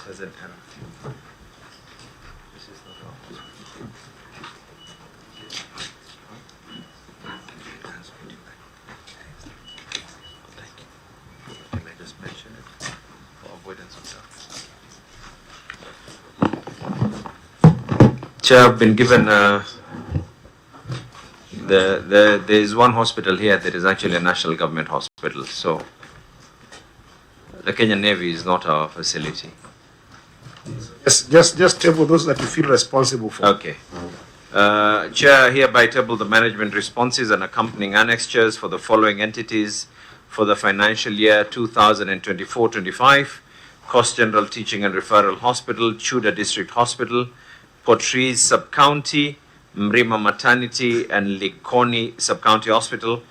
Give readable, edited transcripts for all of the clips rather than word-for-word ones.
There's an error. This is not wrong. Thank you. Can I just mention it for avoidance of doubt? Chair, I've been given there is one hospital here that is actually a national government hospital. So the Kenyan Navy is not our facility. Just table those that you feel responsible for. Okay. Chair, hereby table the management responses and accompanying annexures for the following entities for the financial year 2024-25. Coast General Teaching and Referral Hospital, Chuda District Hospital, Portrees Sub-County, Mrima Maternity and Likoni Sub-County Hospital,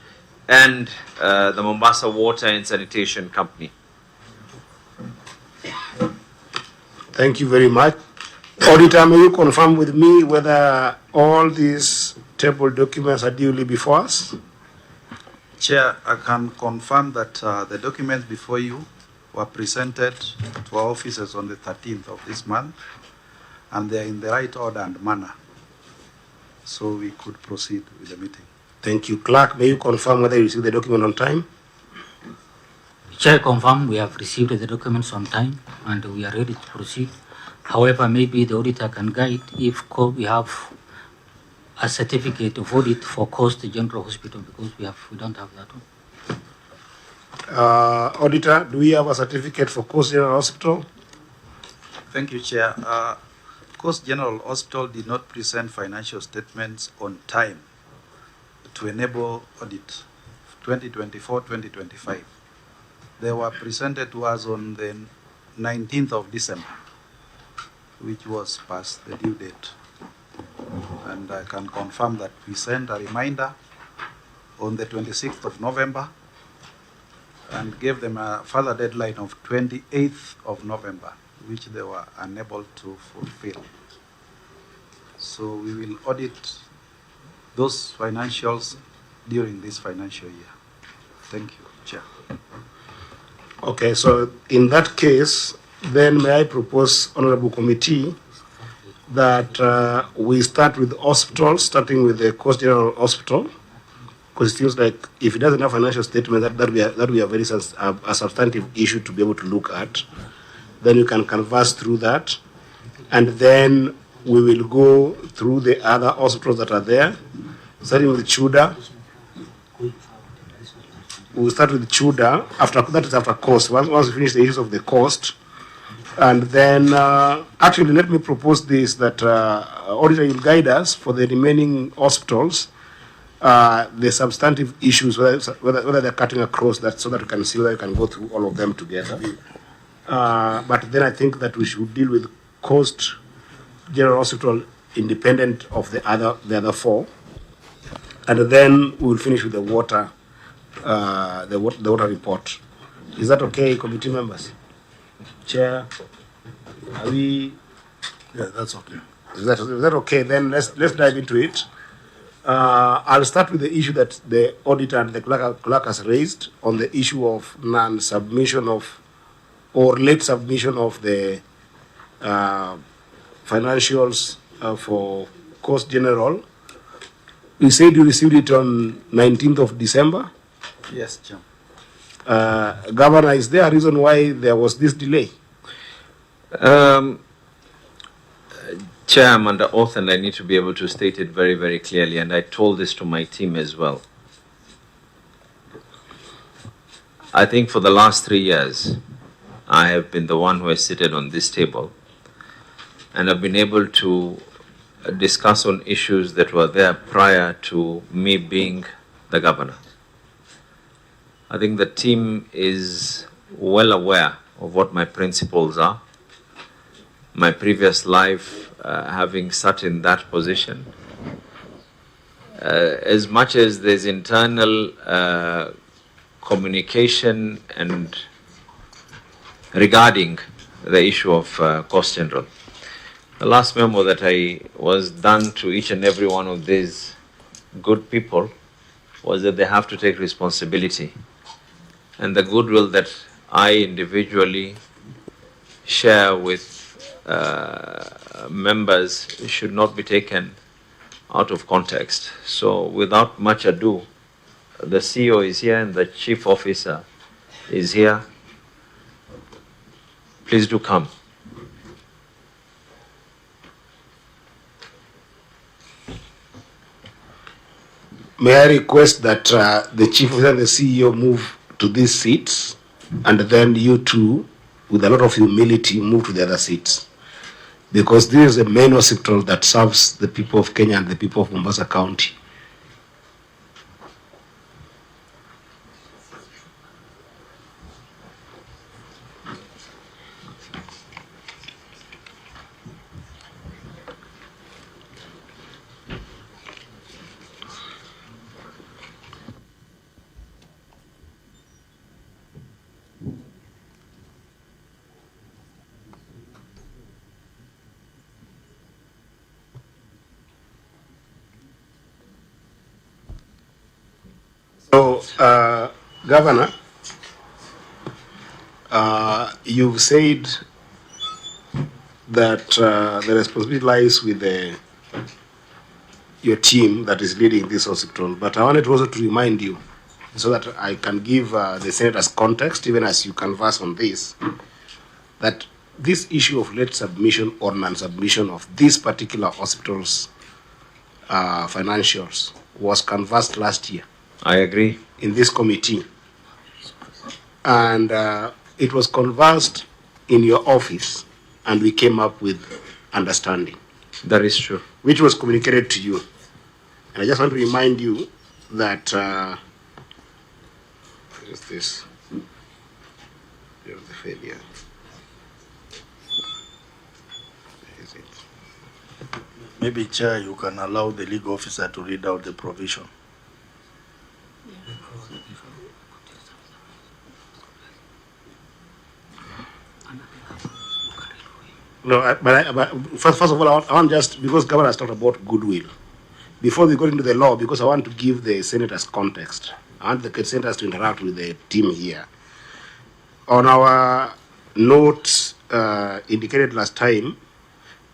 and the Mombasa Water and Sanitation Company. Thank you very much. Auditor, may you confirm with me whether all these table documents are duly before us? Chair, I can confirm that the documents before you were presented to our officers on the 13th of this month, and they are in the right order and manner. So we could proceed with the meeting. Thank you. Clerk, may you confirm whether you received the document on time? Chair, confirm we have received the documents on time and we are ready to proceed. However, maybe the auditor can guide if we have a certificate of audit for Coast General Hospital, because we don't have that one. Auditor, do we have a certificate for Coast General Hospital? Thank you, Chair. Coast General Hospital did not present financial statements on time to enable audit 2024-2025. They were presented to us on the 19th of December, which was past the due date. And I can confirm that we sent a reminder on the 26th of November and gave them a further deadline of 28th of November, which they were unable to fulfill. So we will audit those financials during this financial year. Thank you, Chair. Okay, so in that case, then may I propose, Honorable Committee, that we start with hospitals, starting with the Coast General Hospital, because it feels like if it doesn't have financial statement, that we are very a substantive issue to be able to look at. Then you can converse through that, and then we will go through the other hospitals that are there, starting with Chuda. We'll start with Chuda. After that is after cost. Once we finish the issues of the cost, and then actually let me propose this, that auditor will guide us for the remaining hospitals, the substantive issues, whether they're cutting across that, so that we can see whether we can go through all of them together. But then I think that we should deal with Coast General Hospital independent of the other four, and then we will finish with the water. The water report. Is that okay, committee members? Chair, are we? Yeah, that's okay. Is that okay? Then let's dive into it. I'll start with the issue that the auditor and the clerk has raised on the issue of non-submission of or late submission of the financials for Coast General. You said you received it on 19th of December? Yes, Chair. Governor, is there a reason why there was this delay? Chair, I'm under oath and I need to be able to state it very, very clearly, and I told this to my team as well. I think for the last 3 years, I have been the one who has seated on this table and I've been able to discuss on issues that were there prior to me being the governor. I think the team is well aware of what my principles are. My previous life, having sat in that position, as much as there's internal communication and regarding the issue of Coast General. The last memo that I was done to each and every one of these good people was that they have to take responsibility. And the goodwill that I individually share with members should not be taken out of context. So without much ado, the CEO is here and the chief officer is here. Please do come. May I request that the chief officer and the CEO move to these seats, and then you two, with a lot of humility, move to the other seats. Because this is the main hospital that serves the people of Kenya and the people of Mombasa County. So, Governor, you've said that the responsibility lies with your team that is leading this hospital. But I wanted also to remind you, so that I can give the senators context, even as you converse on this, that this issue of late submission or non-submission of this particular hospital's financials was conversed last year. I agree. In this committee. And it was conversed in your office, and we came up with understanding. That is true. Which was communicated to you. And I just want to remind you that, what is this? Here's the failure. Is it? Maybe, Chair, you can allow the legal officer to read out the provision. No, but first of all, I want just, because Governor has talked about goodwill, before we go into the law, because I want to give the senators context. I want the senators to interact with the team here. On our notes indicated last time,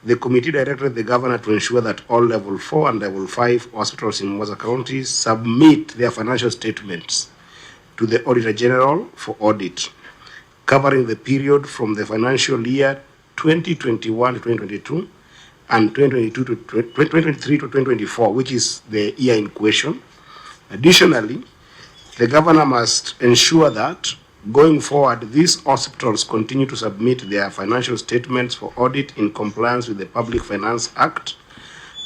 the committee directed the governor to ensure that all level 4 and level 5 hospitals in Mombasa County submit their financial statements to the Auditor General for audit, covering the period from the financial year 2021 to 2022 and 2023 to 2024, which is the year in question. Additionally, the governor must ensure that going forward, these hospitals continue to submit their financial statements for audit in compliance with the Public Finance Act,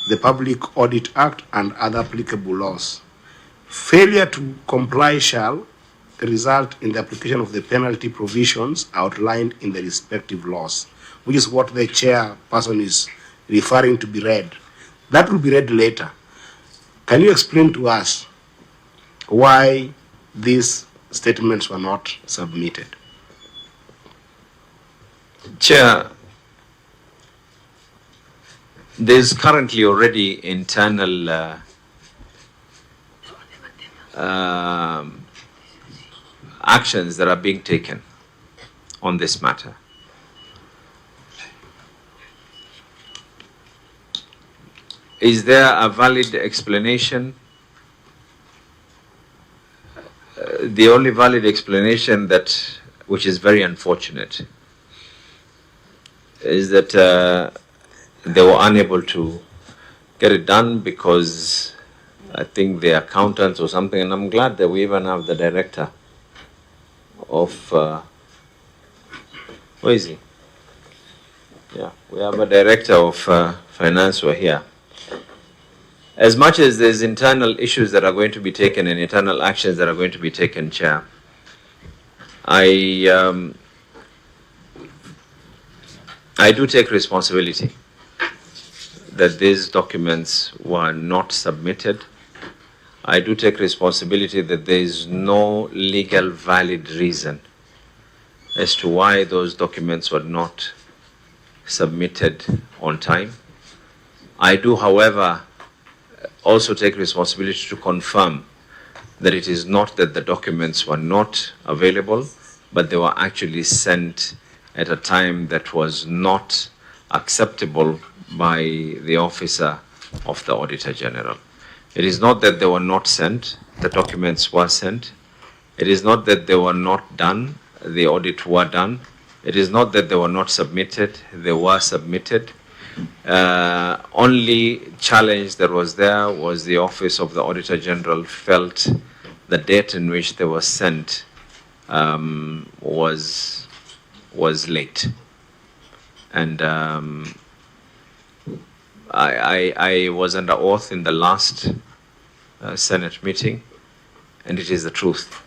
the Public Audit Act, and other applicable laws. Failure to comply shall result in the application of the penalty provisions outlined in the respective laws, which is what the chairperson is referring to be read. That will be read later. Can you explain to us why these statements were not submitted? Chair, there's currently already internal actions that are being taken on this matter. Is there a valid explanation? The only valid explanation that, which is very unfortunate, is that they were unable to get it done because I think the accountants or something, and I'm glad that we even have the director of, where is he? Yeah, we have a director of finance who are here. As much as there's internal issues that are going to be taken and internal actions that are going to be taken, Chair, I do take responsibility that these documents were not submitted. I do take responsibility that there is no legal valid reason as to why those documents were not submitted on time. I do, however, also take responsibility to confirm that it is not that the documents were not available, but they were actually sent at a time that was not acceptable by the officer of the Auditor General. It is not that they were not sent, the documents were sent. It is not that they were not done, the audit were done. It is not that they were not submitted, they were submitted. Only challenge that was there was the Office of the Auditor General felt the date in which they were sent was late. And I was under oath in the last Senate meeting, and it is the truth,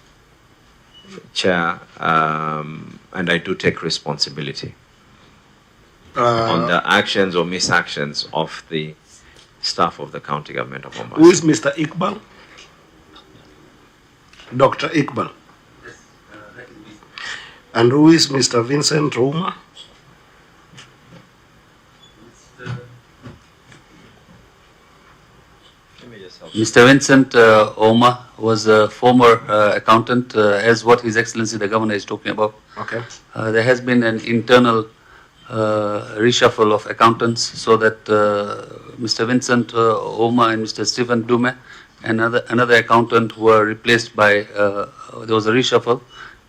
Chair, and I do take responsibility on the actions or misactions of the staff of the county government of Mombasa. Who is Mr. Iqbal? Dr. Iqbal. And who is Mr. Vincent Roma? Mr. Vincent Oma was a former accountant, as what His Excellency the Governor is talking about. Okay. There has been an internal reshuffle of accountants so that Mr. Vincent Oma and Mr. Stephen Dume and another accountant were replaced by, there was a reshuffle,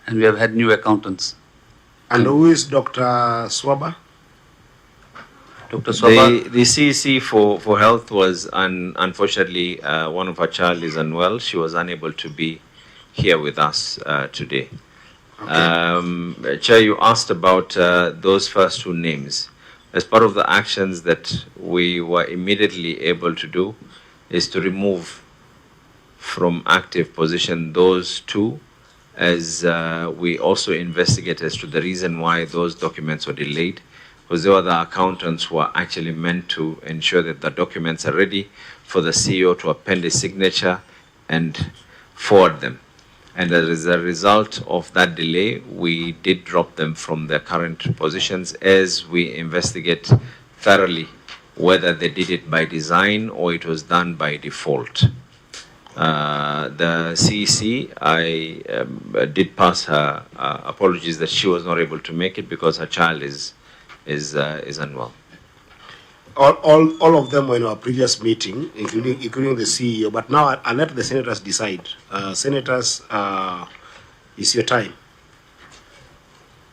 and we have had new accountants. And who is Dr. Swaba? Dr. Swaba. The CEC for health was, unfortunately, one of our child is unwell. She was unable to be here with us today. Okay. Chair, you asked about those first two names. As part of the actions that we were immediately able to do is to remove from active position those two, as we also investigate as to the reason why those documents were delayed, because there were the accountants who are actually meant to ensure that the documents are ready for the CEO to append his signature and forward them. And as a result of that delay, we did drop them from their current positions as we investigate thoroughly whether they did it by design or it was done by default. The CEC, I did pass her apologies that she was not able to make it because her child is unwell. All of them were in our previous meeting, including the CEO. But now I'll let the senators decide. Senators, it's your time.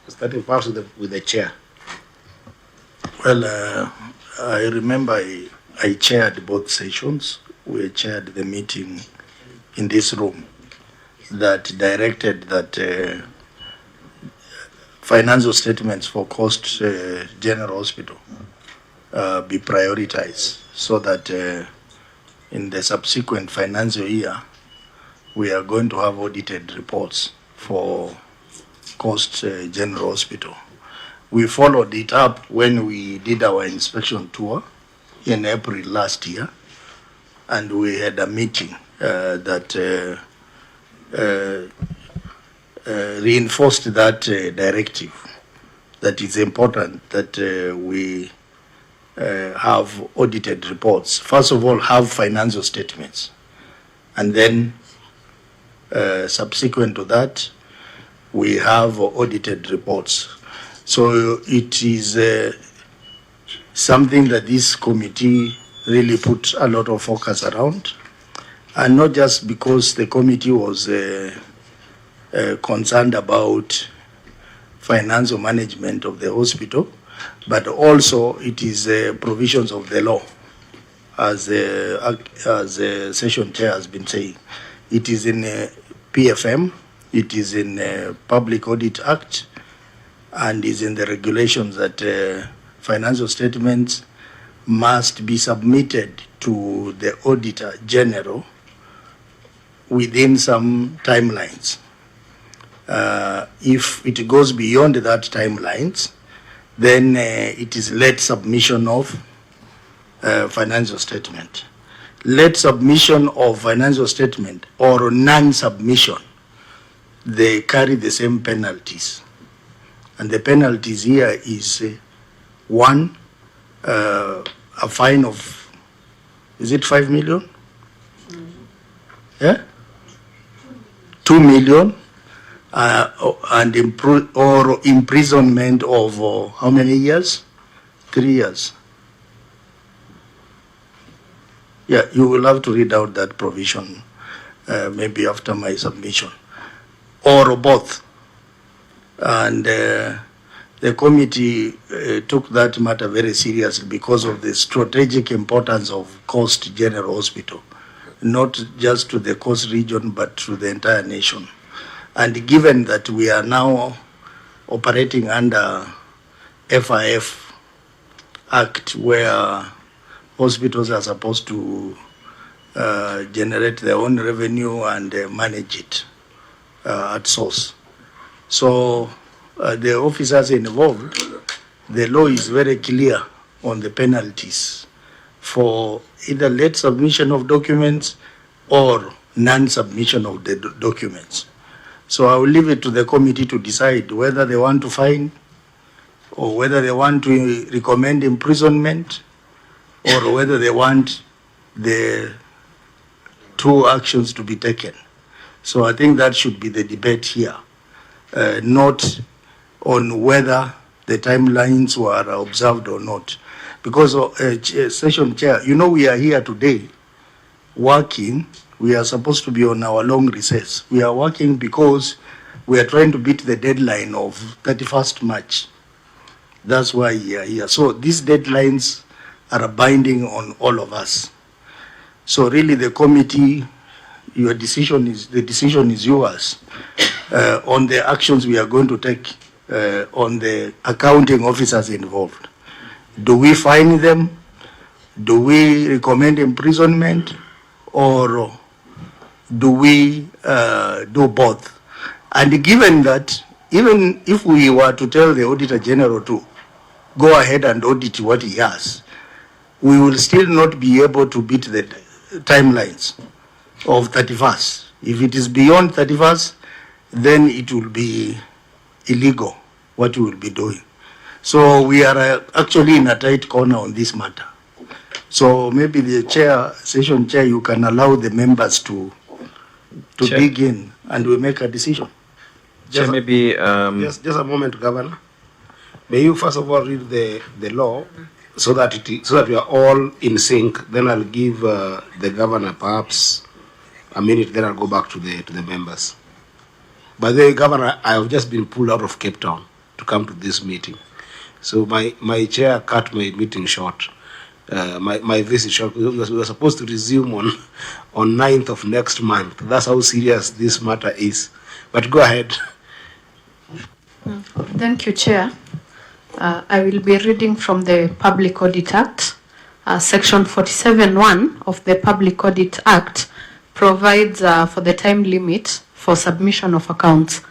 Starting perhaps with the chair. Well, I remember I chaired both sessions. We chaired the meeting in this room that directed that financial statements for Coast General Hospital be prioritized so that in the subsequent financial year we are going to have audited reports for Coast General Hospital. We followed it up when we did our inspection tour in April last year, and we had a meeting that reinforced that directive, that it's important that we have audited reports. First of all, have financial statements, and then subsequent to that, we have audited reports. So it is something that this committee really put a lot of focus around, and not just because the committee was concerned about financial management of the hospital, but also it is provisions of the law, as the session chair has been saying. It is in PFM, it is in Public Audit Act, and is in the regulations that financial statements must be submitted to the Auditor General within some timelines. If it goes beyond that timelines, then it is late submission of financial statement. Late submission of financial statement or non-submission, they carry the same penalties. And the penalties here is one, a fine of, is it 5 million? Yeah? 2 million. and or imprisonment of how many years? 3 years. Yeah, you will have to read out that provision maybe after my submission, or both. And the committee took that matter very seriously because of the strategic importance of Coast General Hospital, not just to the Coast region, but to the entire nation. And given that we are now operating under FIF Act, where hospitals are supposed to generate their own revenue and manage it at source. So the officers involved, the law is very clear on the penalties for either late submission of documents or non-submission of the documents. So I will leave it to the committee to decide whether they want to fine or whether they want to recommend imprisonment or whether they want the two actions to be taken. So I think that should be the debate here, not on whether the timelines were observed or not. Because session chair, you know, we are here today working. We are supposed to be on our long recess. We are working because we are trying to beat the deadline of 31st March. That's why we are here. So these deadlines are binding on all of us. So really the committee, the decision is yours on the actions we are going to take on the accounting officers involved. Do we fine them? Do we recommend imprisonment? Or do we do both? And given that, even if we were to tell the Auditor General to go ahead and audit what he has, we will still not be able to beat the timelines of 31st. If it is beyond 31st, then it will be illegal what we will be doing. So we are actually in a tight corner on this matter. So maybe the chair, session chair, you can allow the members to dig in and we make a decision. Just maybe just a moment, Governor. May you first of all read the law so that we are all in sync. Then I'll give the governor perhaps a minute. Then I'll go back to the members. By the way, Governor, I have just been pulled out of Cape Town to come to this meeting, so my chair cut my meeting short. My visit short. We were supposed to resume on 9th of next month. That's how serious this matter is. But go ahead. Thank you, Chair. I will be reading from the Public Audit Act. Section 47(1) of the Public Audit Act provides for the time limit for submission of accounts.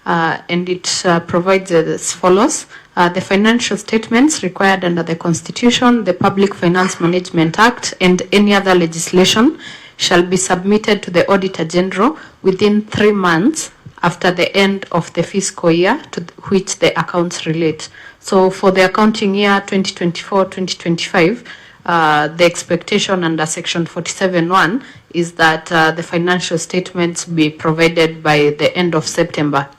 And it provides as follows. The financial statements required under the Constitution, the Public Finance Management Act, and any other legislation shall be submitted to the Auditor General within 3 months after the end of the fiscal year to which the accounts relate. So for the accounting year 2024-2025, the expectation under Section 47(1) is that the financial statements be provided by the end of September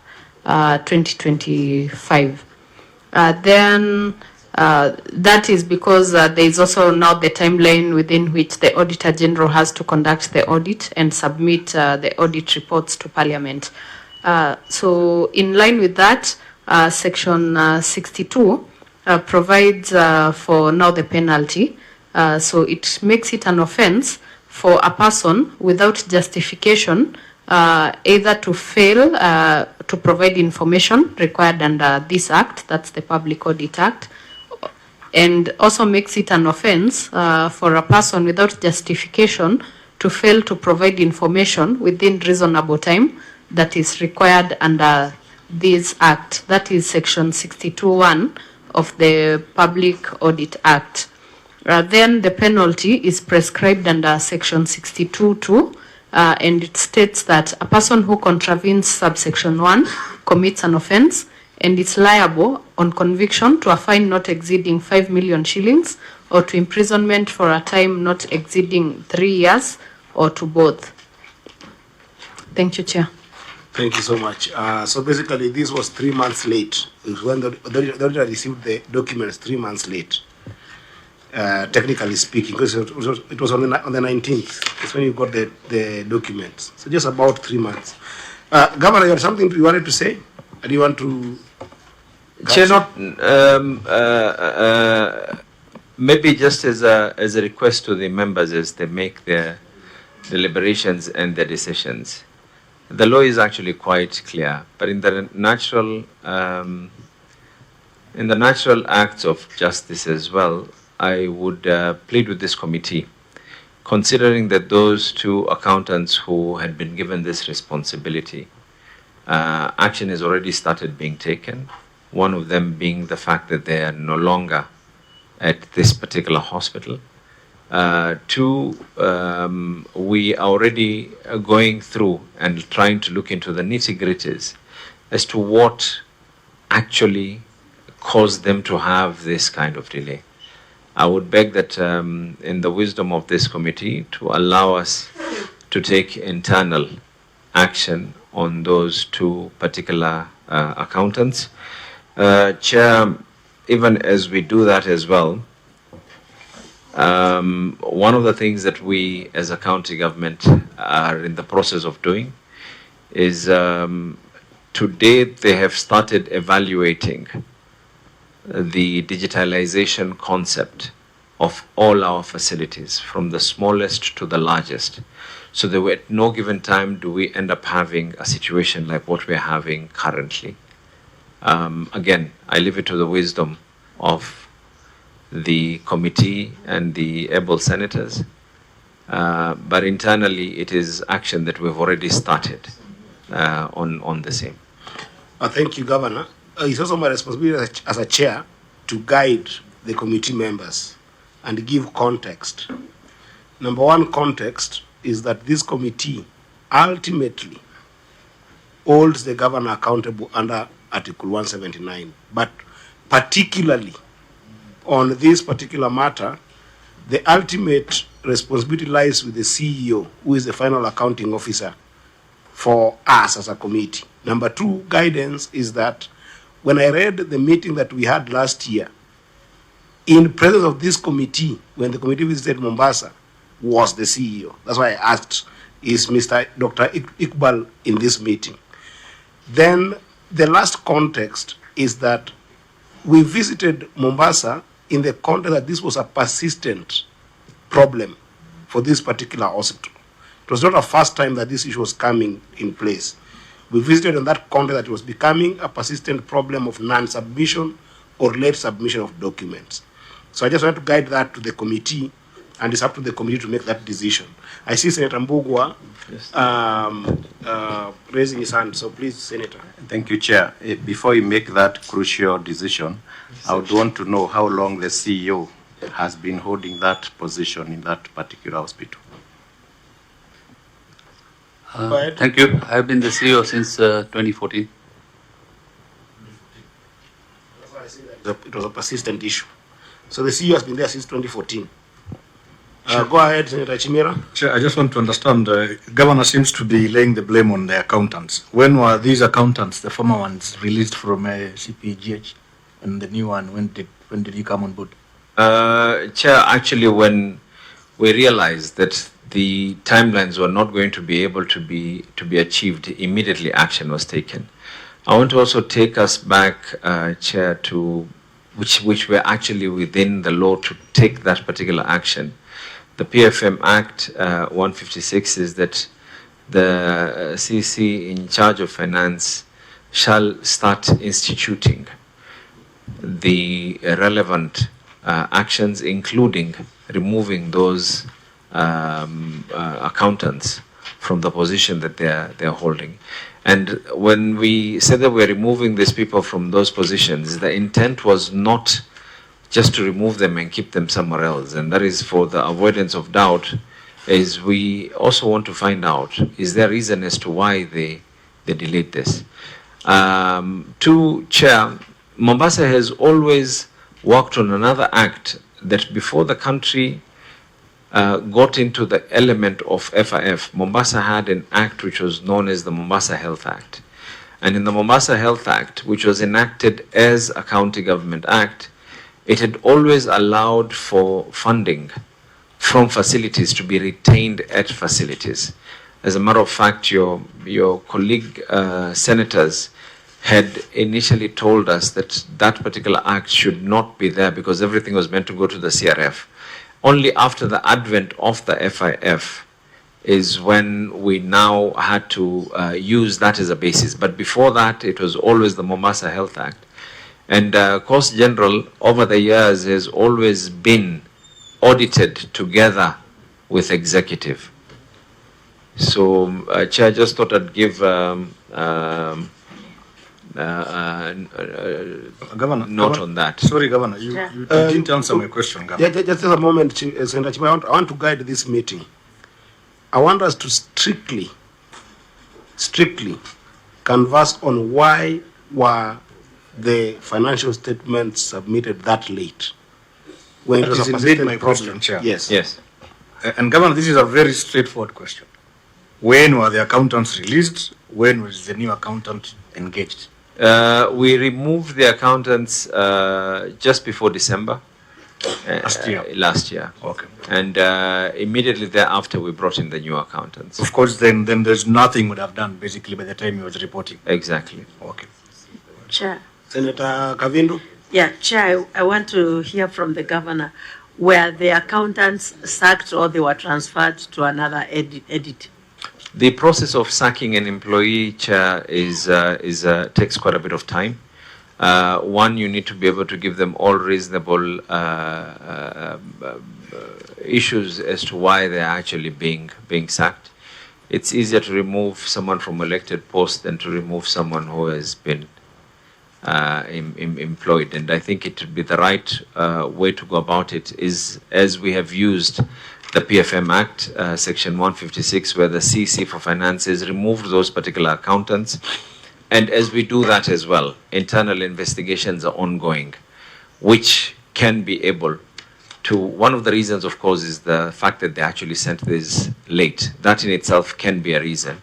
2025. Then that is because there is also now the timeline within which the Auditor General has to conduct the audit and submit the audit reports to Parliament. So in line with that, Section 62 provides for now the penalty. So it makes it an offense for a person without justification either to fail to provide information required under this act, that's the Public Audit Act, and also makes it an offense for a person without justification to fail to provide information within reasonable time that is required under this act. That is Section 62(1) of the Public Audit Act. Then the penalty is prescribed under Section 62(2), and it states that a person who contravenes subsection 1 commits an offense and is liable on conviction to a fine not exceeding 5 million shillings or to imprisonment for a time not exceeding 3 years or to both. Thank you, Chair. Thank you so much. So basically, this was 3 months late. It was when the auditor received the documents 3 months late, technically speaking, because it was on the 19th. That's when you got the documents. So just about 3 months. Governor, you had something you wanted to say? Or do you want to? Chair, maybe just as a request to the members as they make their deliberations and their decisions. The law is actually quite clear, but in the natural acts of justice as well, I would plead with this committee, considering that those two accountants who had been given this responsibility, action has already started being taken. One of them being the fact that they are no longer at this particular hospital. Two, we are already going through and trying to look into the nitty-gritties as to what actually caused them to have this kind of delay. I would beg that in the wisdom of this committee to allow us to take internal action on those two particular accountants. Chair, even as we do that as well, one of the things that we as a county government are in the process of doing is to date they have started evaluating the digitalization concept of all our facilities, from the smallest to the largest. So that at no given time do we end up having a situation like what we're having currently. Again, I leave it to the wisdom of the committee and the able senators, but internally it is action that we've already started on the same. Thank you, Governor. It's also my responsibility as a chair to guide the committee members and give context. Number one context is that this committee ultimately holds the governor accountable under Article 179, but particularly on this particular matter, the ultimate responsibility lies with the CEO, who is the final accounting officer for us as a committee. Number two guidance is that when I read the meeting that we had last year, in presence of this committee, when the committee visited Mombasa, was the CEO. That's why I asked, is Dr. Iqbal in this meeting? Then the last context is that we visited Mombasa in the context that this was a persistent problem for this particular hospital. It was not the first time that this issue was coming in place. We visited in that context that it was becoming a persistent problem of non-submission or late submission of documents. So I just want to guide that to the committee, and it's up to the committee to make that decision. I see Senator Mbugua raising his hand, so please, Senator. Thank you, Chair. Before you make that crucial decision, I would want to know how long the CEO has been holding that position in that particular hospital. Thank you. I have been the CEO since 2014. That's why I say that it was a persistent issue. So the CEO has been there since 2014. Go ahead, Senator Chimera. Chair, I just want to understand, Governor seems to be laying the blame on the accountants. When were these accountants, the former ones, released from CPGH, and the new one, when did he come on board? Chair, actually when we realized that the timelines were not going to be able to be achieved, immediately action was taken. I want to also take us back, Chair, to which were actually within the law to take that particular action. The PFM Act 156 is that the CC in charge of finance shall start instituting the relevant actions, including removing those accountants from the position that they're holding. And when we said that we're removing these people from those positions, the intent was not just to remove them and keep them somewhere else. And that is for the avoidance of doubt, is we also want to find out, is there a reason as to why they delayed this? To Chair, Mombasa has always worked on another act that before the country got into the element of FIF, Mombasa had an act which was known as the Mombasa Health Act. And in the Mombasa Health Act, which was enacted as a county government act, it had always allowed for funding from facilities to be retained at facilities. As a matter of fact, your colleague senators had initially told us that that particular act should not be there because everything was meant to go to the CRF. Only after the advent of the FIF is when we now had to use that as a basis. But before that, it was always the Mombasa Health Act. And Coast General, over the years, has always been audited together with executive. So, Chair, just thought I'd give note on that. Sorry, Governor, you didn't answer my question, Governor. Just a moment, Senator Chima, I want to guide this meeting. I want us to strictly converse on why were the financial statements submitted that late. When That is indeed my question, Chair. Yes. Yes. And Governor, this is a very straightforward question. When were the accountants released? When was the new accountant engaged? We removed the accountants just before December. Last year. Okay. And immediately thereafter, we brought in the new accountants. Of course, then there's nothing would have done basically by the time he was reporting. Exactly. Okay. Chair. Senator Kavindu? Yeah, Chair, I want to hear from the governor. Were the accountants sacked or they were transferred to another edit? The process of sacking an employee, Chair, takes quite a bit of time. One, you need to be able to give them all reasonable issues as to why they're actually being sacked. It's easier to remove someone from elected post than to remove someone who has been employed. And I think it would be the right way to go about it is as we have used the PFM Act, Section 156, where the CC for Finances removed those particular accountants. And as we do that as well, internal investigations are ongoing, which can be able to, one of the reasons, of course, is the fact that they actually sent this late. That in itself can be a reason.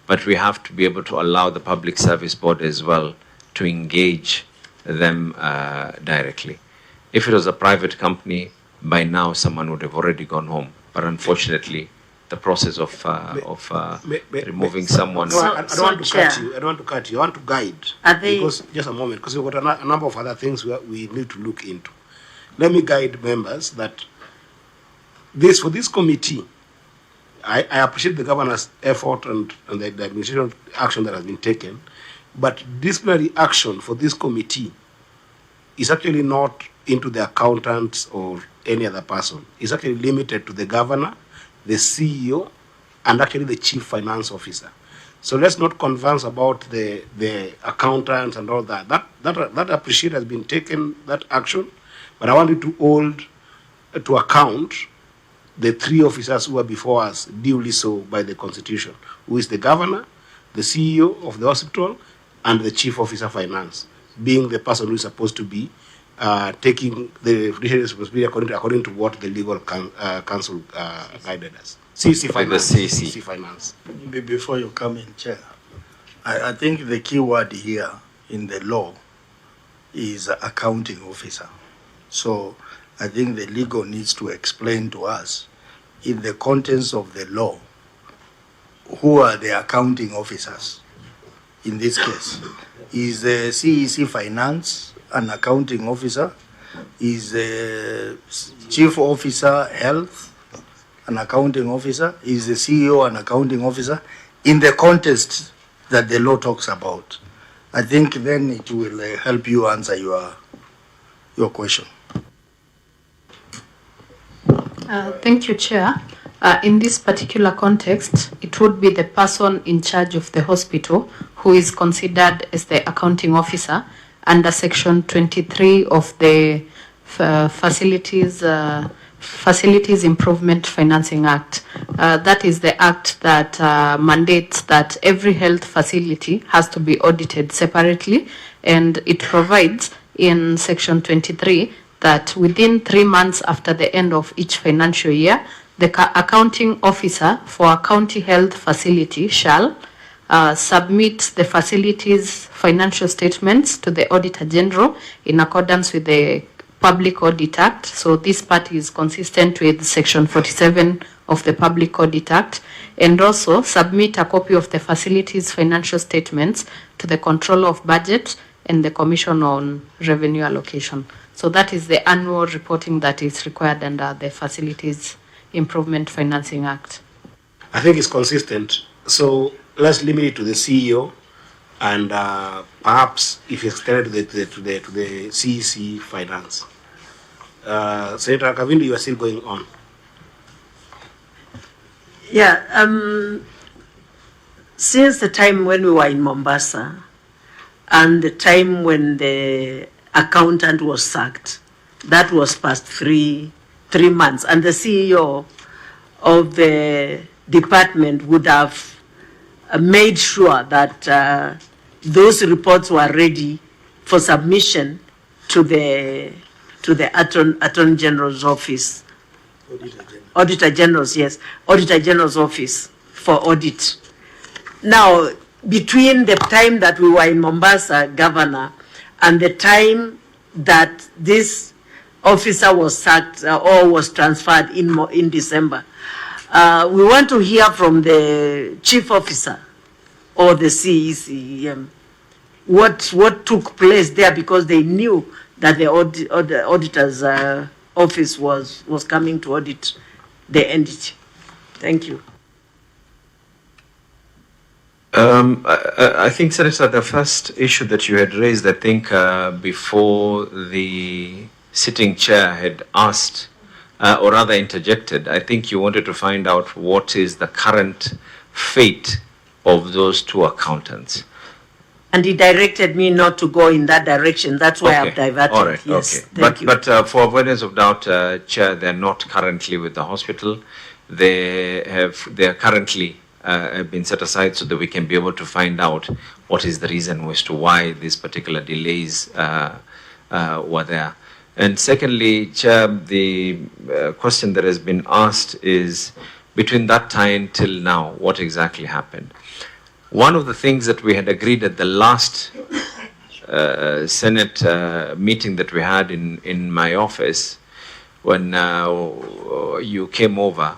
But we have to be able to allow the Public Service Board as well to engage them directly. If it was a private company, by now someone would have already gone home. But unfortunately, the process of removing someone. No, I don't want to cut you. I don't want to cut you. I want to guide. Are they? Because, just a moment, because we've got a number of other things we need to look into. Let me guide members that for this committee, I appreciate the governor's effort and the administration action that has been taken, but disciplinary action for this committee is actually not into the accountants or any other person. It's actually limited to the governor, the CEO, and actually the chief finance officer. So let's not converse about the accountants and all that. That appreciate has been taken, that action, but I want you to hold to account the three officers who are before us, duly so by the Constitution, who is the governor, the CEO of the hospital, and the chief officer finance, being the person who is supposed to be taking the fiduciary responsibility according to what the legal council guided us. CC Finance. CC Finance. Before you come in, Chair, I think the key word here in the law is accounting officer. So I think the legal needs to explain to us, in the contents of the law, who are the accounting officers in this case. Is the CEC Finance an accounting officer? Is the Chief Officer Health an accounting officer? Is the CEO an accounting officer? In the context that the law talks about, I think then it will help you answer your question. Thank you, Chair. In this particular context, it would be the person in charge of the hospital who is considered as the accounting officer under Section 23 of the Facilities Improvement Financing Act. That is the act that mandates that every health facility has to be audited separately, and it provides in Section 23 that within 3 months after the end of each financial year, the accounting officer for a county health facility shall submit the facility's financial statements to the Auditor General in accordance with the Public Audit Act. So this part is consistent with Section 47 of the Public Audit Act, and also submit a copy of the facility's financial statements to the Controller of Budget and the Commission on Revenue Allocation. So that is the annual reporting that is required under the Facilities Improvement Financing Act. I think it's consistent. So let's limit it to the CEO, and perhaps if extended to the CEC Finance. Senator Kavindu, you are still going on. Yeah, since the time when we were in Mombasa and the time when the accountant was sacked, that was past three months, and the CEO of the department would have made sure that those reports were ready for submission to the Attorney General's office. Auditor General's, yes, Auditor General's office for audit. Now, between the time that we were in Mombasa, Governor, and the time that this officer was sacked or was transferred in December, we want to hear from the chief officer or the CEC what took place there, because they knew that the auditor's office was coming to audit the entity. Thank you. I think, Senator, the first issue that you had raised, I think before the sitting chair had asked, or rather interjected, I think you wanted to find out what is the current fate of those two accountants. And he directed me not to go in that direction. That's why I've diverted. All right, yes, okay. Thank you. But for avoidance of doubt, Chair, they're not currently with the hospital. They are currently been set aside so that we can be able to find out what is the reason as to why these particular delays were there. And secondly, Chair, the question that has been asked is, between that time till now, what exactly happened? One of the things that we had agreed at the last Senate meeting that we had in my office, when you came over,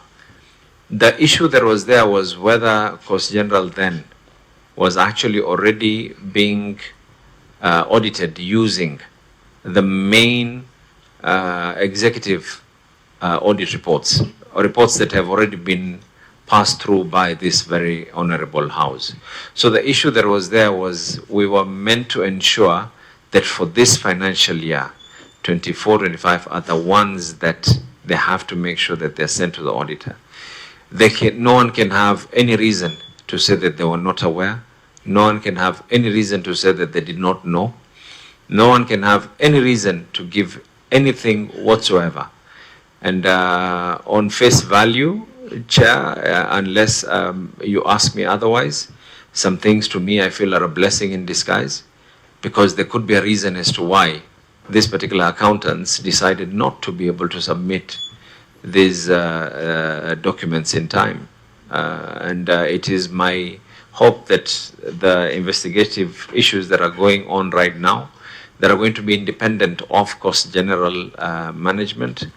the issue that was there was whether Coast General then was actually already being audited using the main executive audit reports, or reports that have already been passed through by this very honorable house. So the issue that was there was, we were meant to ensure that for this financial year, 24-25 are the ones that they have to make sure that they're sent to the auditor. No one can have any reason to say that they were not aware. No one can have any reason to say that they did not know. No one can have any reason to give anything whatsoever. And on face value, Chair, unless you ask me otherwise, some things to me I feel are a blessing in disguise, because there could be a reason as to why these particular accountants decided not to be able to submit these documents in time. And it is my hope that the investigative issues that are going on right now, that are going to be independent of Coast General management,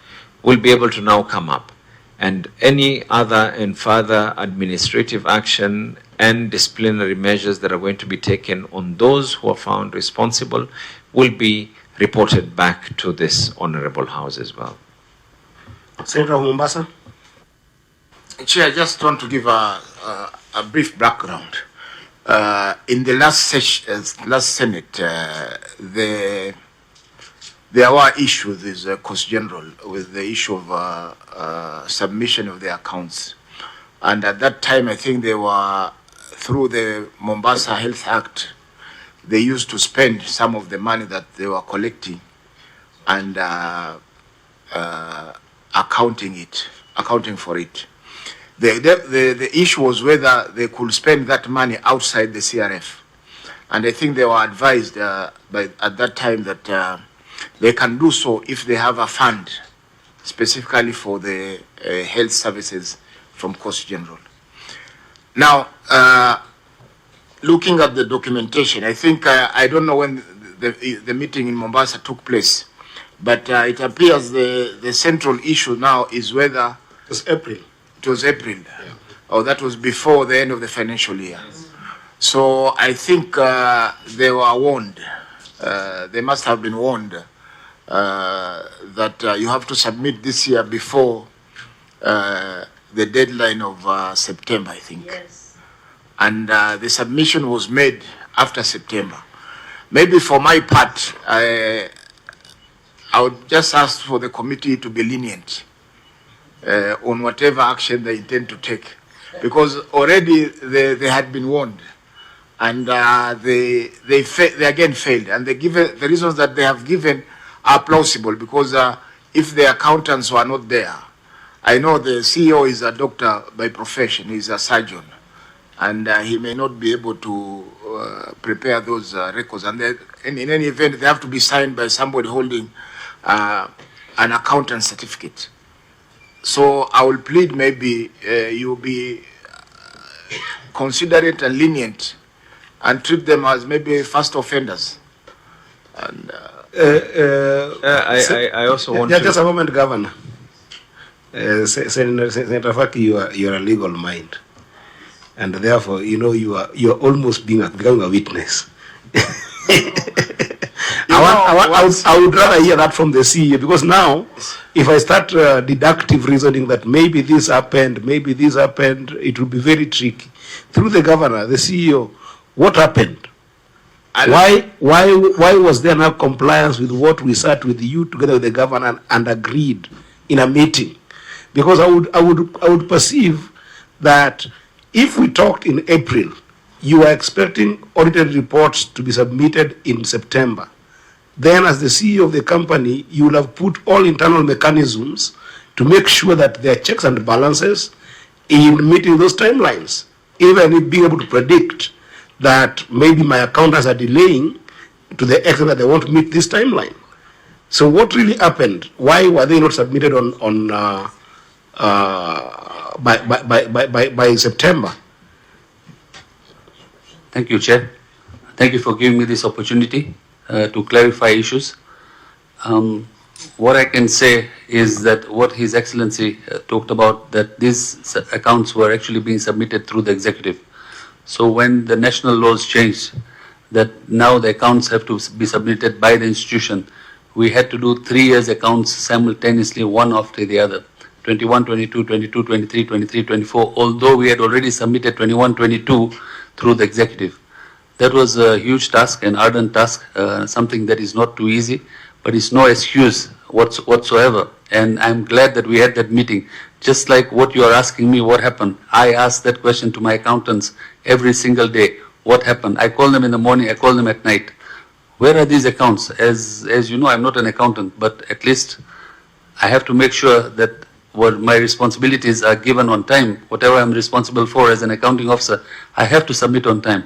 will be able to now come up. And any other and further administrative action and disciplinary measures that are going to be taken on those who are found responsible will be reported back to this honorable house as well. Senator of Mombasa. Chair, I just want to give a brief background. In the last Senate, there were issues with Coast General with the issue of submission of the accounts. And at that time, I think they were, through the Mombasa Health Act, they used to spend some of the money that they were collecting and accounting for it. The issue was whether they could spend that money outside the CRF. And I think they were advised at that time that they can do so if they have a fund specifically for the health services from Coast General. Now, looking at the documentation, I think, I don't know when the meeting in Mombasa took place, but it appears the central issue now is whether... It was April. It was April. Yeah. Or that was before the end of the financial year. Yes. So I think they were warned. They must have been warned that you have to submit this year before the deadline of September, I think. Yes. And the submission was made after September. Maybe for my part, I would just ask for the committee to be lenient on whatever action they intend to take, because already they had been warned, and they again failed, and the reasons that they have given are plausible, because if the accountants were not there, I know the CEO is a doctor by profession, he's a surgeon, and he may not be able to prepare those records, and in any event they have to be signed by somebody holding an accountant certificate. So I will plead maybe you be considerate and lenient and treat them as maybe first offenders. And I also want to... Just a moment, Governor. Senator Faki, you are a legal mind. And therefore, you know, you are almost becoming a witness. I would rather hear that from the CEO, because now, if I start deductive reasoning that maybe this happened, it will be very tricky. Through the governor, the CEO, what happened? Why was there not compliance with what we sat with you together with the governor and agreed in a meeting? Because I would perceive that if we talked in April, you are expecting audited reports to be submitted in September. Then as the CEO of the company, you will have put all internal mechanisms to make sure that there are checks and balances in meeting those timelines. Even if being able to predict that maybe my accountants are delaying to the extent that they won't meet this timeline. So what really happened? Why were they not submitted by September? Thank you, Chair. Thank you for giving me this opportunity to clarify issues. What I can say is that what His Excellency talked about, that these accounts were actually being submitted through the executive. So when the national laws changed, that now the accounts have to be submitted by the institution, we had to do 3 years accounts simultaneously, one after the other. 21, 22, 22, 23, 23, 24, although we had already submitted 21, 22 through the executive. That was a huge task, an ardent task, something that is not too easy, but it's no excuse whatsoever. And I'm glad that we had that meeting. Just like what you are asking me, what happened? I ask that question to my accountants every single day. What happened? I call them in the morning, I call them at night. Where are these accounts? As you know, I'm not an accountant, but at least I have to make sure that what my responsibilities are given on time. Whatever I'm responsible for as an accounting officer, I have to submit on time.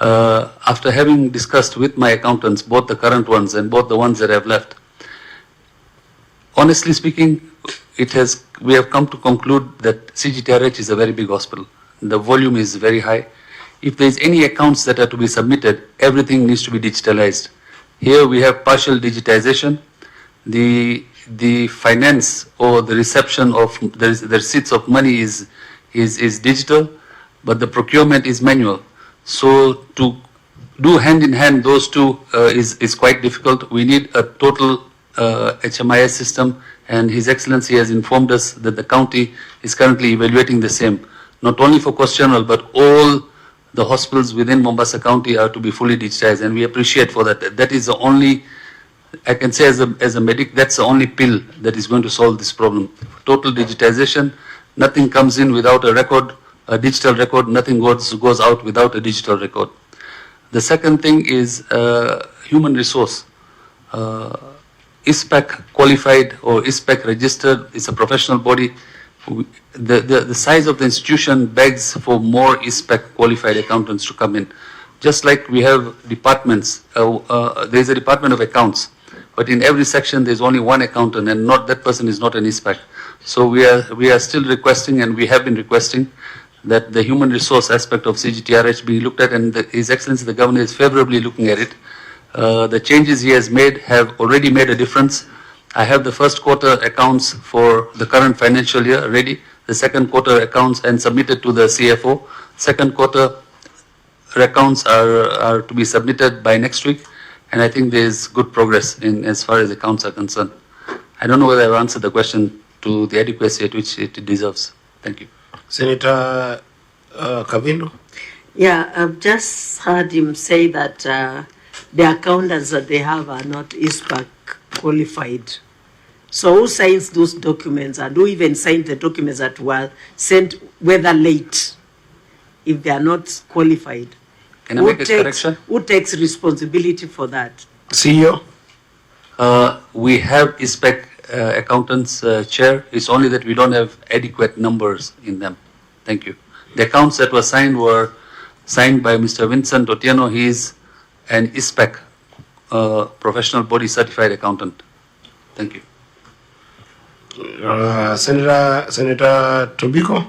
After having discussed with my accountants, both the current ones and both the ones that have left, honestly speaking, we have come to conclude that CGTRH is a very big hospital. The volume is very high. If there is any accounts that are to be submitted, everything needs to be digitalized. Here we have partial digitization. The finance or the reception of the receipts of money is digital, but the procurement is manual. So to do hand in hand those two is quite difficult. We need a total HMIS system, and His Excellency has informed us that the county is currently evaluating the same, not only for Coast General, but all the hospitals within Mombasa County are to be fully digitized, and we appreciate for that. That is the only, I can say as a medic, that's the only pill that is going to solve this problem. Total digitization, nothing comes in without a record, a digital record, nothing goes out without a digital record. The second thing is human resource. ISPAC qualified or ISPAC registered is a professional body. The size of the institution begs for more ISPAC qualified accountants to come in. Just like we have departments, there is a department of accounts, but in every section there's only one accountant, and not that person is not an ISPAC. So we are still requesting, and we have been requesting, that the human resource aspect of CGTRH be looked at, and His Excellency the Governor is favorably looking at it. The changes he has made have already made a difference. I have the first quarter accounts for the current financial year ready, the second quarter accounts and submitted to the CFO. Second quarter accounts are to be submitted by next week, and I think there is good progress in as far as accounts are concerned. I don't know whether I've answered the question to the adequacy at which it deserves. Thank you. Senator Kavindo? Yeah, I've just heard him say that the accountants that they have are not ISPAC qualified. So who signs those documents, and who even signed the documents that were sent, whether late, if they are not qualified? Can I make a correction? Who takes responsibility for that? CEO? We have ISPAC accountants chair. It's only that we don't have adequate numbers in them. Thank you. The accounts that were signed by Mr. Vincent Otieno. He is an ISPAC professional body certified accountant. Thank you. Senator Tobiko?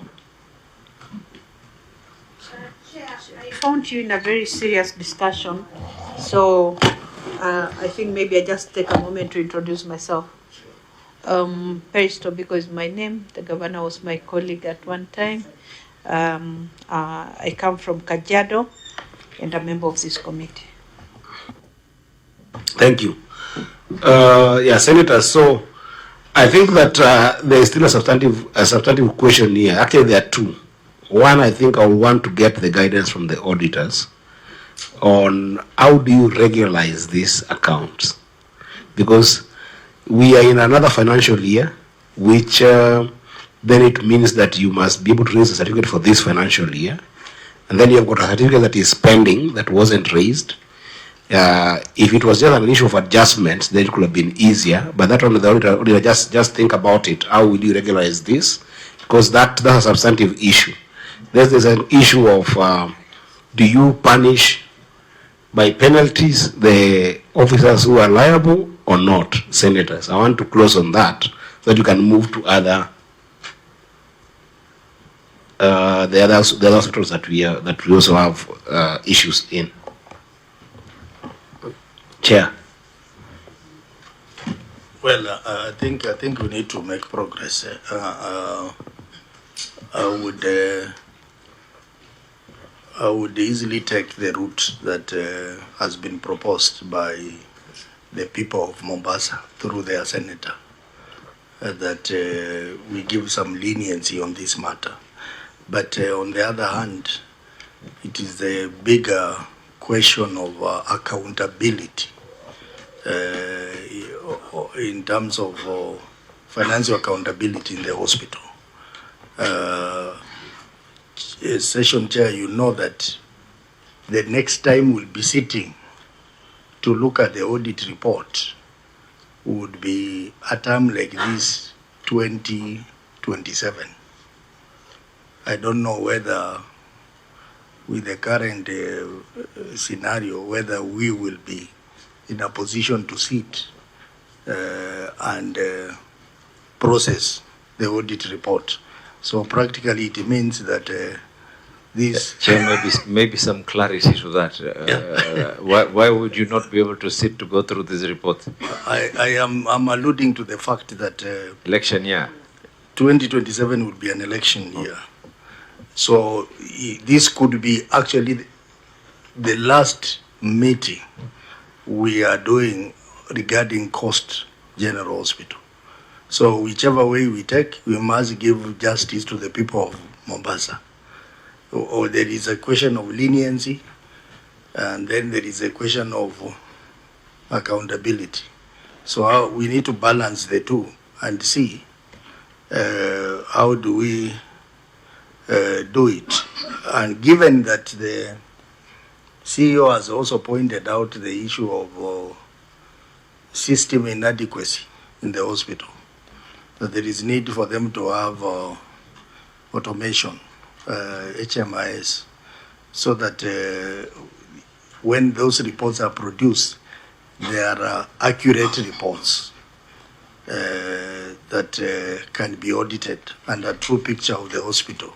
I found you in a very serious discussion, so I think maybe I just take a moment to introduce myself. Paris Tobiko is my name. The governor was my colleague at one time. I come from Kajiado and a member of this committee. Thank you. Yeah, Senator, so I think that there is still a substantive question here. Actually, there are two. One, I think I want to get the guidance from the auditors on how do you regularize these accounts, because we are in another financial year, which then it means that you must be able to raise a certificate for this financial year, and then you've got a certificate that is pending that wasn't raised. If it was just an issue of adjustments, then it could have been easier. But that one, the auditor just think about it. How will you regularize this? Because that's a substantive issue. There's an issue of do you punish by penalties the officers who are liable or not? Senators, I want to close on that so that you can move to other the other sectors that we also have issues in. Chair. Well, I think we need to make progress. I would easily take the route that has been proposed by the people of Mombasa through their senator, that we give some leniency on this matter. But on the other hand, it is the bigger question of accountability in terms of financial accountability in the hospital. Session chair, you know that the next time we'll be sitting to look at the audit report would be a time like this, 2027. I don't know whether with the current scenario, whether we will be in a position to sit and process the audit report. So practically it means that this... Chair, maybe some clarity to that. Why would you not be able to sit to go through this report? I'm alluding to the fact that... election year. 2027 would be an election year. So this could be actually the last meeting we are doing regarding Coast General Hospital. So whichever way we take, we must give justice to the people of Mombasa. Or there is a question of leniency, and then there is a question of accountability. So we need to balance the two and see how do we do it. And given that the CEO has also pointed out the issue of system inadequacy in the hospital, that there is need for them to have automation, HMIS, so that when those reports are produced, there are accurate reports that can be audited and a true picture of the hospital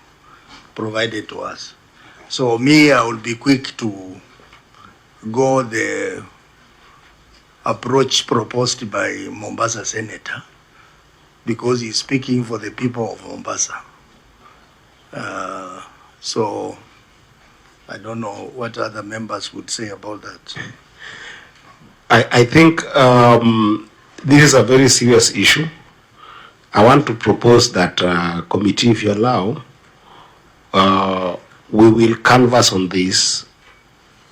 provided to us. So me, I will be quick to go the approach proposed by Mombasa Senator, because he's speaking for the people of Mombasa. So I don't know what other members would say about that. I think this is a very serious issue. I want to propose that committee, if you allow, we will canvass on this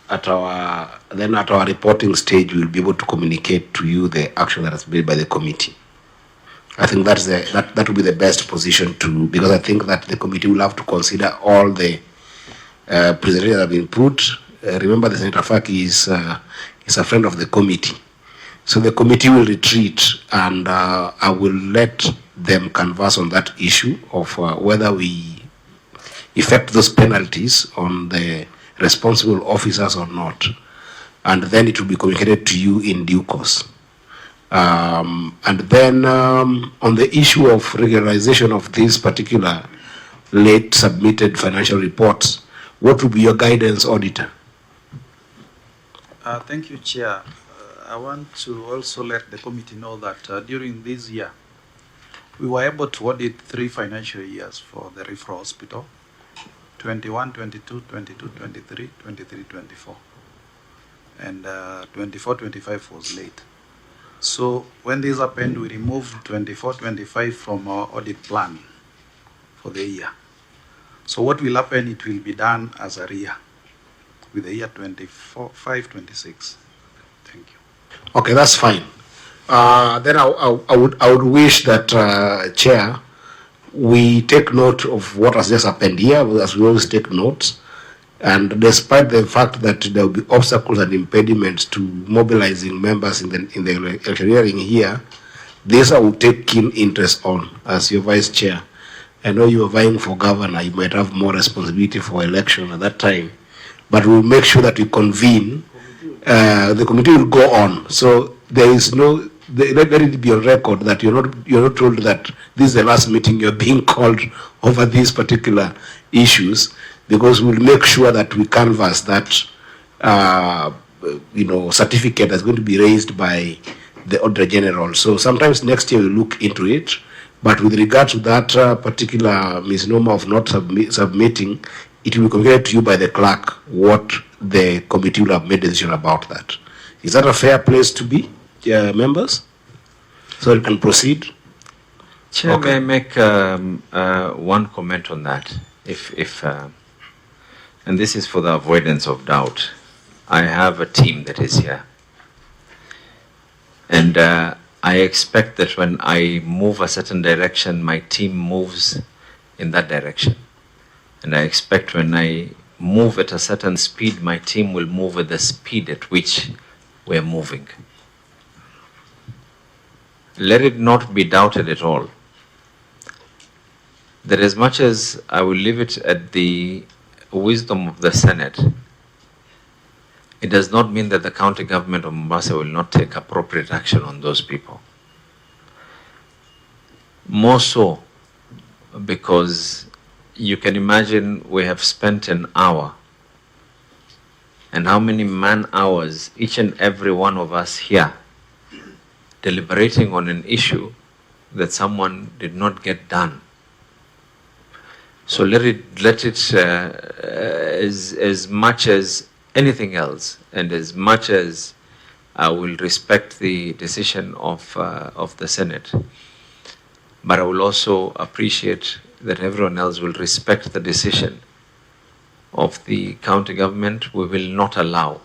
at our reporting stage. We'll be able to communicate to you the action that has been made by the committee. I think that will be the best position to, because I think that the committee will have to consider all the presentations that have been put. Remember, the Senator Faki is a friend of the committee. So the committee will retreat, and I will let them converse on that issue of whether we effect those penalties on the responsible officers or not. And then it will be communicated to you in due course. And then on the issue of regularization of these particular late submitted financial reports, what will be your guidance, Auditor? Thank you, Chair. I want to also let the committee know that during this year, we were able to audit 3 financial years for the referral hospital, 21, 22, 22, 23, 23, 24. And 24, 25 was late. So when this happened, we removed 24, 25 from our audit plan for the year. So what will happen, it will be done as a year with the year 25, 26. Thank you. Okay, that's fine. Then I would wish that, Chair, we take note of what has just happened here, as we always take notes. And despite the fact that there will be obstacles and impediments to mobilizing members in the electioneering here, this I will take keen interest on as your Vice Chair. I know you are vying for governor, you might have more responsibility for election at that time, but we'll make sure that we convene. The committee will go on. So there is no, let it be on record that you're not told that this is the last meeting you're being called over these particular issues, because we'll make sure that we canvass that certificate that's going to be raised by the Auditor General. So sometimes next year we'll look into it. But with regard to that particular misnomer of not submitting, it will be communicated to you by the clerk what the committee will have made a decision about that. Is that a fair place to be, members? So you can proceed. Chair, may I make one comment on that? And this is for the avoidance of doubt. I have a team that is here. And I expect that when I move a certain direction, my team moves in that direction. And I expect when I move at a certain speed, my team will move at the speed at which we're moving. Let it not be doubted at all that as much as I will leave it at the wisdom of the Senate, it does not mean that the county government of Mombasa will not take appropriate action on those people. More so because you can imagine we have spent an hour, and how many man hours each and every one of us here deliberating on an issue that someone did not get done. So let it as much as anything else, and as much as I will respect the decision of the Senate, but I will also appreciate that everyone else will respect the decision of the county government. We will not allow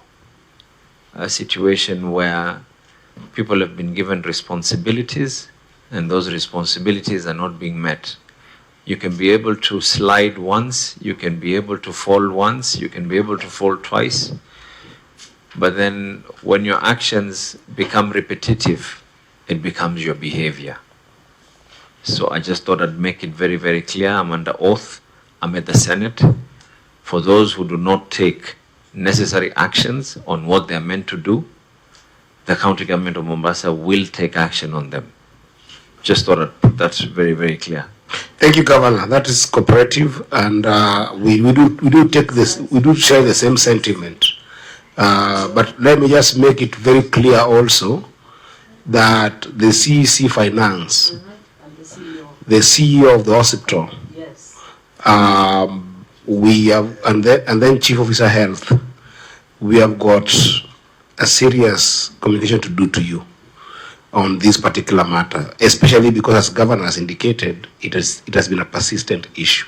a situation where people have been given responsibilities and those responsibilities are not being met. You can be able to slide once, you can be able to fall once, you can be able to fall twice, but then when your actions become repetitive, it becomes your behavior. So I just thought I'd make it very, very clear. I'm under oath. I'm at the Senate. For those who do not take necessary actions on what they're meant to do, the county government of Mombasa will take action on them. Just thought I'd put that very, very clear. Thank you, Governor. That is cooperative, and we do take this. We do share the same sentiment. But let me just make it very clear also that the CEC Finance, the CEO of the hospital, we have, and then Chief Officer Health, we have got a serious communication to do to you on this particular matter, especially because, as Governor has indicated, it has been a persistent issue.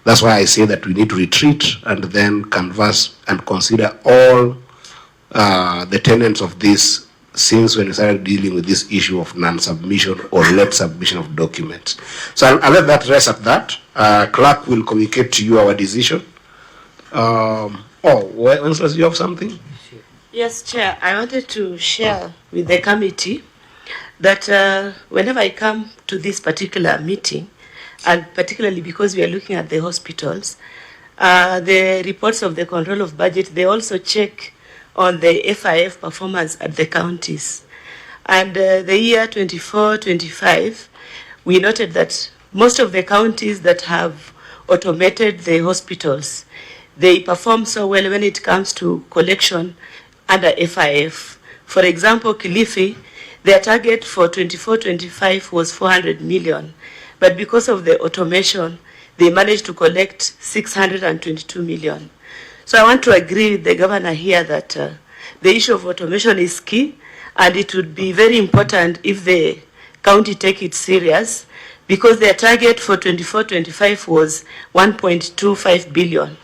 That's why I say that we need to retreat and then canvass and consider all the tenets of this since when we started dealing with this issue of non-submission or late submission of documents. So I'll let that rest at that. Clerk will communicate to you our decision. Winslow, you have something? Yes, Chair. I wanted to share with the committee that whenever I come to this particular meeting, and particularly because we are looking at the hospitals, the reports of the control of budget, they also check on the FIF performance at the counties. And the year 24-25, we noted that most of the counties that have automated the hospitals, they perform so well when it comes to collection under FIF. For example, Kilifi, their target for 24-25 was 400 million. But because of the automation, they managed to collect 622 million. So I want to agree with the governor here that the issue of automation is key, and it would be very important if the county take it serious, because their target for 24-25 was 1.25 billion,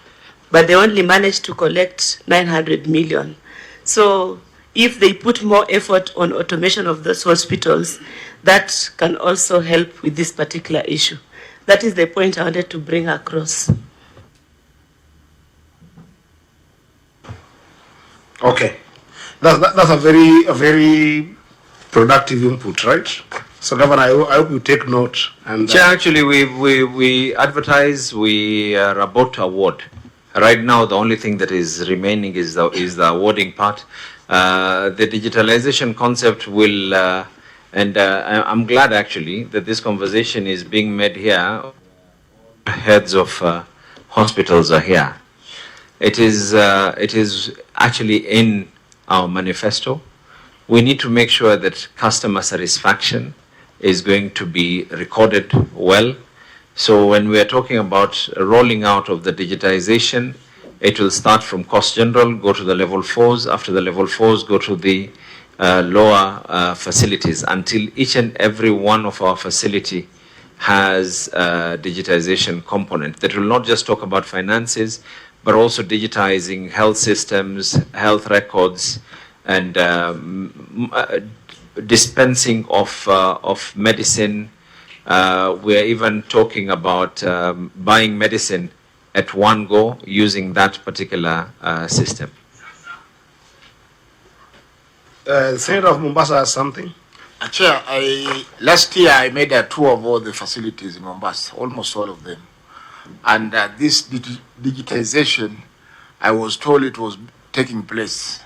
but they only managed to collect 900 million. So if they put more effort on automation of those hospitals, that can also help with this particular issue. That is the point I wanted to bring across. Okay, that's a very productive input, right? So, Governor, I hope you take note. And Chair, actually, we advertise. We are about to award. Right now, the only thing that is remaining is the awarding part. The digitalization concept will, and I'm glad actually that this conversation is being made here. Heads of hospitals are here. It is actually in our manifesto. We need to make sure that customer satisfaction is going to be recorded well. So when we are talking about rolling out of the digitization, it will start from cost general, go to the level 4s. After the level 4s, go to the lower facilities until each and every one of our facility has a digitization component that will not just talk about finances, but also digitizing health systems, health records, and dispensing of medicine. We are even talking about buying medicine at one go using that particular system. Senator of Mombasa has something. Chair, last year I made a tour of all the facilities in Mombasa, almost all of them. And this digitization, I was told it was taking place.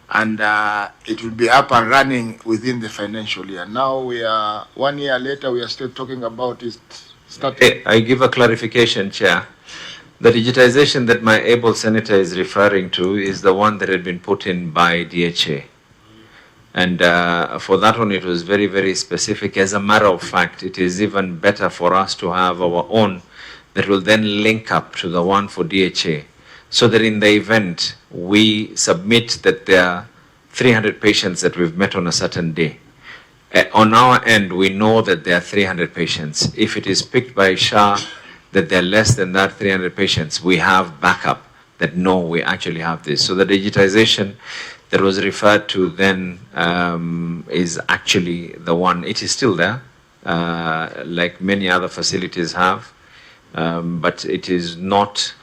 And it will be up and running within the financial year. Now we are 1 year later, we are still talking about it starting. I give a clarification, Chair. The digitization that my able senator is referring to is the one that had been put in by DHA. And for that one, it was very, very specific. As a matter of fact, it is even better for us to have our own that will then link up to the one for DHA, so that in the event we submit that there are 300 patients that we've met on a certain day, on our end, we know that there are 300 patients. If it is picked by SHA that there are less than that 300 patients, we have backup that no, we actually have this. So the digitization that was referred to then is actually the one. It is still there, like many other facilities have, but it is not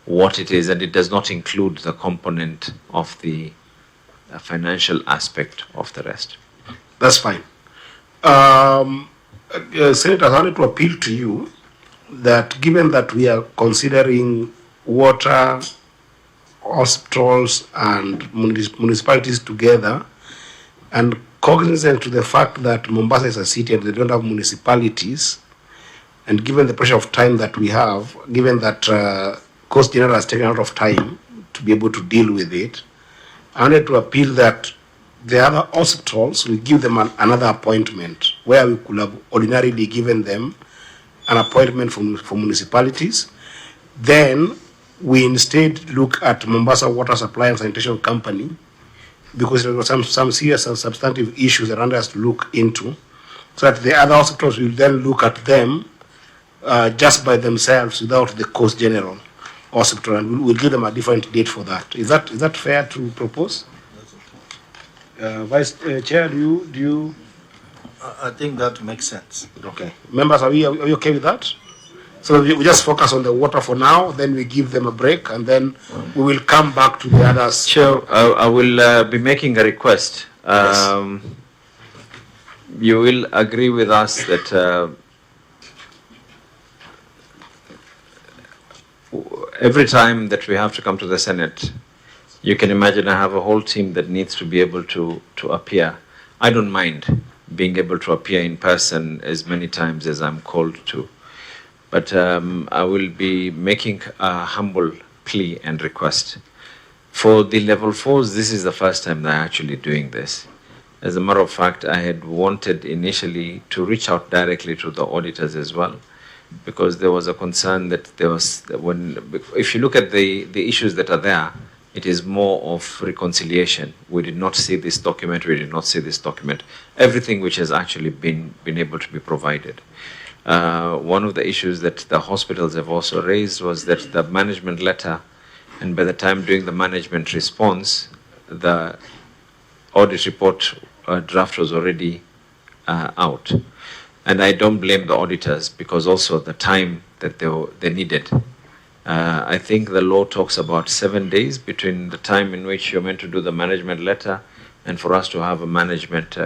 what it is, and it does not include the component of the financial aspect of the rest. That's fine. Senator, I wanted to appeal to you that given that we are considering water, hospitals and municipalities together And cognizant to the fact that Mombasa is a city and they don't have municipalities, and given the pressure of time that we have, given that Coast General has taken a lot of time to be able to deal with it, I wanted to appeal that the other hospitals will give them another appointment where we could have ordinarily given them an appointment for municipalities. Then we instead look at Mombasa Water Supply and Sanitation Company, because there were some serious and substantive issues that wanted us to look into, so that the other hospitals will then look at them just by themselves without the Coast General Hospital, and we'll give them a different date for that. Is that fair to propose? Vice Chair, do you? I think that makes sense. Okay. Members, are we okay with that? So we just focus on the water for now, then we give them a break, and then we will come back to the others. Chair, I will be making a request. Yes. You will agree with us that every time that we have to come to the Senate, you can imagine I have a whole team that needs to be able to appear. I don't mind being able to appear in person as many times as I'm called to. But I will be making a humble plea and request. For the level 4s, this is the first time they're actually doing this. As a matter of fact, I had wanted initially to reach out directly to the auditors as well, because there was a concern that if you look at the issues that are there, it is more of reconciliation. We did not see this document, we did not see this document. Everything which has actually been able to be provided. One of the issues that the hospitals have also raised was that the management letter, and by the time doing the management response, the audit report draft was already out. And I don't blame the auditors, because also the time that they needed. I think the law talks about 7 days between the time in which you're meant to do the management letter and for us to have a management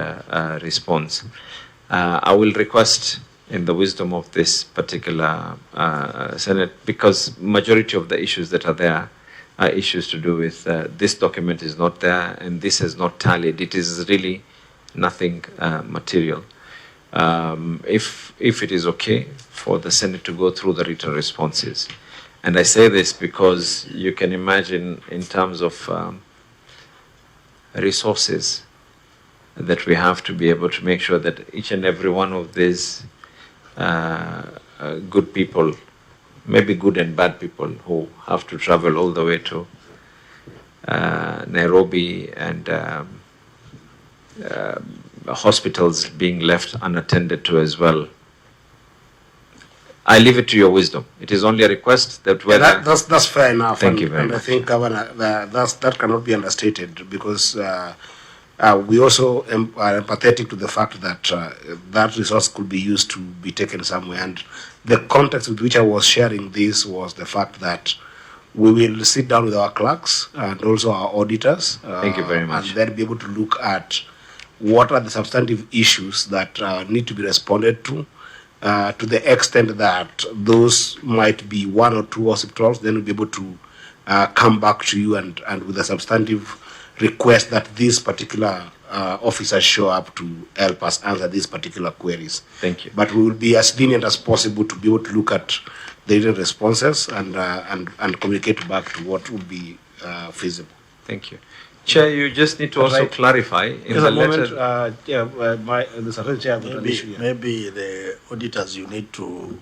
response. I will request, in the wisdom of this particular Senate, because majority of the issues that are there are issues to do with this document is not there and this has not tallied. It is really nothing material. If it is okay for the Senate to go through the written responses. And I say this because you can imagine in terms of resources that we have to be able to make sure that each and every one of these good people, maybe good and bad people, who have to travel all the way to Nairobi, and hospitals being left unattended to as well. I leave it to your wisdom. It is only a request that whether... Yeah, that's fair enough. Thank you very much. I think, Governor, that cannot be understated, because we also are empathetic to the fact that that resource could be used to be taken somewhere. And the context with which I was sharing this was the fact that we will sit down with our clerks and also our auditors. Thank you very much. And then be able to look at what are the substantive issues that need to be responded to the extent that those might be 1 or 2 hospitals. Then we'll be able to come back to you and with a substantive request that these particular officers show up to help us answer these particular queries. Thank you. But we will be as lenient as possible to be able to look at the written responses and communicate back to what would be feasible. Thank you. Chair, you just need to also clarify in Just the a moment, letter. the Secretary Chair got an issue here. Maybe the auditors, you need to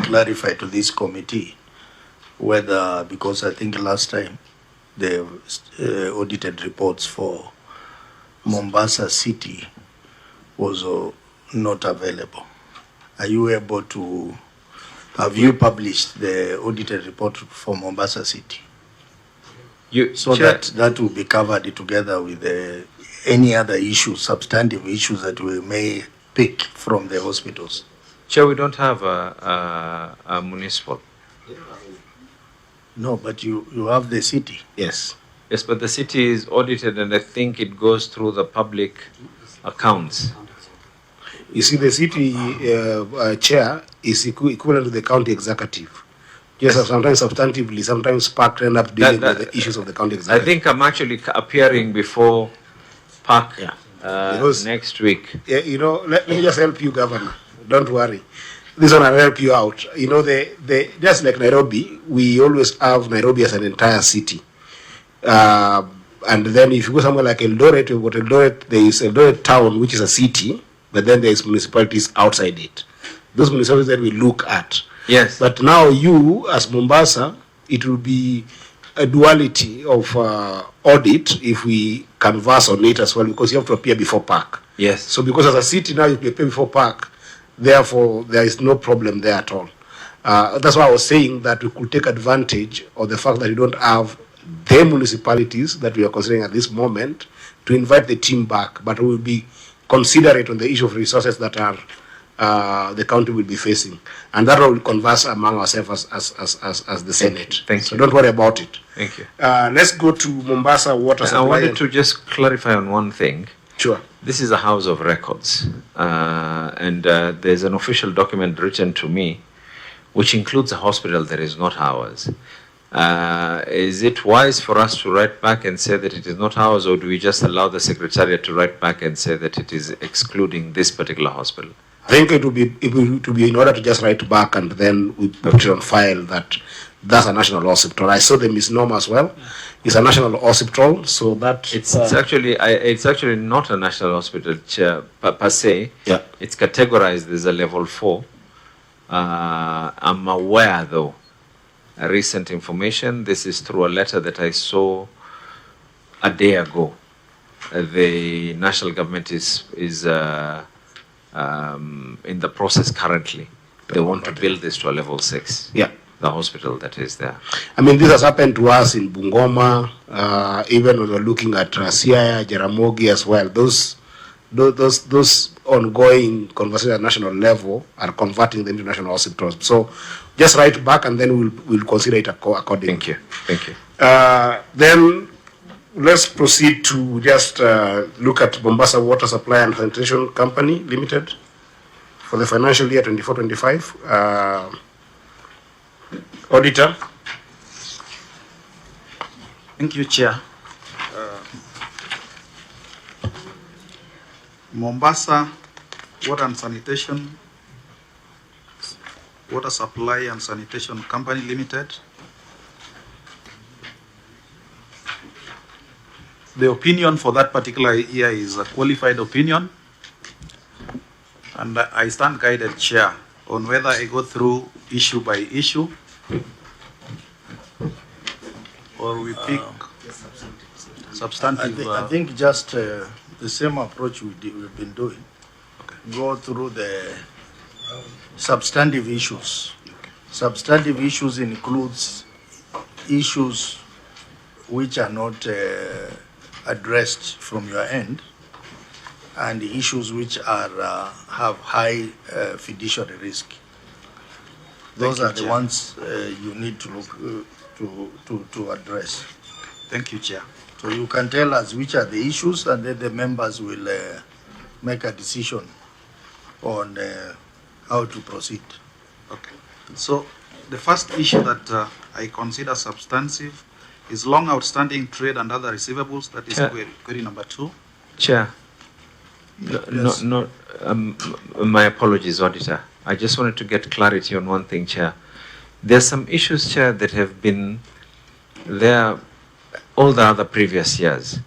clarify to this committee whether, because I think last time the audited reports for Mombasa City was not available. Are you able to, have you published the audited report for Mombasa City? So Chair, that will be covered together with any other issues, substantive issues that we may pick from the hospitals. Chair, we don't have a municipal. No, but you have the city. Yes. Yes, but the city is audited, and I think it goes through the public accounts. You see, the city chair is equivalent to the county executive. Yes, sometimes substantively, sometimes PAC end up dealing with the issues of the county executive. I think I'm actually appearing before PAC Because- next week. Yeah, you know, let me just help you, Governor. Don't worry. This one will help you out. You know, just like Nairobi, we always have Nairobi as an entire city. And then if you go somewhere like Eldoret, you've got Eldoret, there is Eldoret town, which is a city, but then there is municipalities outside it. Those municipalities that we look at. Yes. But now you, as Mombasa, it will be a duality of audit if we converse on it as well, because you have to appear before PAC. Yes. So because as a city now you appear before PAC, therefore there is no problem there at all. That's why I was saying that we could take advantage of the fact that we don't have the municipalities that we are considering at this moment to invite the team back, but we will be considerate on the issue of resources that are the county will be facing, and that will converse among ourselves as the Senate. Thank so you. don't worry about it. Thank you. Let's go to Mombasa water supply. I wanted to just clarify on one thing. Sure. This is a house of records, and there's an official document written to me, which includes a hospital that is not ours. Is it wise for us to write back and say that it is not ours, or do we just allow the Secretariat to write back and say that it is excluding this particular hospital? I think it would be in order to just write back and then we put it on file that that's a national hospital. I saw the misnomer as well. It's a national hospital, so that It's actually not a national hospital per se. Yeah. It's categorized as a level 4. I'm aware, though, recent information. This is through a letter that I saw a day ago. The national government is in the process currently. They want to build this to a level 6. Yeah. The hospital that is there. I mean, this has happened to us in Bungoma, even when we're looking at Siaya, Jaramogi as well. Those ongoing conversations at national level are converting them to national hospitals. So just write back and then we'll consider it accordingly. Thank you. Thank you. Then let's proceed to just look at Mombasa Water Supply and Sanitation Company Limited for the financial year 24-25. Auditor. Thank you, Chair. Mombasa Water and Sanitation, Water Supply and Sanitation Company Limited. The opinion for that particular year is a qualified opinion, and I stand guided, Chair, on whether I go through issue by issue or we pick substantive. I think just the same approach we've been doing. Okay. Go through the substantive issues. Substantive issues includes issues which are not addressed from your end, and the issues which are have high fiduciary risk. Those are the ones you need to look to address. Thank you, Chair. So you can tell us which are the issues, and then the members will make a decision on how to proceed. Okay. So the first issue that I consider substantive is long outstanding trade and other receivables. That is query number 2. Chair. Yes. My apologies, Auditor. I just wanted to get clarity on one thing, Chair. There are some issues, Chair, that have been there all the other previous years,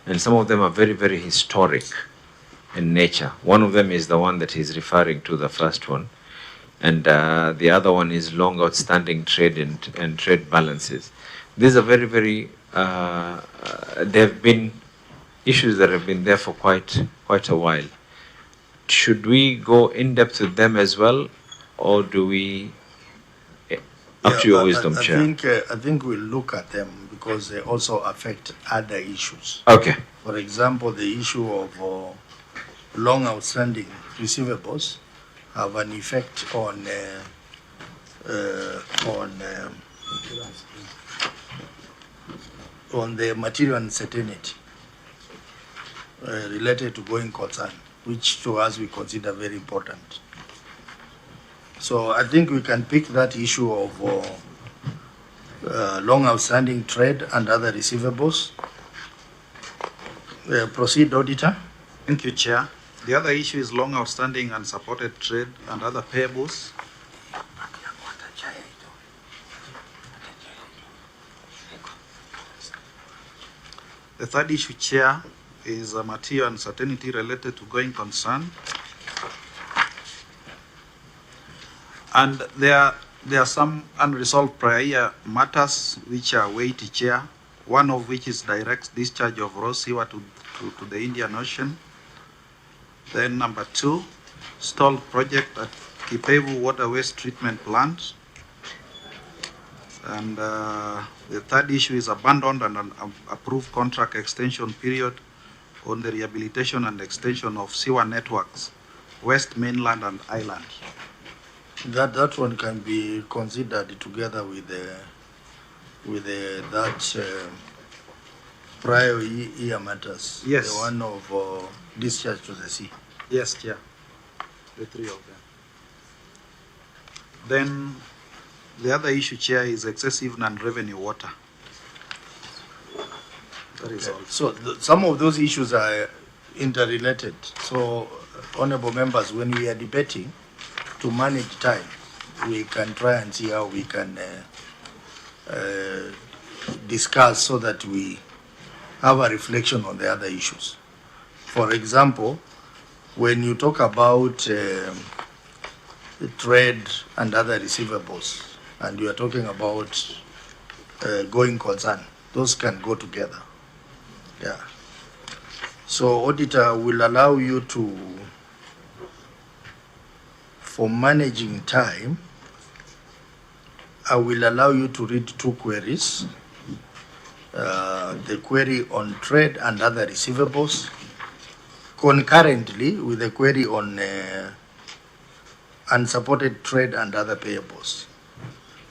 and some of them are very, very historic in nature. One of them is the one that he's referring to, the first one, and the other one is long outstanding trade and trade balances. These are very, very, there have been issues that have been there for quite a while. Should we go in depth with them as well, or do we? Up to your wisdom, Chair. I think we'll look at them because they also affect other issues. Okay. For example, the issue of long outstanding receivables have an effect on the material uncertainty related to going concern, which to us we consider very important. So I think we can pick that issue of long outstanding trade and other receivables. Proceed, Auditor. Thank you, Chair. The other issue is long outstanding unsupported trade and other payables. The third issue, Chair, is a material uncertainty related to going concern. And there are some unresolved prior matters which are weighty, Chair, one of which is direct discharge of raw sewer to the Indian Ocean. Then number 2, stalled project at Kipevu Water Waste Treatment Plant. And the third issue is abandoned and approved contract extension period on the rehabilitation and extension of sewer networks, West Mainland and Island. That one can be considered together with prior year matters. Yes. The one of discharge to the sea. Yes, Chair. The 3 of them. Then the other issue, Chair, is excessive non-revenue water. That is all. So some of those issues are interrelated. So, honorable members, when we are debating, to manage time, we can try and see how we can discuss so that we have a reflection on the other issues. For example, when you talk about trade and other receivables, and you are talking about going concern, those can go together. Yeah. So auditor will allow you to, for managing time, I will allow you to read 2 queries. The query on trade and other receivables, concurrently with the query on unsupported trade and other payables.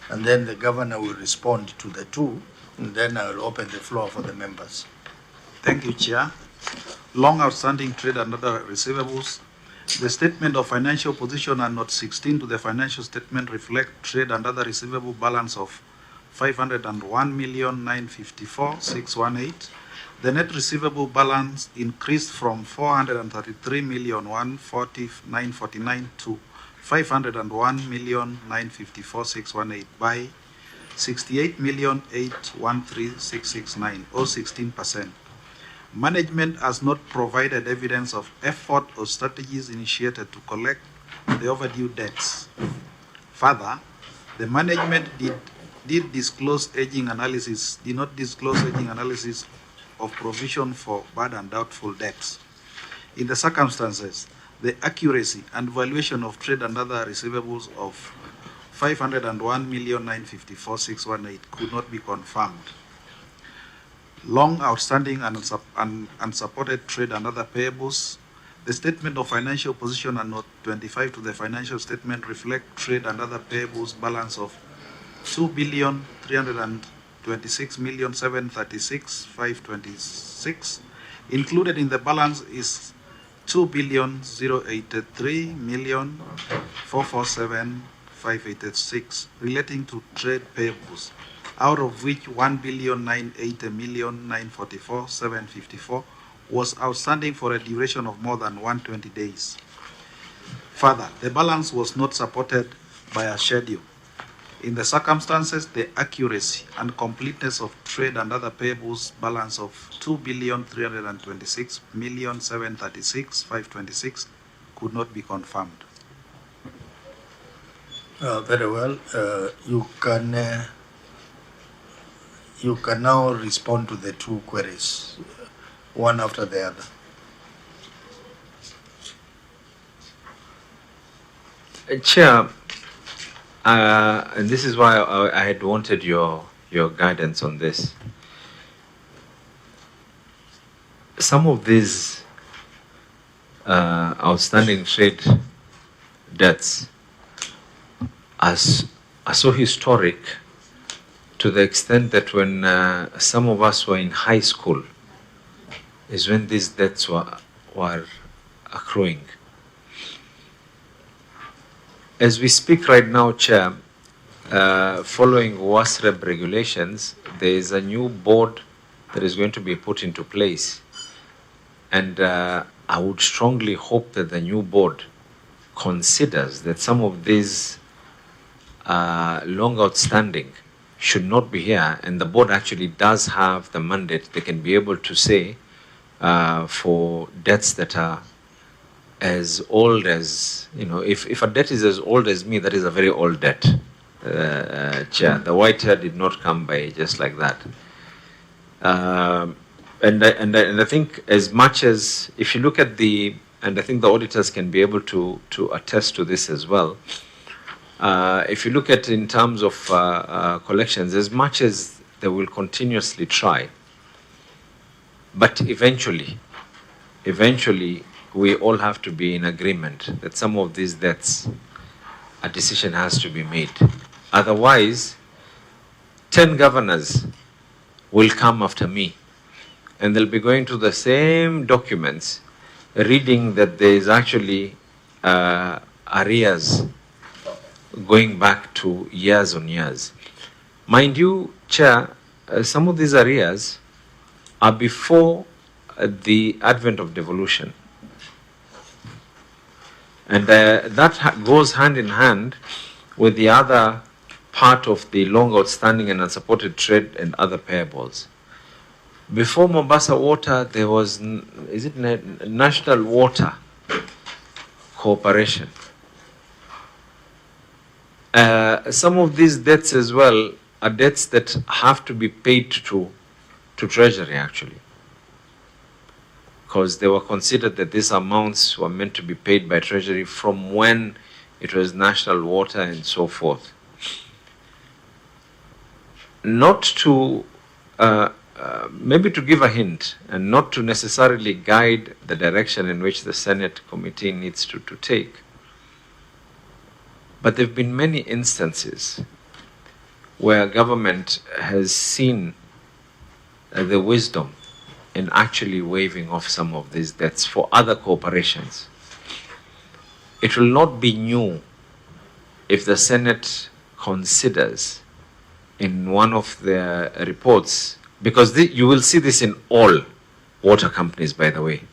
And then the governor will respond to the 2, and then I will open the floor for the members. Thank you, Chair. Long outstanding trade and other receivables. The statement of financial position and note 16 to the financial statement reflect trade and other receivable balance of 501,954,618. The net receivable balance increased from 433,149,49 to 501,954,618 by 68,813,669 or 16%. Management has not provided evidence of effort or strategies initiated to collect the overdue debts. Further, the management did not disclose aging analysis of provision for bad and doubtful debts. In the circumstances, the accuracy and valuation of trade and other receivables of 501,954,618 could not be confirmed. Long outstanding and unsupported trade and other payables. The statement of financial position and note 25 to the financial statement reflect trade and other payables balance of 2,326,736,526. Included in the balance is 2,083,447,586 relating to trade payables, out of which 1,980,944,754 was outstanding for a duration of more than 120 days. Further, the balance was not supported by a schedule. In the circumstances, the accuracy and completeness of trade and other payables balance of 2,326,736,526 could not be confirmed. Very well. You can now respond to the 2 queries, one after the other. Chair, and this is why I had wanted your guidance on this. Some of these outstanding trade debts are so historic to the extent that when some of us were in high school is when these debts were accruing. As we speak right now, Chair, following WASREB regulations, there is a new board that is going to be put into place. And I would strongly hope that the new board considers that some of these long outstanding should not be here, and the board actually does have the mandate. They can be able to say for debts that are as old as, if a debt is as old as me, that is a very old debt. Chair, the white hair did not come by just like that. And I think as much as, if you look at and I think the auditors can be able to attest to this as well. If you look at in terms of collections, as much as they will continuously try, but eventually, we all have to be in agreement that some of these debts, a decision has to be made. Otherwise, 10 governors will come after me, and they'll be going to the same documents, reading that there is actually arrears going back to years on years. Mind you, Chair, some of these arrears are before the advent of devolution. And that goes hand in hand with the other part of the long outstanding and unsupported trade and other payables. Before Mombasa Water, there was, National Water Corporation. Some of these debts as well are debts that have to be paid to Treasury actually, because they were considered that these amounts were meant to be paid by Treasury from when it was National Water and so forth. Not to, maybe to give a hint and not to necessarily guide the direction in which the Senate committee needs to take, but there have been many instances where government has seen the wisdom in actually waiving off some of these debts for other corporations. It will not be new if the Senate considers in one of their reports, because you will see this in all water companies, by the way.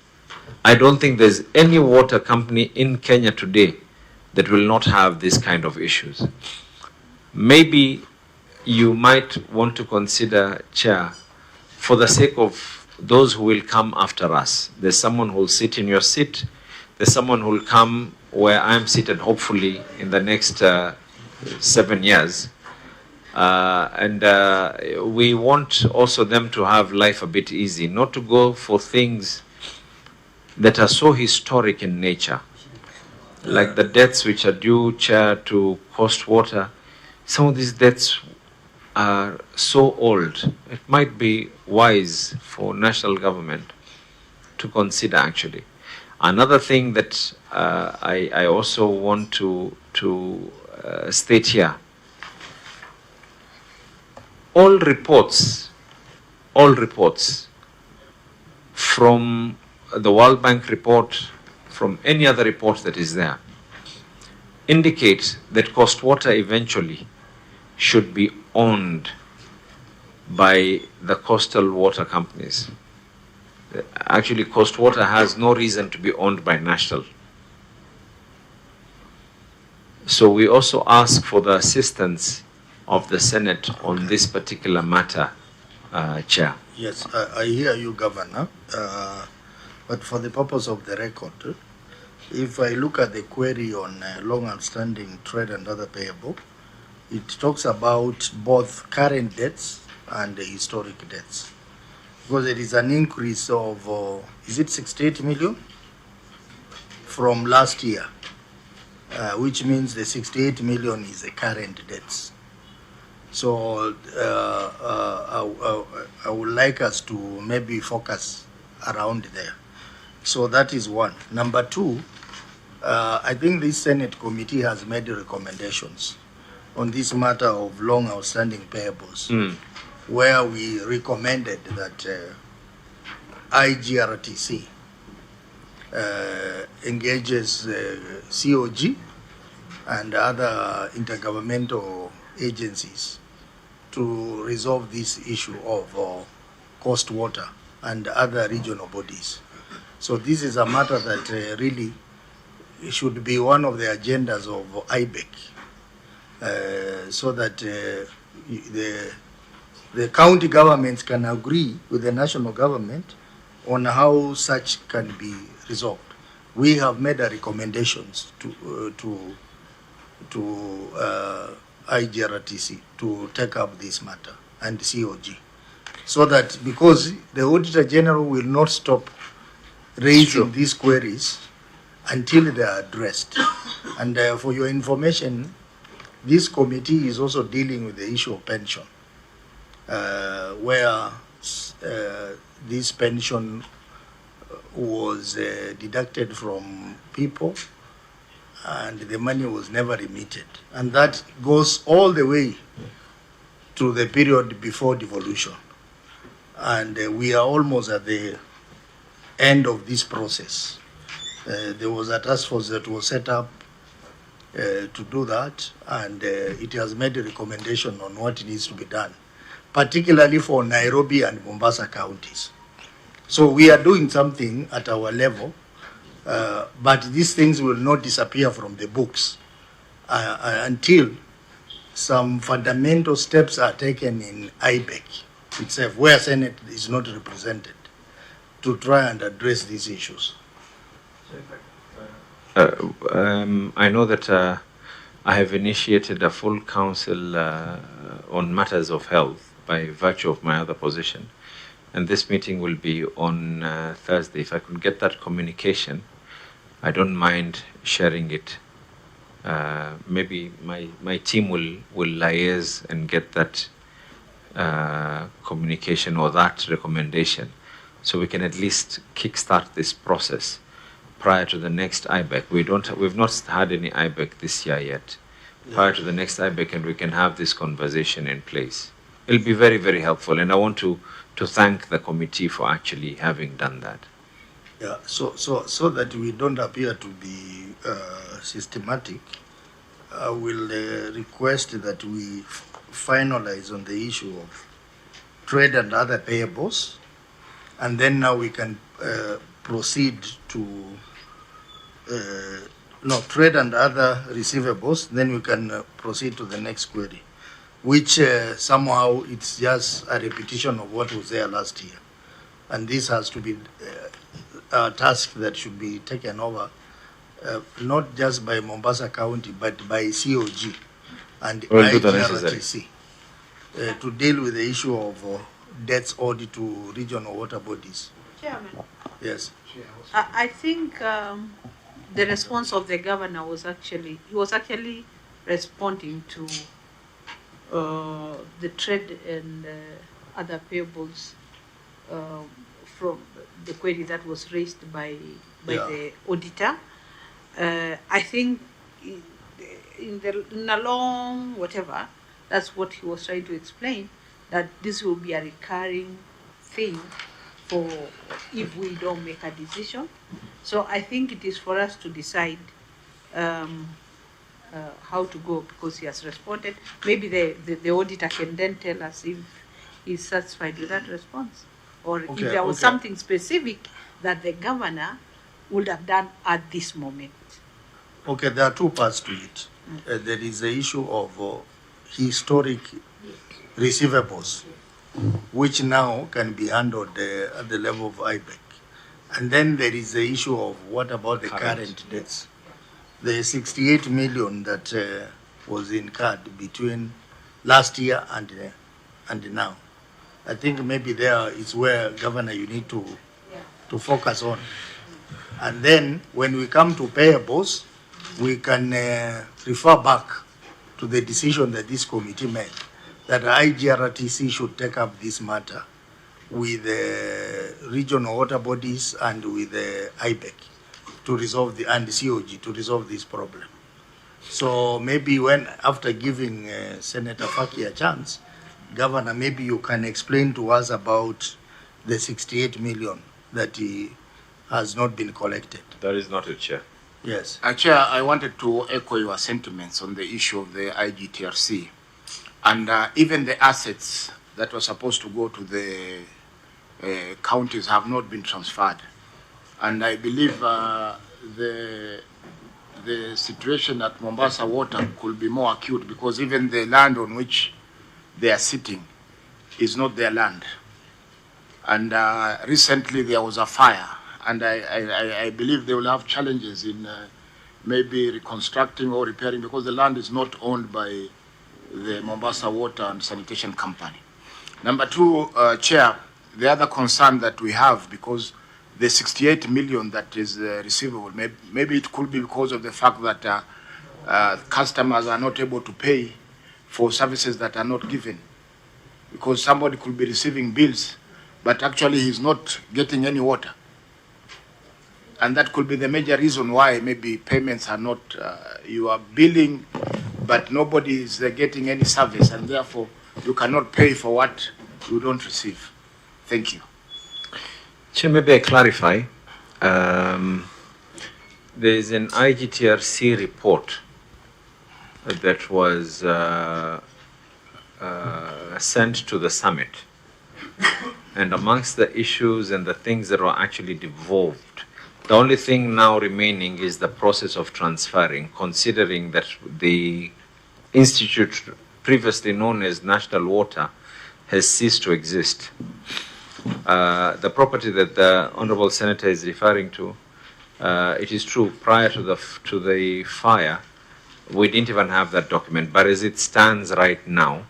I don't think there's any water company in Kenya today that will not have this kind of issues. Maybe you might want to consider, Chair, for the sake of those who will come after us. There's someone who will sit in your seat. There's someone who will come where I'm seated, hopefully, in the next 7 years. We want also them to have life a bit easy, not to go for things that are so historic in nature, like the debts which are due, Chair, to Coast Water. Some of these debts are so old. It might be wise for national government to consider actually. Another thing that I also want to state here, all reports from the World Bank report, from any other report that is there, indicate that Coast Water eventually should be owned by the coastal water companies. Actually, Coast Water has no reason to be owned by National. So we also ask for the assistance of the Senate on this particular matter, Chair. Yes, I hear you, Governor. But for the purpose of the record, if I look at the query on long outstanding trade and other payable, it talks about both current debts and the historic debts. Because there is an increase of, is it 68 million? From last year, which means the 68 million is the current debts. So I would like us to maybe focus around there. So that is one. Number two, I think this Senate committee has made recommendations on this matter of long outstanding payables, where we recommended that IGRTC engages COG and other intergovernmental agencies to resolve this issue of Coast Water and other regional bodies. So this is a matter that really should be one of the agendas of IBEC, so that the county governments can agree with the national government on how such can be resolved. We have made a recommendations to IGRTC to take up this matter and COG, so that because the Auditor General will not stop raising these queries until they are addressed. And for your information, this committee is also dealing with the issue of pension, where this pension was deducted from people and the money was never remitted. And that goes all the way to the period before devolution. And we are almost at the end of this process. There was a task force that was set up to do that, and it has made a recommendation on what needs to be done, particularly for Nairobi and Mombasa counties. So we are doing something at our level, but these things will not disappear from the books until some fundamental steps are taken in IBEC itself, where Senate is not represented, to try and address these issues. I know that I have initiated a full council on matters of health by virtue of my other position, and this meeting will be on Thursday. If I could get that communication, I don't mind sharing it. Maybe my team will liaise and get that communication or that recommendation, so we can at least kickstart this process prior to the next IBEC. We've not had any IBEC this year yet. Prior to the next IBEC, and we can have this conversation in place. It'll be very, very helpful, and I want to thank the committee for actually having done that. Yeah, so that we don't appear to be systematic, I will request that we finalize on the issue of trade and other payables, and then now we can proceed to trade and other receivables, then we can proceed to the next query, which somehow it's just a repetition of what was there last year. And this has to be a task that should be taken over, not just by Mombasa County, but by COG and IGRTC, to deal with the issue of debts owed to regional water bodies. Chairman. Yes. I think the response of the governor was actually responding to the trade and other payables from the query that was raised by the auditor. I think in a long whatever, that's what he was trying to explain, that this will be a recurring thing for if we don't make a decision. So I think it is for us to decide how to go, because he has responded. Maybe the auditor can then tell us if he's satisfied with that response, or if there was something specific that the governor would have done at this moment. Okay, there are two parts to it. There is the issue of historic receivables, which now can be handled at the level of IBEC. And then there is the issue of what about the current debts. The 68 million that was incurred between last year and now. I think maybe there is where, Governor, you need to focus on. And then when we come to payables, we can refer back to the decision that this committee made, that IGRTC should take up this matter with the regional water bodies and with the IBEC to resolve and the COG to resolve this problem. So maybe after giving Senator Faki a chance, Governor, maybe you can explain to us about the 68 million that has not been collected. That is not it, Chair. Yes. Chair, I wanted to echo your sentiments on the issue of the IGTRC. And even the assets that were supposed to go to the counties have not been transferred. And I believe the situation at Mombasa Water could be more acute because even the land on which they are sitting is not their land. And recently there was a fire, and I believe they will have challenges in maybe reconstructing or repairing because the land is not owned by the Mombasa Water and Sanitation Company. Number two, Chair, the other concern that we have, because the 68 million that is receivable, maybe it could be because of the fact that customers are not able to pay for services that are not given. Because somebody could be receiving bills, but actually he's not getting any water. And that could be the major reason why maybe payments are not, you are billing, but nobody is getting any service, and therefore you cannot pay for what you don't receive. Thank you. Chair, maybe I clarify. There is an IGTRC report that was sent to the summit. And amongst the issues and the things that were actually devolved, the only thing now remaining is the process of transferring, considering that the institute previously known as National Water has ceased to exist. The property that the Honorable Senator is referring to, it is true, prior to the fire, we didn't even have that document. But as it stands right now,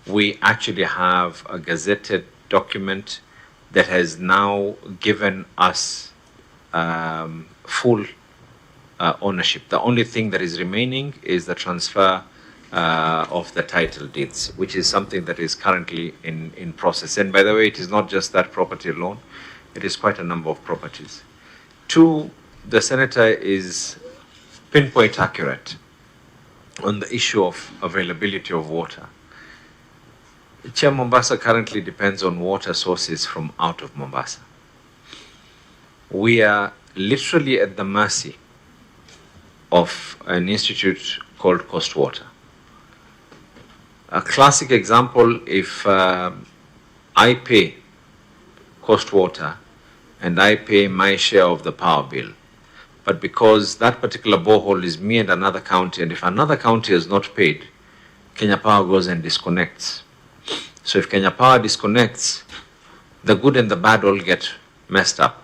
we actually have a gazetted document that has now given us full ownership. The only thing that is remaining is the transfer of the title deeds, which is something that is currently in process. And by the way, it is not just that property alone, it is quite a number of properties. Two, the Senator is pinpoint accurate on the issue of availability of water. Chair, Mombasa currently depends on water sources from out of Mombasa. We are literally at the mercy of an institute called Coast Water. A classic example, if I pay Coast Water and I pay my share of the power bill, but because that particular borehole is me and another county, and if another county has not paid, Kenya Power goes and disconnects. So if Kenya Power disconnects, the good and the bad all get messed up.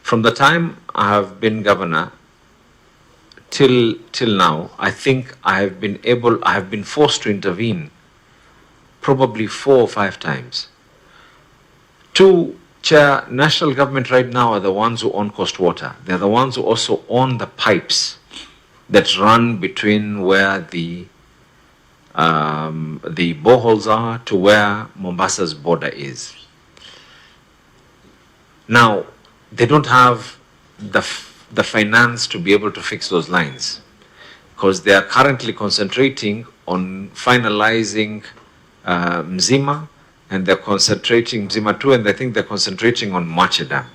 From the time I have been governor till now, I think I have been forced to intervene probably 4 or 5 times. Two, Chair, national government right now are the ones who own Coast Water. They're the ones who also own the pipes that run between where the boreholes are to where Mombasa's border is. Now, they don't have the finance to be able to fix those lines because they are currently concentrating on finalizing Mzima, and they're concentrating Mzima 2, and I think they're concentrating on Mwache Dam.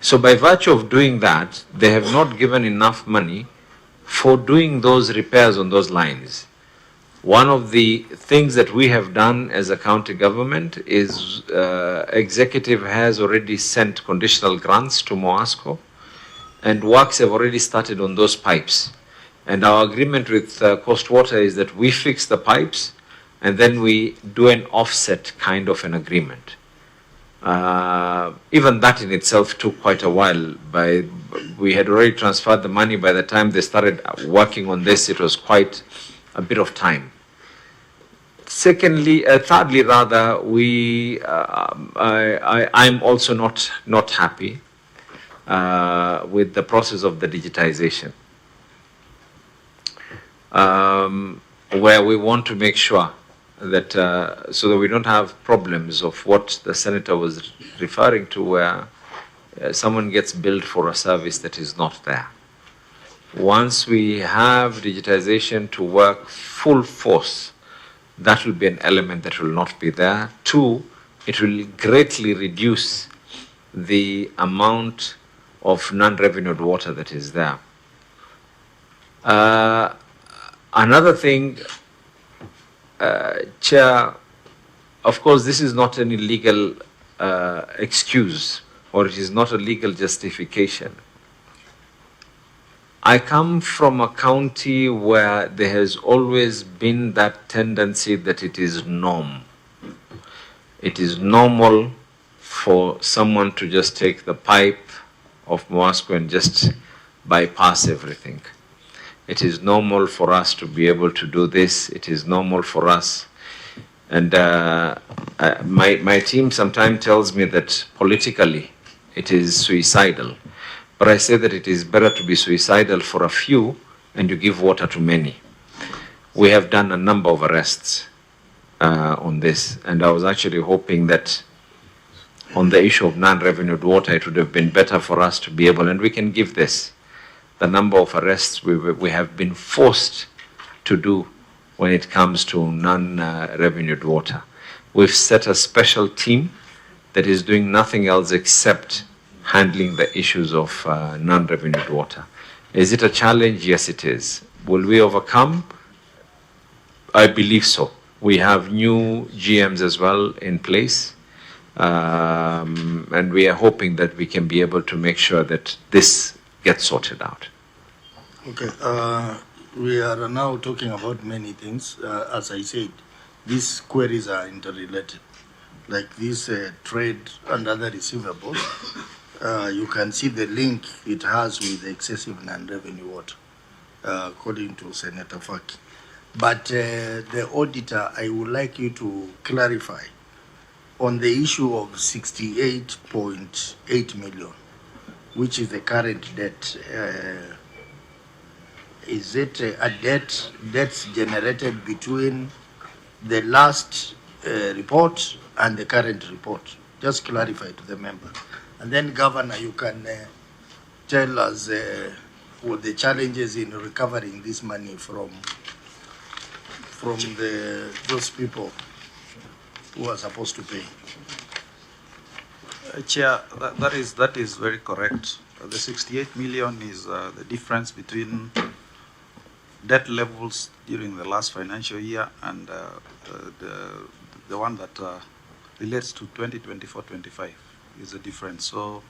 So by virtue of doing that, they have not given enough money for doing those repairs on those lines. One of the things that we have done as a county government is executive has already sent conditional grants to Moasco, and works have already started on those pipes. And our agreement with Coast Water is that we fix the pipes and then we do an offset kind of an agreement. Even that in itself took quite a while. We had already transferred the money. By the time they started working on this, it was quite a bit of time. Thirdly, rather, I'm also not happy with the process of the digitization, where we want to make sure that so that we don't have problems of what the Senator was referring to, where someone gets billed for a service that is not there. Once we have digitization to work full force, that will be an element that will not be there. Two, it will greatly reduce the amount of non-revenued water that is there. Another thing, Chair, of course, this is not any legal excuse or it is not a legal justification. I come from a county where there has always been that tendency that it is norm. It is normal for someone to just take the pipe of Moasco and just bypass everything. It is normal for us to be able to do this. It is normal for us. And my team sometimes tells me that politically it is suicidal. But I say that it is better to be suicidal for a few and you give water to many. We have done a number of arrests on this, and I was actually hoping that on the issue of non-revenued water, it would have been better for us to be able, and we can give this, the number of arrests we have been forced to do when it comes to non-revenued water. We've set a special team that is doing nothing else except handling the issues of non-revenued water. Is it a challenge? Yes, it is. Will we overcome? I believe so. We have new GMs as well in place, and we are hoping that we can be able to make sure that this gets sorted out. Okay, we are now talking about many things. As I said, these queries are interrelated. Like this trade and other receivables, you can see the link it has with excessive non-revenue water, according to Senator Faki. But the auditor, I would like you to clarify on the issue of 68.8 million, which is the current debt. Is it a debt that's generated between the last report and the current report? Just clarify to the member. And then, Governor, you can tell us what the challenges in recovering this money from those people who are supposed to pay. Chair, that is very correct. The 68 million is the difference between debt levels during the last financial year and the one that relates to 2024-25 is the difference. So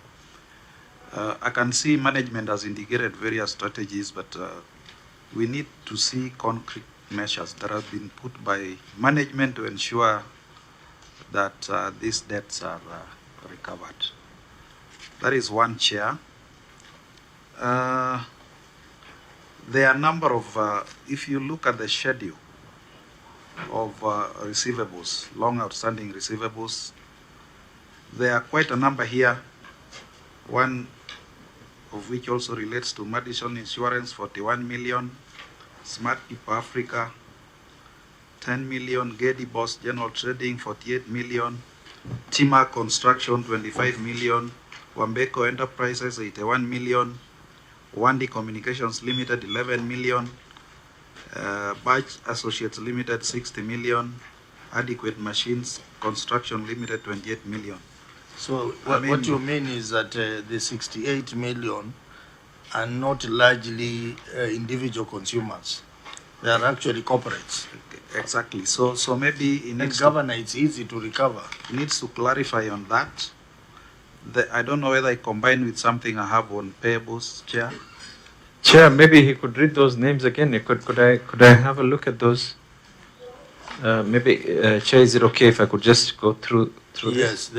I can see management has indicated various strategies, but we need to see concrete measures that have been put by management to ensure that these debts are recovered. That is one, Chair. There are a number of, if you look at the schedule of receivables, long outstanding receivables, there are quite a number here, one of which also relates to Madison Insurance, 41 million, Smart People Africa, 10 million, Gedi Boss General Trading, 48 million, Tima Construction, 25 million, Wambeko Enterprises, 81 million, Wandi Communications Limited, 11 million, Batch Associates Limited, 60 million, Adequate Machines Construction Limited, 28 million. So what you mean is that the 68 million are not largely individual consumers. They are actually corporates. Exactly. So maybe it needs Governor, it's easy to recover. It needs to clarify on that. I don't know whether I combine with something I have on payables, Chair. Chair, maybe he could read those names again. Could I have a look at those? Maybe, Chair, is it okay if I could just go through yes,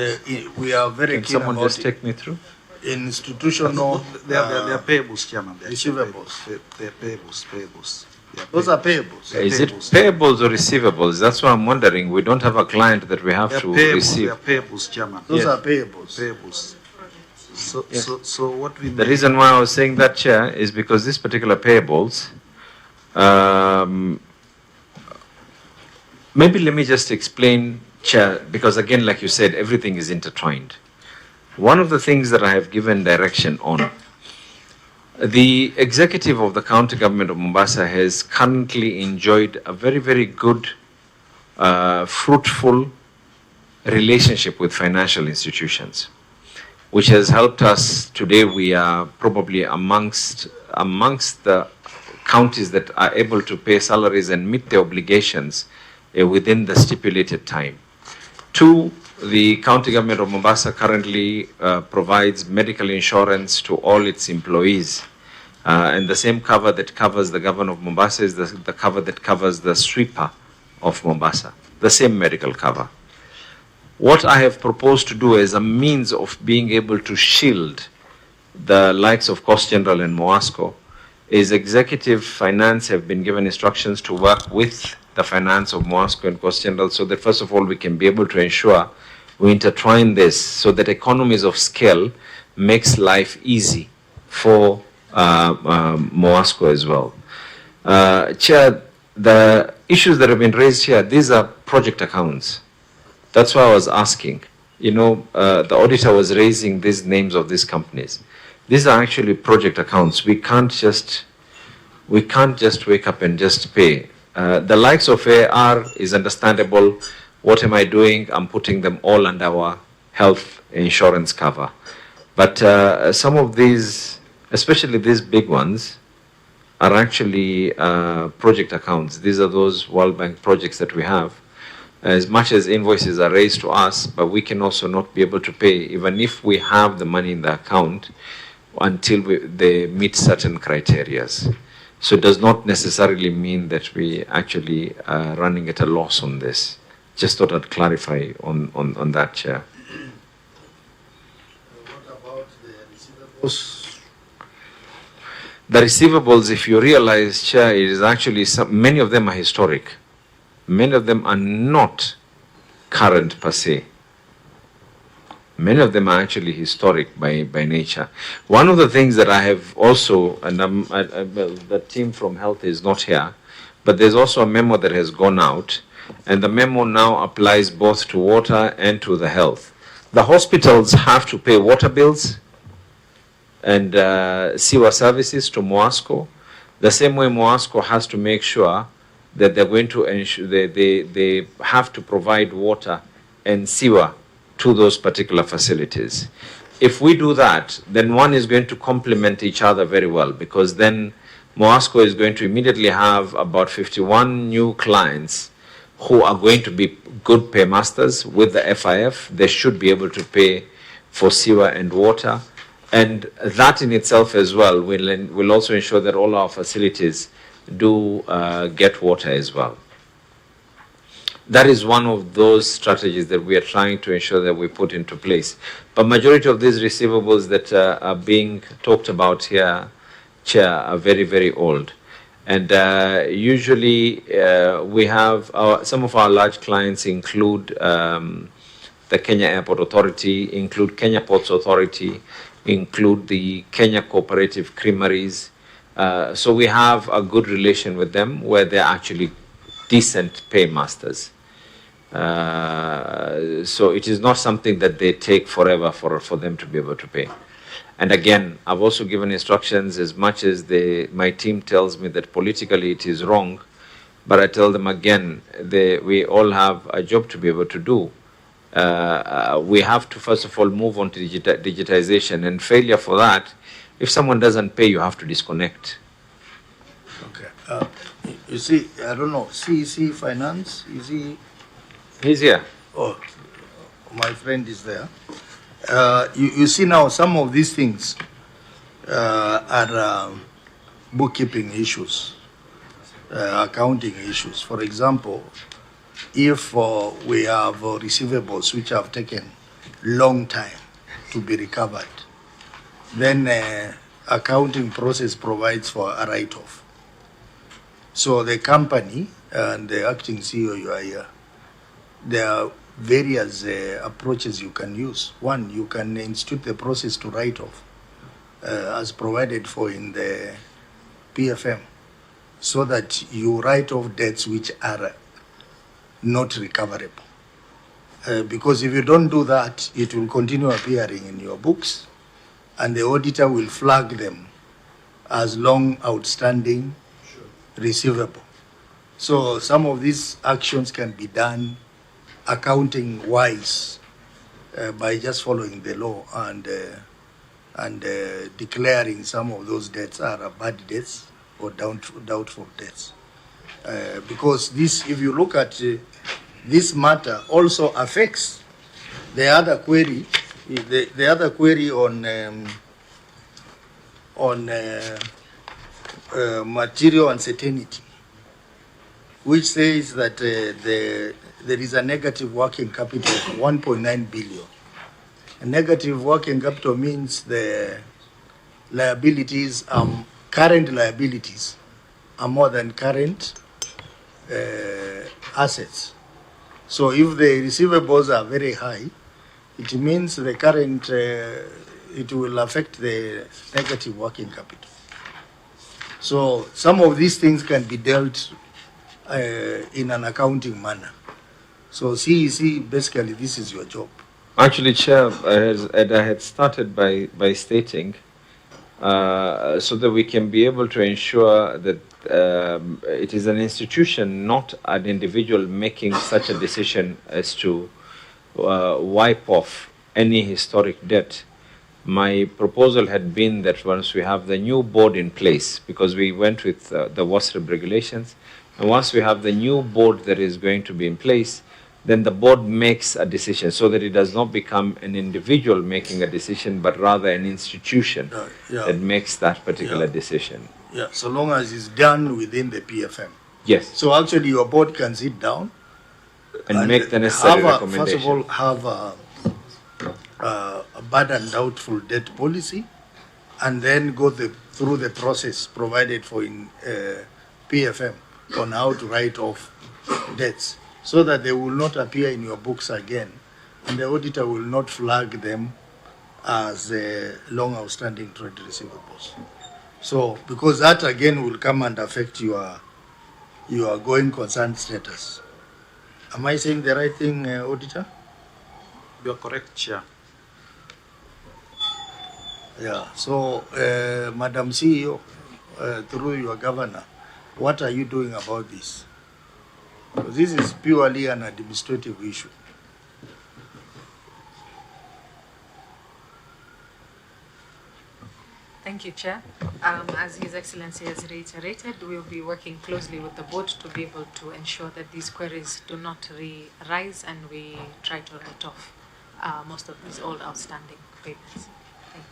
we are very Can keen someone about just take me through? Institutional they are payables, Chairman. Receivables. They are payables. Those are payables. Is it payables or receivables? That's why I'm wondering. We don't have a client that we have to receive. They are payables, Chairman. Those are payables. Payables. So what we The reason why I was saying that, Chair, is because this particular payables, maybe let me just explain, Chair, because again, like you said, everything is intertwined. One of the things that I have given direction on, the executive of the county government of Mombasa has currently enjoyed a very, very good, fruitful relationship with financial institutions, which has helped us. Today we are probably amongst the counties that are able to pay salaries and meet their obligations within the stipulated time. Two, the county government of Mombasa currently provides medical insurance to all its employees. And the same cover that covers the governor of Mombasa is the cover that covers the sweeper of Mombasa, the same medical cover. What I have proposed to do as a means of being able to shield the likes of Coast General and Moasco is executive finance have been given instructions to work with the finance of Moasco and Coast General so that first of all we can be able to ensure we intertwine this so that economies of scale makes life easy for Moasco as well. Chair, the issues that have been raised here, these are project accounts. That's why I was asking. You know, the auditor was raising these names of these companies. These are actually project accounts. We can't just wake up and just pay. The likes of AR is understandable. What am I doing? I'm putting them all under our health insurance cover. But some of these, especially these big ones, are actually project accounts. These are those World Bank projects that we have. As much as invoices are raised to us, but we can also not be able to pay, even if we have the money in the account, until they meet certain criteria. So it does not necessarily mean that we actually are running at a loss on this. Just thought I'd clarify on that, Chair. What about the receivables? The receivables, if you realize, Chair, it is actually, many of them are historic. Many of them are not current per se. Many of them are actually historic by nature. One of the things that I have also, and the team from health is not here, but there's also a memo that has gone out, and the memo now applies both to water and to the health. The hospitals have to pay water bills and sewer services to Moasco, the same way Moasco has to make sure that they're going to ensure they have to provide water and sewer to those particular facilities. If we do that, then one is going to complement each other very well, because then Moasco is going to immediately have about 51 new clients who are going to be good paymasters with the FIF. They should be able to pay for sewer and water. And that in itself as well will also ensure that all our facilities do get water as well. That is one of those strategies that we are trying to ensure that we put into place. But majority of these receivables that are being talked about here, Chair, are very, very old. And usually we have some of our large clients include the Kenya Airport Authority, include Kenya Ports Authority, include the Kenya Cooperative Creameries. So we have a good relation with them where they're actually decent paymasters. So it is not something that they take forever for them to be able to pay. And again, I've also given instructions, as much as my team tells me that politically it is wrong, but I tell them again, we all have a job to be able to do. We have to first of all move on to digitization, and failure for that, if someone doesn't pay, you have to disconnect. Okay. You see, I don't know, CEC Finance, is he? He's here. Oh, my friend is there. You see now, some of these things are bookkeeping issues, accounting issues. For example, if we have receivables which have taken long time to be recovered, then accounting process provides for a write-off. So the company and the acting CEO, you are here, there are various approaches you can use. One, you can institute the process to write off as provided for in the PFM, so that you write off debts which are not recoverable. Because if you don't do that, it will continue appearing in your books, and the auditor will flag them as long outstanding receivable. So some of these actions can be done accounting wise by just following the law and declaring some of those debts are bad debts or doubtful debts. Because this, if you look at this matter, also affects The other query, the other query on material uncertainty, which says that there is a negative working capital of 1.9 billion. A negative working capital means the liabilities, current liabilities are more than current assets. So if the receivables are very high, it means the current, it will affect the negative working capital. So some of these things can be dealt in an accounting manner. So CEC, basically, this is your job. Actually, Chair, I had started by stating, so that we can be able to ensure that it is an institution, not an individual, making such a decision as to wipe off any historic debt. My proposal had been that once we have the new board in place, because we went with the WASRIB regulations, and once we have the new board that is going to be in place, then the board makes a decision so that it does not become an individual making a decision, but rather an institution that makes that particular decision. Yeah, so long as it's done within the PFM. Yes. So actually your board can sit down and make the necessary recommendation. First of all, have a bad and doubtful debt policy, and then go through the process provided for in PFM on how to write off debts, so that they will not appear in your books again, and the auditor will not flag them as long outstanding trade receivables. So, because that again will come and affect your going concern status. Am I saying the right thing, auditor? You are correct, Chair. Yeah, so Madam CEO, through your governor, what are you doing about this? Because this is purely an administrative issue. Thank you, Chair. As His Excellency has reiterated, we will be working closely with the board to be able to ensure that these queries do not re-rise, and we try to write off most of these old outstanding payments. Thank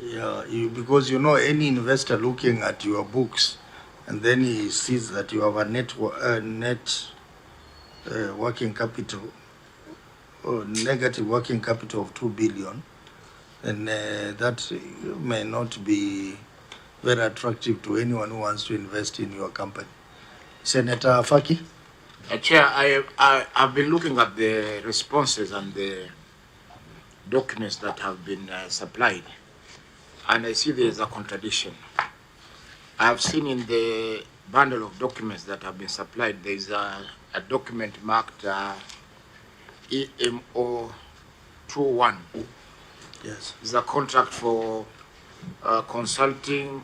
you. Yeah, because you know any investor looking at your books, and then he sees that you have a net working capital, or negative working capital of 2 billion, and that may not be very attractive to anyone who wants to invest in your company. Senator Faki? Chair, I've been looking at the responses and the documents that have been supplied, and I see there is a contradiction. I have seen in the bundle of documents that have been supplied, there is a document marked EMO 21. Yes. It's a contract for consulting,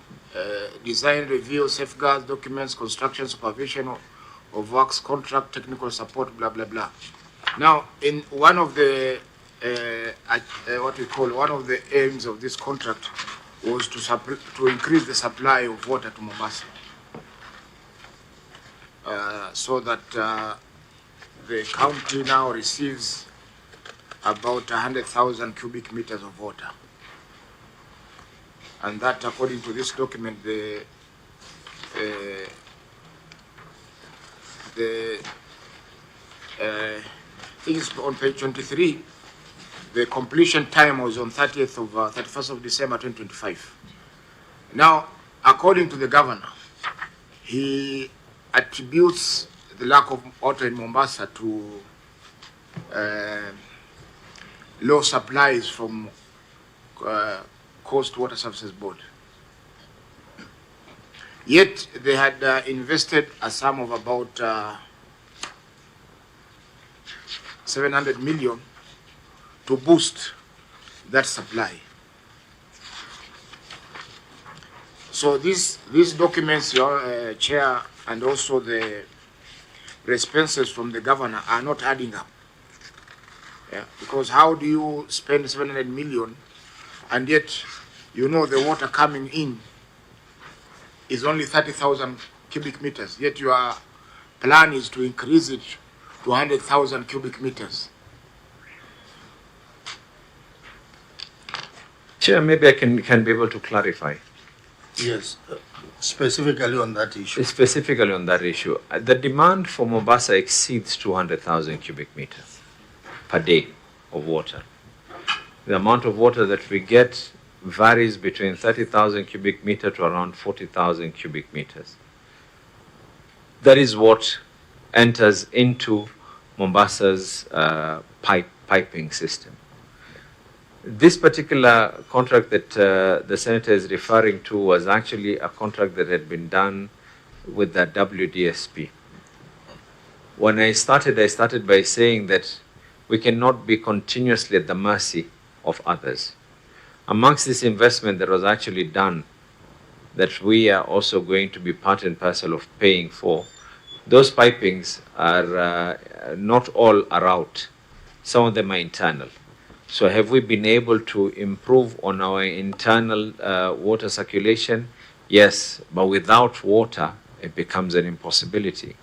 design review, safeguards, documents, construction, supervision of works, contract, technical support, blah, blah, blah. Now, in one of the, one of the aims of this contract was to increase the supply of water to Mombasa, so that the county now receives about 100,000 cubic meters of water. And that, according to this document, I think it's on page 23, the completion time was on 31st of December 2025. Now, according to the governor, he attributes the lack of water in Mombasa to low supplies from Coast Water Services Board. Yet they had invested a sum of about 700 million to boost that supply. So these documents, your Chair, and also the responses from the governor are not adding up. Yeah, because how do you spend 700 million and yet you know the water coming in is only 30,000 cubic meters, yet your plan is to increase it to 100,000 cubic meters. Chair, maybe I can be able to clarify. Yes, specifically on that issue. Specifically on that issue, the demand for Mombasa exceeds 200,000 cubic meters per day of water. The amount of water that we get varies between 30,000 cubic meter to around 40,000 cubic meters. That is what enters into Mombasa's piping system. This particular contract that the Senator is referring to was actually a contract that had been done with the WDSP. When I started by saying that we cannot be continuously at the mercy of others. Amongst this investment that was actually done, that we are also going to be part and parcel of paying for, those pipings are not all are out. Some of them are internal. So have we been able to improve on our internal water circulation? Yes, but without water, it becomes an impossibility.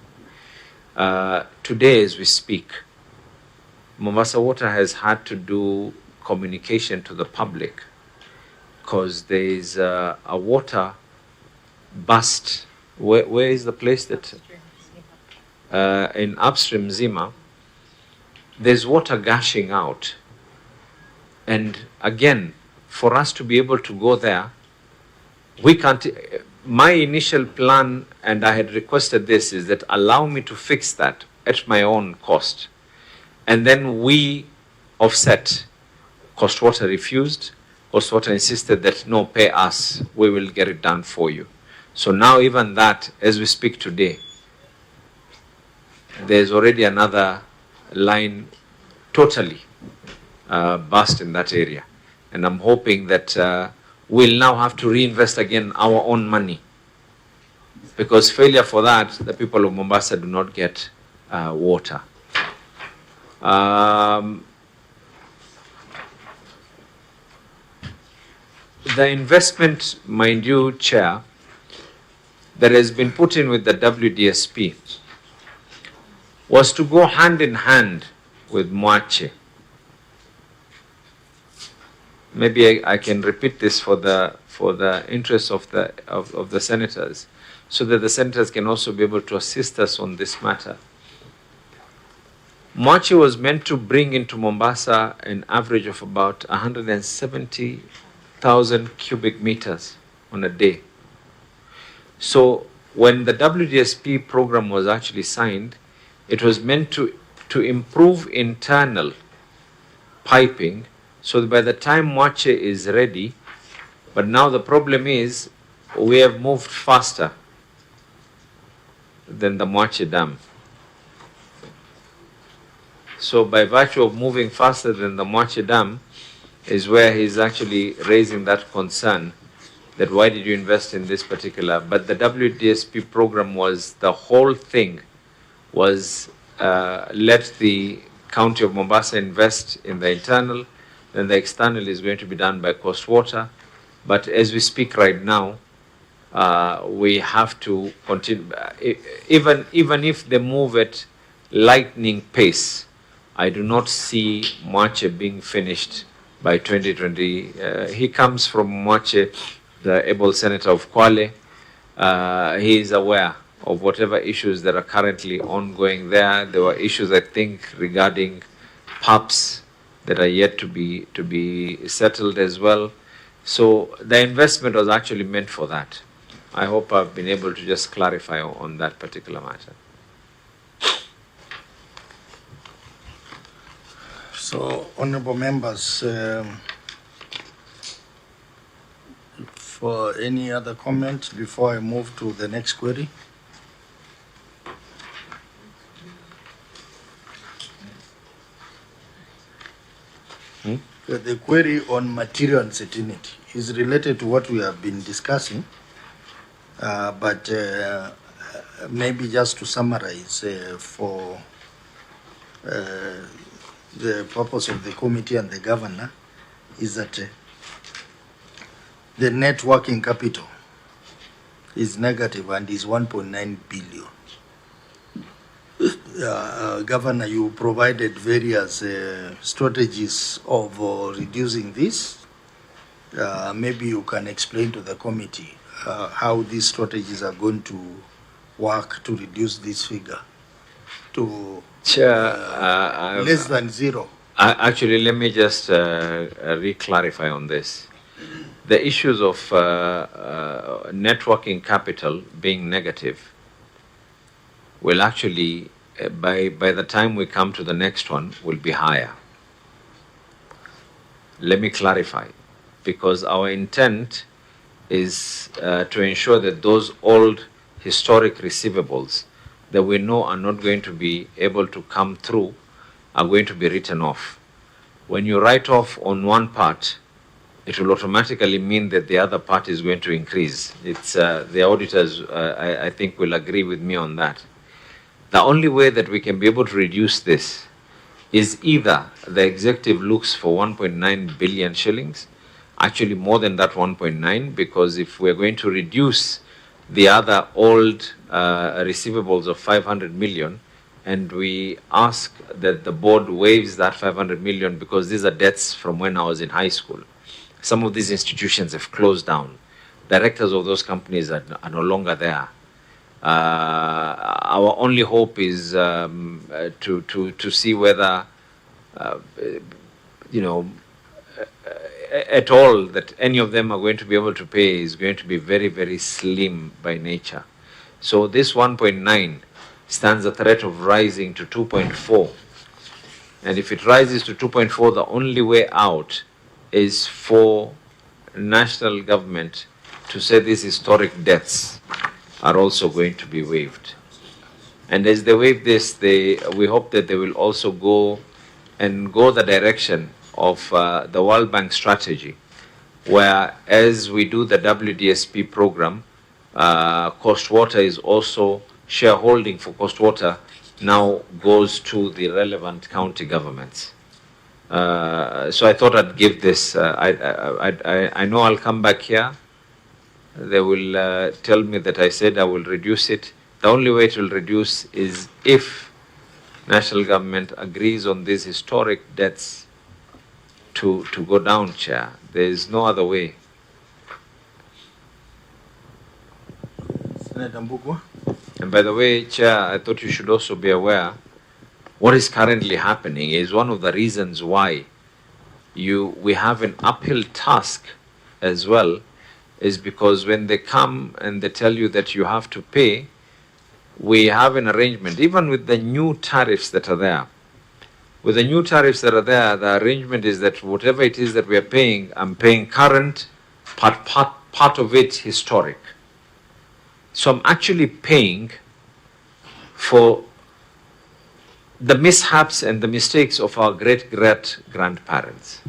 Today, as we speak, Mombasa Water has had to do communication to the public because there is a water bust. Where is the place that? In upstream Zima, there's water gushing out. And again, for us to be able to go there, we can't. My initial plan, and I had requested this, is that allow me to fix that at my own cost. And then we offset. Coast Water refused. Coast Water insisted that no, pay us, we will get it done for you. So now even that, as we speak today, there's already another line totally bust in that area. And I'm hoping that we'll now have to reinvest again our own money. Because failure for that, the people of Mombasa do not get water. The investment, mind you, Chair, that has been put in with the WDSP was to go hand in hand with Mwache. Maybe I can repeat this for the interest of the senators, so that the senators can also be able to assist us on this matter. Mwache was meant to bring into Mombasa an average of about 170,000 cubic meters on a day. So when the WDSP program was actually signed, it was meant to improve internal piping so that by the time Mwache is ready, but now the problem is we have moved faster than the Mwache Dam. So by virtue of moving faster than the Mwache Dam is where he's actually raising that concern that why did you invest in this particular, but the WDSP program was, the whole thing was let the County of Mombasa invest in the internal, then the external is going to be done by Coast Water. But as we speak right now, we have to continue, even if they move at lightning pace, I do not see Mwache being finished by 2020. He comes from Mwache, the able senator of Kwale. He is aware of whatever issues that are currently ongoing there. There were issues, I think, regarding PUPs that are yet to be settled as well. So the investment was actually meant for that. I hope I've been able to just clarify on that particular matter. So, honorable members, for any other comment before I move to the next query? The query on material uncertainty is related to what we have been discussing, but maybe just to summarize for the purpose of the committee and the governor is that the net working capital is negative and is 1.9 billion. Governor, you provided various strategies of reducing this, Maybe you can explain to the committee how these strategies are going to work to reduce this figure to Chair, less than zero. Actually, let me just re-clarify on this. The issues of networking capital being negative will actually, by the time we come to the next one, will be higher. Let me clarify, because our intent is to ensure that those old historic receivables that we know are not going to be able to come through are going to be written off. When you write off on one part, it will automatically mean that the other part is going to increase. It's the auditors, I think, will agree with me on that. The only way that we can be able to reduce this is either the executive looks for 1.9 billion shillings, actually more than that 1.9, because if we're going to reduce the other old receivables of 500 million, and we ask that the board waives that 500 million because these are debts from when I was in high school. Some of these institutions have closed down. Directors of those companies are no longer there. Our only hope is to see whether, at all, that any of them are going to be able to pay is going to be very, very slim by nature. So this 1.9 stands a threat of rising to 2.4. And if it rises to 2.4, the only way out is for national government to say these historic debts are also going to be waived. And as they waive this, we hope that they will also go the direction of the World Bank strategy, where as we do the WDSP program, Coast Water is also shareholding for Coast Water now goes to the relevant county governments. So I thought I'd give this. I know I'll come back here. They will tell me that I said I will reduce it. The only way it will reduce is if national government agrees on these historic debts to go down, Chair. There is no other way. Senator Mbugua? And by the way, Chair, I thought you should also be aware what is currently happening is one of the reasons why we have an uphill task as well, is because when they come and they tell you that you have to pay, we have an arrangement, even with the new tariffs that are there. With the new tariffs that are there, the arrangement is that whatever it is that we are paying, I'm paying current, part of it historic. So I'm actually paying for the mishaps and the mistakes of our great-great-grandparents.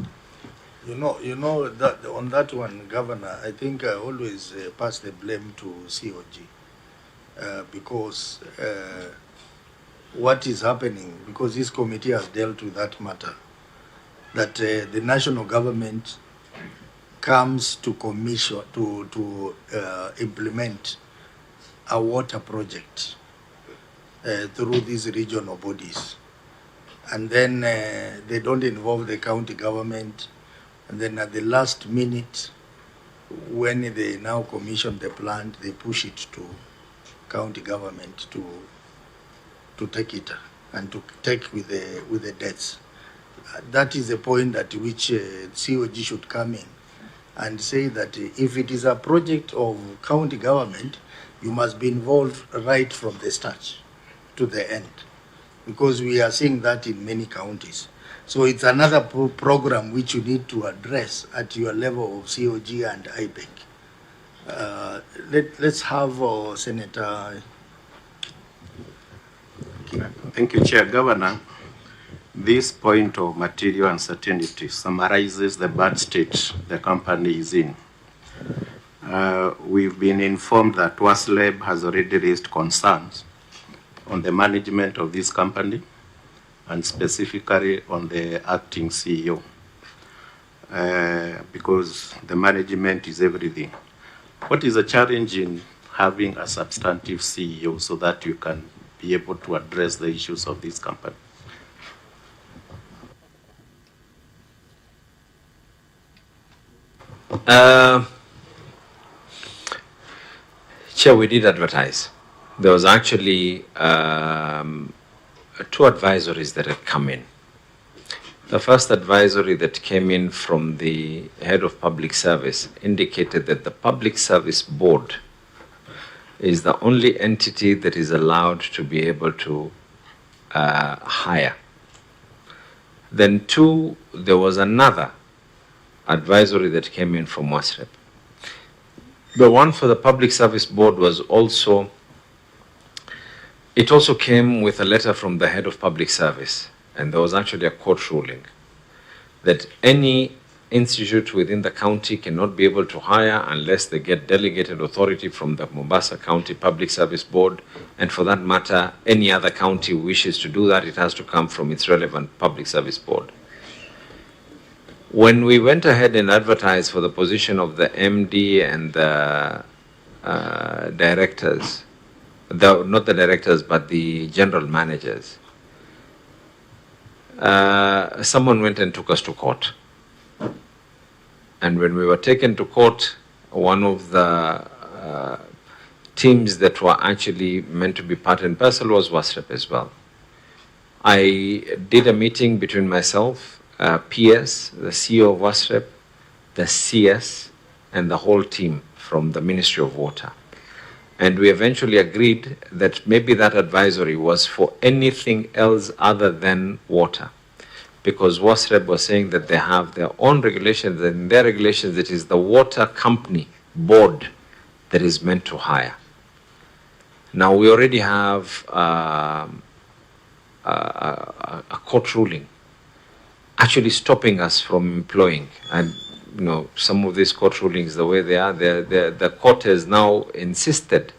You know that on that one, Governor, I think I always pass the blame to COG because what is happening, because this committee has dealt with that matter, that the national government comes to commission to implement a water project through these regional bodies, and then they don't involve the county government, and then at the last minute, when they now commission the plant, they push it to county government to take it and to take with the debts. That is the point at which COG should come in and say that if it is a project of county government, you must be involved right from the start to the end, because we are seeing that in many counties. So it's another program which you need to address at your level of COG and IBEC. Let's have Senator. Thank you, Chair. Governor, this point of material uncertainty summarizes the bad state the company is in. We've been informed that WASLEB has already raised concerns on the management of this company and specifically on the acting CEO, because the management is everything. What is the challenge in having a substantive CEO so that you can be able to address the issues of this company? Chair, we did advertise. There was actually 2 advisories that had come in. The first advisory that came in from the head of public service indicated that the public service board is the only entity that is allowed to be able to hire. Then 2, there was another advisory that came in from WASREP. The one for the public service board was also, it also came with a letter from the head of public service, and there was actually a court ruling that any institute within the county cannot be able to hire unless they get delegated authority from the Mombasa County Public Service Board, and for that matter, any other county wishes to do that, it has to come from its relevant public service board. When we went ahead and advertised for the position of the MD and the directors, not the directors, but the general managers, someone went and took us to court. And when we were taken to court, one of the teams that were actually meant to be part and parcel was WASREP as well. I did a meeting between myself, PS, the CEO of WASREP, the CS, and the whole team from the Ministry of Water. And we eventually agreed that maybe that advisory was for anything else other than water. Because WASREP was saying that they have their own regulations, and in their regulations it is the water company board that is meant to hire. Now we already have a court ruling actually stopping us from employing. And you know, some of these court rulings, the way they are, the court has now insisted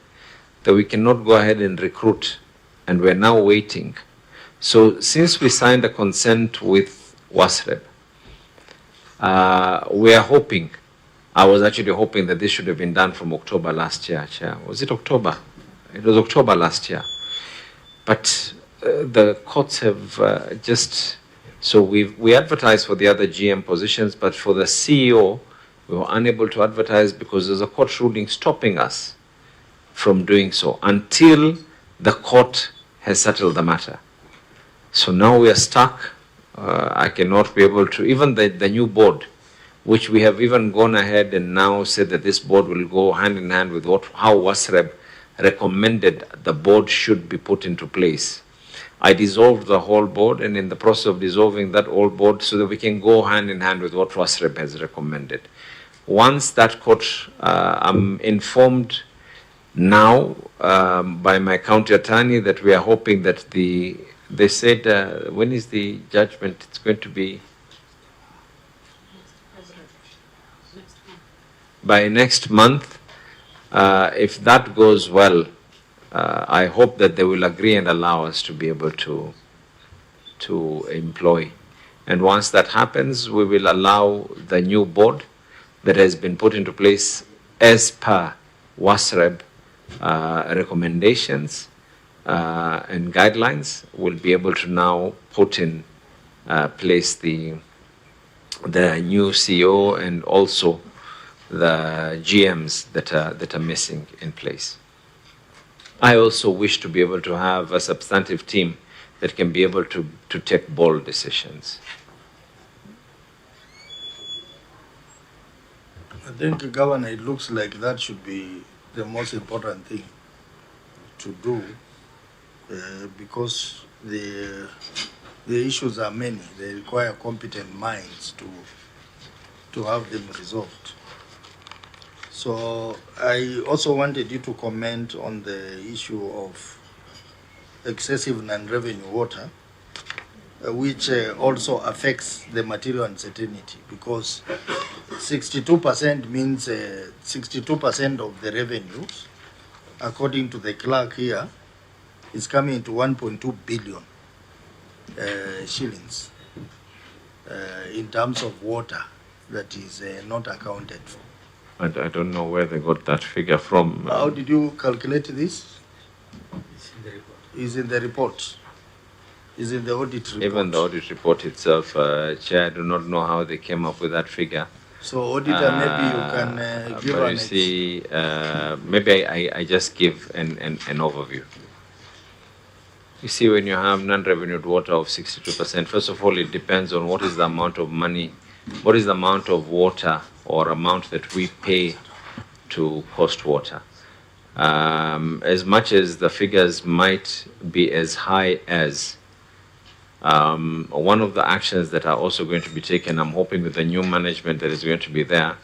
that we cannot go ahead and recruit, and we're now waiting. So since we signed a consent with WASREP, we are hoping, I was actually hoping that this should have been done from October last year, Chair. Was it October? It was October last year. But the courts have just, so we advertised for the other GM positions, but for the CEO, we were unable to advertise because there's a court ruling stopping us from doing so until the court has settled the matter. So now we are stuck. I cannot be able to, even the new board, which we have even gone ahead and now said that this board will go hand in hand with how WASREP recommended the board should be put into place. I dissolved the whole board, and in the process of dissolving that whole board so that we can go hand in hand with what WASREP has recommended. Once that court, I'm informed now by my county attorney that we are hoping that they said, when is the judgment? It's going to be by next month. If that goes well, I hope that they will agree and allow us to be able to employ. And once that happens, we will allow the new board that has been put into place as per WASREP recommendations and guidelines, will be able to now put in place the new CEO and also the GMs that are missing in place. I also wish to be able to have a substantive team that can be able to take bold decisions. I think, Governor, it looks like that should be the most important thing to do because the issues are many. They require competent minds to have them resolved. So I also wanted you to comment on the issue of excessive non-revenue water, which also affects the material uncertainty, because 62% means 62% of the revenues, according to the clerk here, is coming to 1.2 billion shillings in terms of water that is not accounted for. I don't know where they got that figure from. How did you calculate this? It's in the report. It's in the audit report. Even the audit report itself, Chair, I do not know how they came up with that figure. So auditor, maybe you can give but an you see, maybe I just give an overview. You see, when you have non-revenued water of 62%, first of all, it depends on what is the amount of money, what is the amount of water or amount that we pay to host water. As much as the figures might be as high as one of the actions that are also going to be taken, I'm hoping with the new management that is going to be there,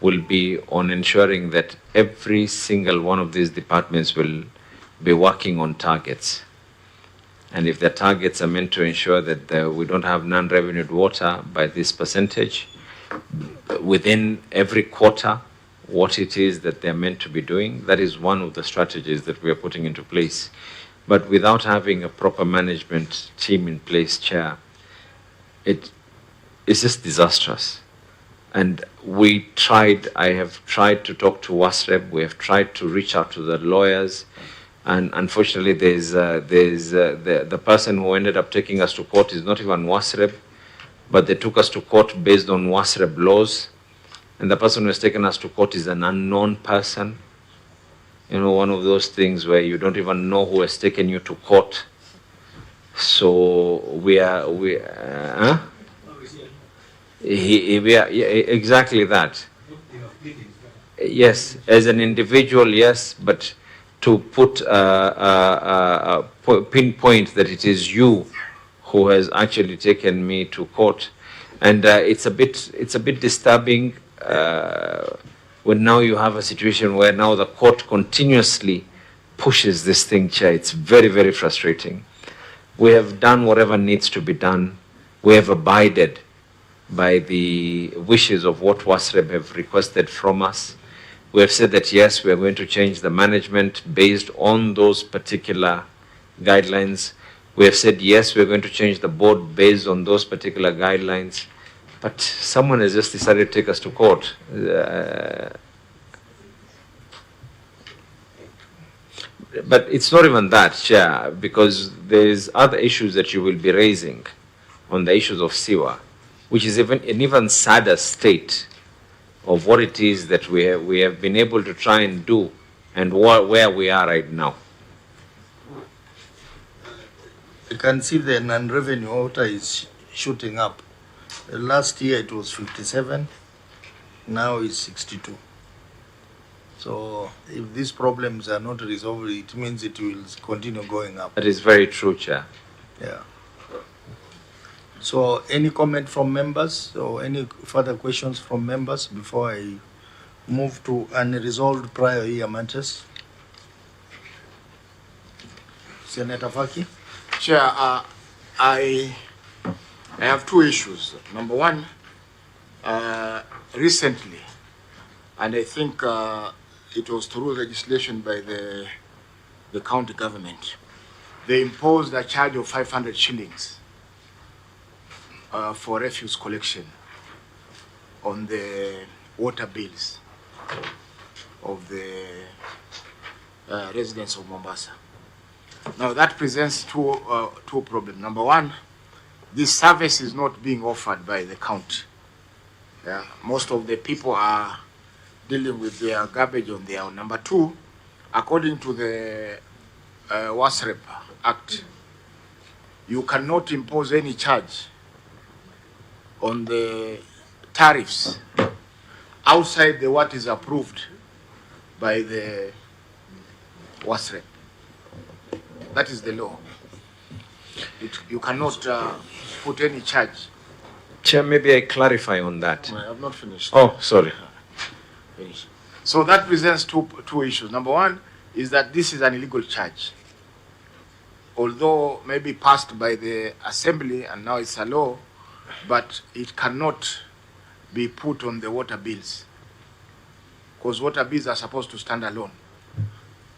will be on ensuring that every single one of these departments will be working on targets. And if the targets are meant to ensure that we don't have non-revenued water by this percentage, within every quarter, what it is that they're meant to be doing, that is one of the strategies that we are putting into place. But without having a proper management team in place, Chair, it's just disastrous. And I have tried to talk to WASREB, we have tried to reach out to the lawyers, and unfortunately the person who ended up taking us to court is not even WASREB, but they took us to court based on WASREB laws, and the person who has taken us to court is an unknown person. You know, one of those things where you don't even know who has taken you to court. So we are exactly that. Yes, as an individual, yes, but to put pinpoint that it is you who has actually taken me to court, and it's a bit disturbing. When now you have a situation where now the court continuously pushes this thing, Chair. It's very, very frustrating. We have done whatever needs to be done. We have abided by the wishes of what WASREB have requested from us. We have said that yes, we are going to change the management based on those particular guidelines. We have said yes, we are going to change the board based on those particular guidelines. But someone has just decided to take us to court. But it's not even that, Chair, because there's other issues that you will be raising on the issues of SIWA, which is even an even sadder state of what it is that we have been able to try and do and where we are right now. You can see the non-revenue water is shooting up. Last year it was 57, now it's 62. So if these problems are not resolved, it means it will continue going up. That is very true, Chair. Yeah. So any comment from members or any further questions from members before I move to unresolved prior year matters? Senator Faki? Chair, I have two issues. Number one, recently, and I think it was through legislation by the county government, they imposed a charge of 500 shillings for refuse collection on the water bills of the residents of Mombasa. Now that presents two problems. Number one, this service is not being offered by the county. Yeah, most of the people are dealing with their garbage on their own. Number two, according to the WASREP Act, you cannot impose any charge on the tariffs outside the what is approved by the WASREP. That is the law. You cannot put any charge. Chair, maybe I clarify on that. I have not finished. Oh, sorry. Finish. So that presents two issues. Number one is that this is an illegal charge. Although maybe passed by the assembly and now it's a law, but it cannot be put on the water bills. Because water bills are supposed to stand alone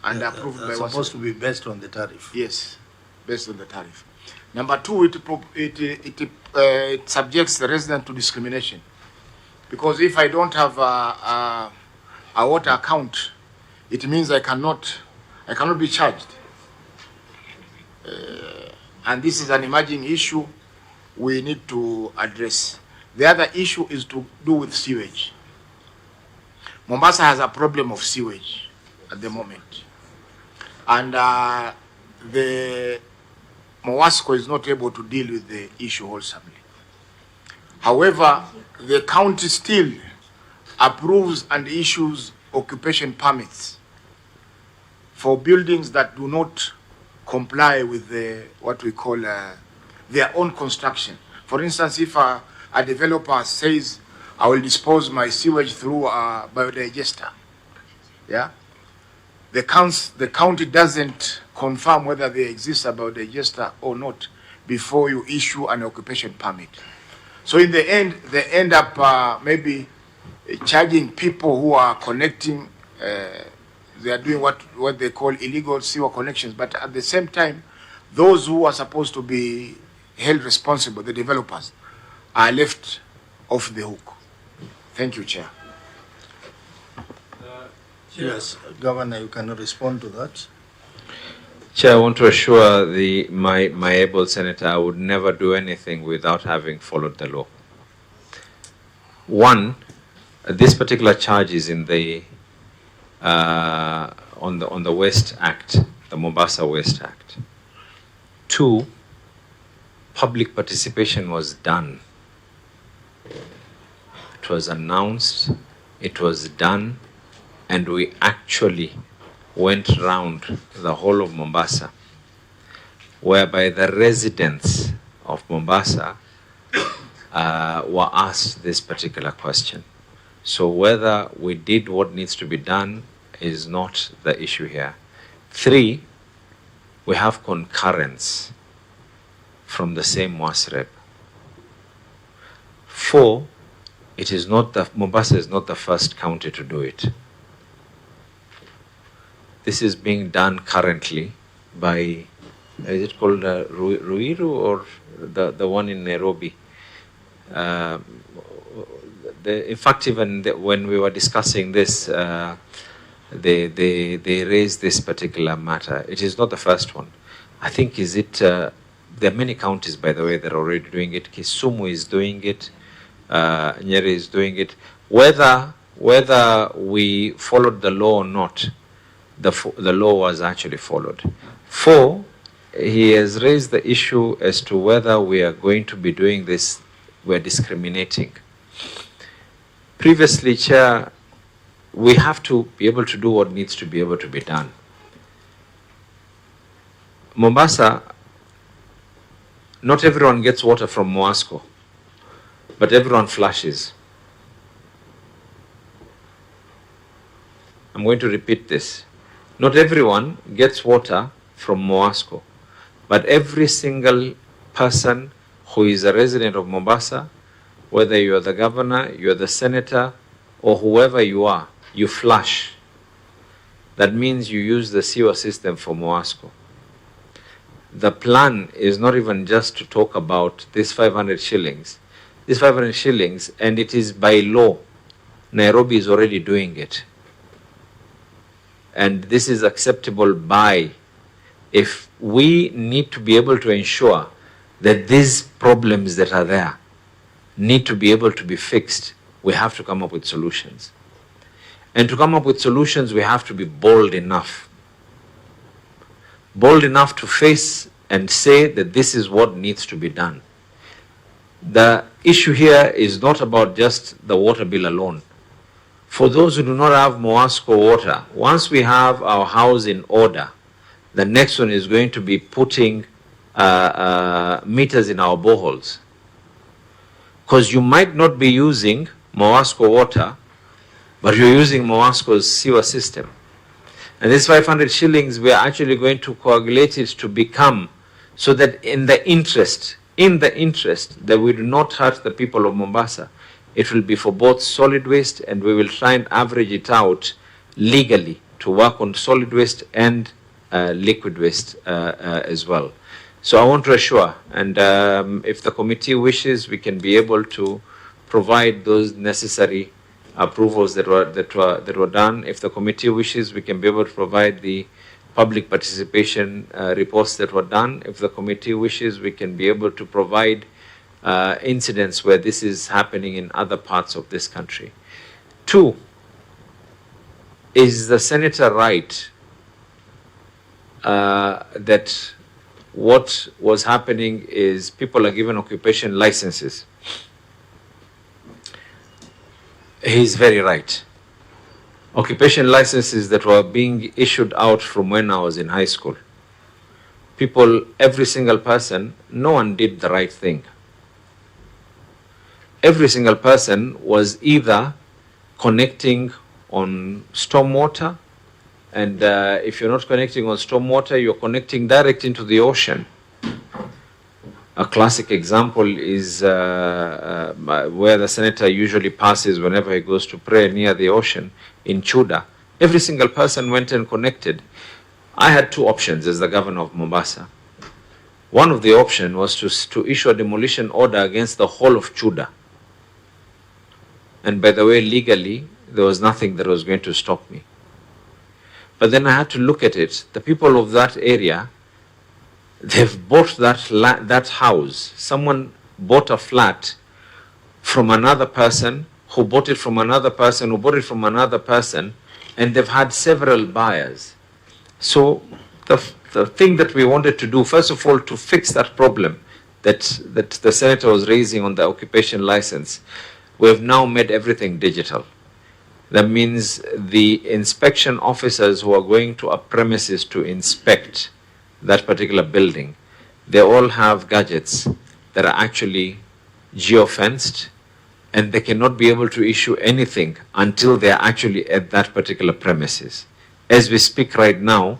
and approved by WASREP. Supposed to be based on the tariff. Yes, based on the tariff. Number two, it subjects the resident to discrimination. Because if I don't have a water account, it means I cannot be charged. And this is an emerging issue we need to address. The other issue is to do with sewage. Mombasa has a problem of sewage at the moment. And the MOWASCO is not able to deal with the issue wholesomely. However, the county still approves and issues occupation permits for buildings that do not comply with the, what we call their own construction. For instance, if a developer says, I will dispose my sewage through a biodigester, yeah, the county doesn't confirm whether there exists a biodigester or not before you issue an occupation permit. So in the end, they end up maybe charging people who are connecting, they are doing what they call illegal sewer connections, but at the same time, those who are supposed to be held responsible, the developers, are left off the hook. Thank you, Chair. Yes, Governor, you can respond to that. Chair, I want to assure my able senator I would never do anything without having followed the law. One, this particular charge is in the on the Waste Act, the Mombasa Waste Act. Two, public participation was done. It was announced, it was done, and we actually went round the whole of Mombasa, whereby the residents of Mombasa were asked this particular question. So whether we did what needs to be done is not the issue here. Three, we have concurrence from the same WASREP. Four, it is not Mombasa is not the first county to do it. This is being done currently by, is it called Ruiru or the one in Nairobi? In fact, even when we were discussing this, they raised this particular matter. It is not the first one. I think there are many counties, by the way, that are already doing it. Kisumu is doing it. Nyeri is doing it. Whether we followed the law or not, the law was actually followed. Four, he has raised the issue as to whether we are going to be doing this, we're discriminating. Previously, Chair, we have to be able to do what needs to be able to be done. Mombasa, not everyone gets water from MOWASCO, but everyone flushes. I'm going to repeat this. Not everyone gets water from MOWASCO, but every single person who is a resident of Mombasa, whether you're the governor, you're the senator, or whoever you are, you flush. That means you use the sewer system for MOWASCO. The plan is not even just to talk about this 500 shillings. This 500 shillings, and it is by law. Nairobi is already doing it. And this is acceptable by, if we need to be able to ensure that these problems that are there need to be able to be fixed, we have to come up with solutions. And to come up with solutions, we have to be bold enough. Bold enough to face and say that this is what needs to be done. The issue here is not about just the water bill alone. For those who do not have MOWASCO water, once we have our house in order, the next one is going to be putting meters in our boreholes. Because you might not be using MOWASCO water, but you're using MOWASCO's sewer system. And this 500 shillings, we are actually going to coagulate it to become, so that in the interest that we do not hurt the people of Mombasa, it will be for both solid waste, and we will try and average it out legally to work on solid waste and liquid waste as well. So I want to assure, and if the committee wishes, we can be able to provide those necessary approvals that were done. If the committee wishes, we can be able to provide the public participation reports that were done. If the committee wishes, we can be able to provide incidents where this is happening in other parts of this country. Two, is the senator right that what was happening is people are given occupation licenses? He's very right. Occupation licenses that were being issued out from when I was in high school. People, every single person, no one did the right thing. Every single person was either connecting on stormwater, and if you're not connecting on stormwater, you're connecting direct into the ocean. A classic example is where the senator usually passes whenever he goes to pray near the ocean in Chuda. Every single person went and connected. I had two options as the governor of Mombasa. One of the options was to issue a demolition order against the whole of Chuda. And by the way, legally, there was nothing that was going to stop me. But then I had to look at it. The people of that area, they've bought that house. Someone bought a flat from another person, who bought it from another person, who bought it from another person, and they've had several buyers. So the thing that we wanted to do, first of all, to fix that problem that the senator was raising on the occupation license, we have now made everything digital. That means the inspection officers who are going to a premises to inspect that particular building, they all have gadgets that are actually geofenced, and they cannot be able to issue anything until they are actually at that particular premises. As we speak right now,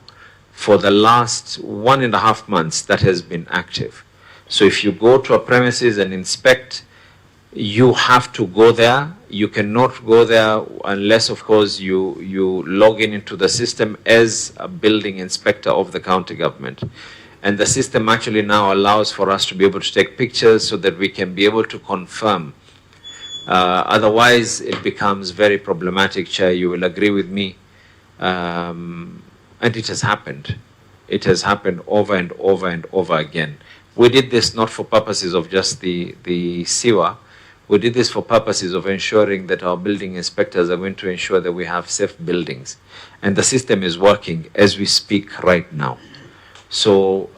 for the last 1.5 months, that has been active. So if you go to a premises and inspect, you have to go there. You cannot go there unless, of course, you log into the system as a building inspector of the county government. And the system actually now allows for us to be able to take pictures so that we can be able to confirm. Otherwise, it becomes very problematic, Chair. You will agree with me. And it has happened. It has happened over and over and over again. We did this not for purposes of just the SIWA. We did this for purposes of ensuring that our building inspectors are going to ensure that we have safe buildings. And the system is working as we speak right now. So,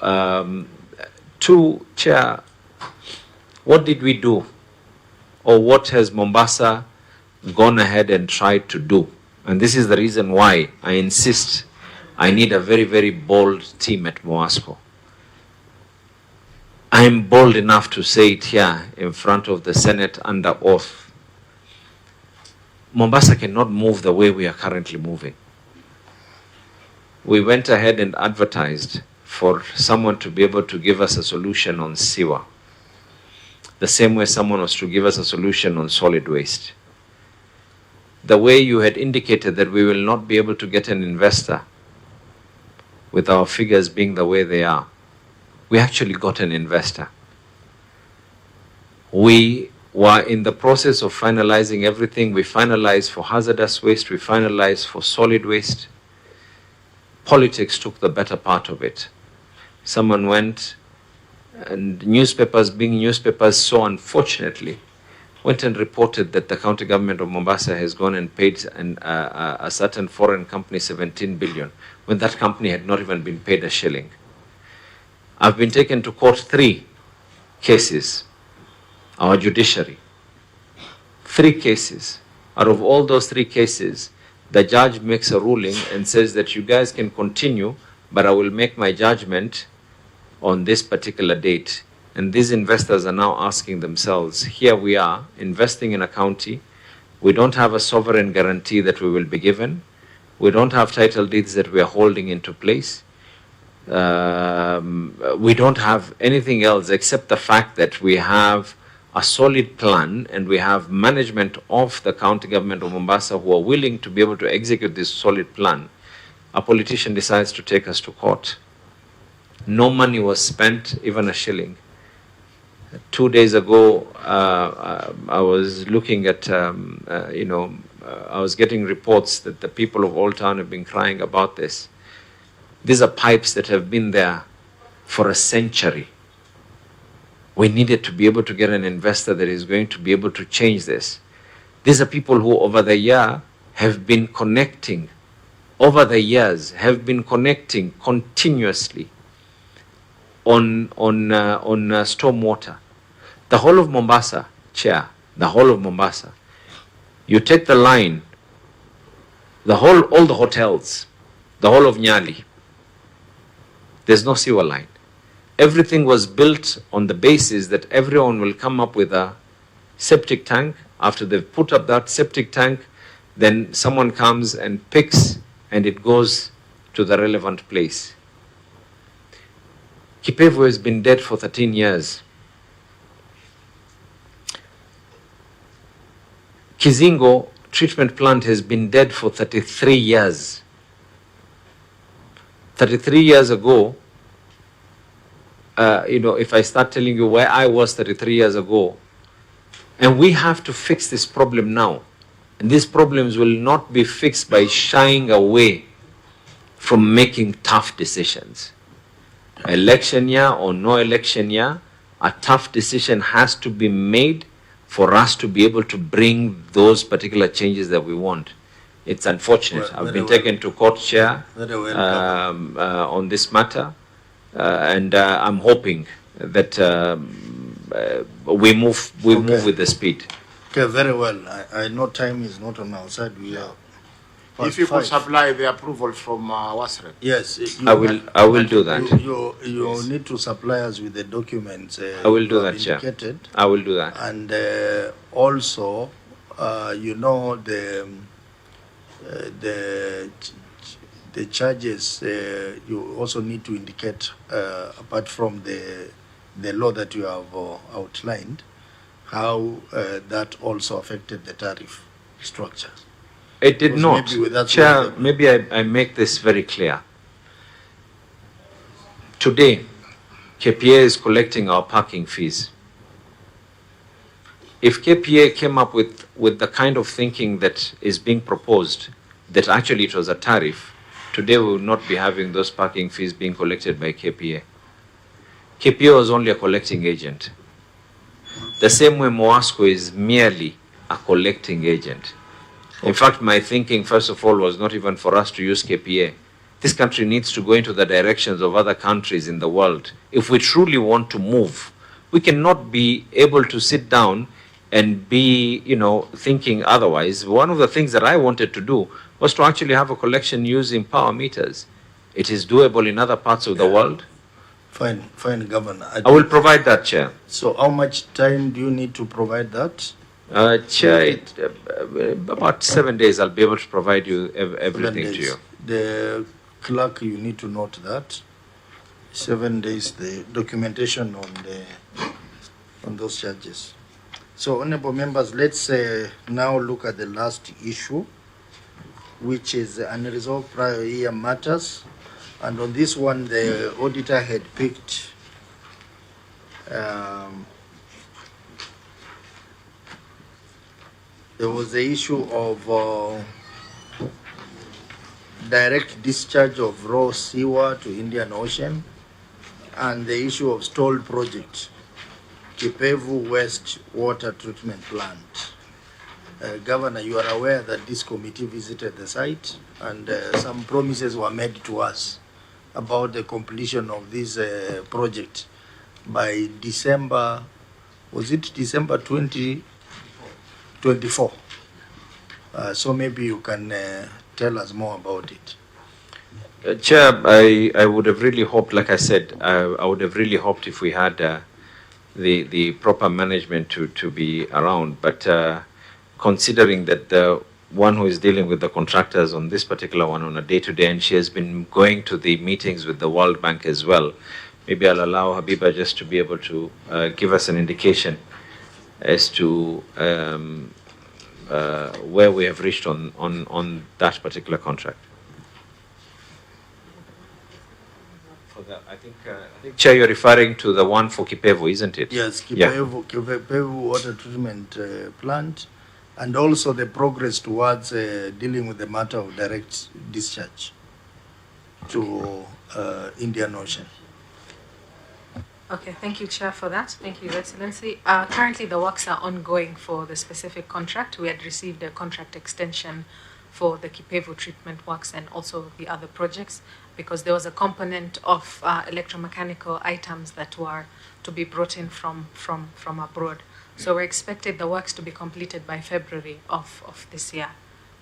Chair, what did we do? Or what has Mombasa gone ahead and tried to do? And this is the reason why I insist I need a very, very bold team at MOASCO. I am bold enough to say it here in front of the Senate under oath. Mombasa cannot move the way we are currently moving. We went ahead and advertised for someone to be able to give us a solution on SIWA, the same way someone was to give us a solution on solid waste. The way you had indicated that we will not be able to get an investor with our figures being the way they are, we actually got an investor. We were in the process of finalizing everything. We finalized for hazardous waste, we finalized for solid waste. Politics took the better part of it. Someone went, and newspapers, being newspapers, so unfortunately, went and reported that the county government of Mombasa has gone and paid a certain foreign company 17 billion, when that company had not even been paid a shilling. I've been taken to court 3 cases, our judiciary. 3 cases. Out of all those 3 cases, the judge makes a ruling and says that you guys can continue, but I will make my judgment on this particular date. And these investors are now asking themselves, here we are investing in a county. We don't have a sovereign guarantee that we will be given. We don't have title deeds that we are holding into place. We don't have anything else except the fact that we have a solid plan and we have management of the county government of Mombasa who are willing to be able to execute this solid plan. A politician decides to take us to court. No money was spent, even a shilling. 2 days ago, I was looking at, I was getting reports that the people of Old Town have been crying about this. These are pipes that have been there for a century. We needed to be able to get an investor that is going to be able to change this. These are people who over the year have been connecting, continuously on stormwater. The whole of Mombasa, Chair, the whole of Mombasa. You take the line, all the hotels, the whole of Nyali, there's no sewer line. Everything was built on the basis that everyone will come up with a septic tank. After they've put up that septic tank, then someone comes and picks and it goes to the relevant place. Kipevu has been dead for 13 years. Kizingo treatment plant has been dead for 33 years. 33 years ago, if I start telling you where I was 33 years ago, and we have to fix this problem now. And these problems will not be fixed by shying away from making tough decisions. Election year or no election year, a tough decision has to be made for us to be able to bring those particular changes that we want. It's unfortunate. I've been taken to court, Chair, on this matter, and I'm hoping that we move with the speed. Okay, very well. I know time is not on our side. We are. If you could supply the approval from Wasre. Yes, I will do that. You yes. Need to supply us with the documents. I will do that, Chair. I will do that. And also, the charges. You also need to indicate, apart from the law that you have outlined, how that also affected the tariff structure. It did not. Chair, maybe I make this very clear. Today, KPA is collecting our parking fees. If KPA came up with the kind of thinking that is being proposed, that actually it was a tariff, today we would not be having those parking fees being collected by KPA. KPA was only a collecting agent. The same way Moasco is merely a collecting agent. In fact, my thinking, first of all, was not even for us to use KPA. This country needs to go into the directions of other countries in the world. If we truly want to move, we cannot be able to sit down and be, thinking otherwise. One of the things that I wanted to do was to actually have a collection using power meters. It is doable in other parts of the world. Fine, Governor. I will provide that, Chair. So how much time do you need to provide that? Chair, about 7 days I'll be able to provide you everything to you. The clerk, you need to note that. 7 days, the documentation on those charges. So, honorable members, let's now look at the last issue, which is unresolved prior year matters. And on this one, the auditor had picked there was the issue of direct discharge of raw sewer to Indian Ocean and the issue of stalled project, Kipevu West Water Treatment Plant. Governor, you are aware that this committee visited the site and some promises were made to us about the completion of this project by December, was it December 2024? So maybe you can tell us more about it. Chair, I would have really hoped, like I said, I would have really hoped if we had the proper management to be around, but considering that the one who is dealing with the contractors on this particular one on a day-to-day, and she has been going to the meetings with the World Bank as well, maybe I'll allow Habiba just to be able to give us an indication as to where we have reached on that particular contract. I think, Chair, you're referring to the one for Kipevu, isn't it? Yes, Kipevu Water Treatment Plant, and also the progress towards dealing with the matter of direct discharge to Indian Ocean. Okay, thank you, Chair, for that. Thank you, Your Excellency. Currently, the works are ongoing for the specific contract. We had received a contract extension for the Kipevu treatment works and also the other projects because there was a component of electromechanical items that were to be brought in from abroad. So we're expected the works to be completed by February of this year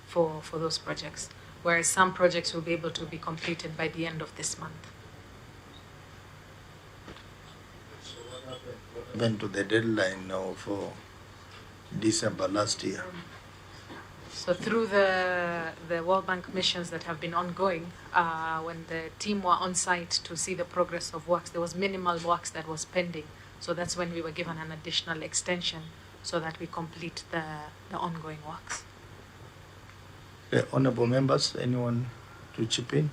for those projects, whereas some projects will be able to be completed by the end of this month. Went to the deadline now for December last year. So through the World Bank missions that have been ongoing, when the team were on site to see the progress of works, there was minimal works that was pending. So that's when we were given an additional extension so that we complete the ongoing works. Honorable members, anyone to chip in?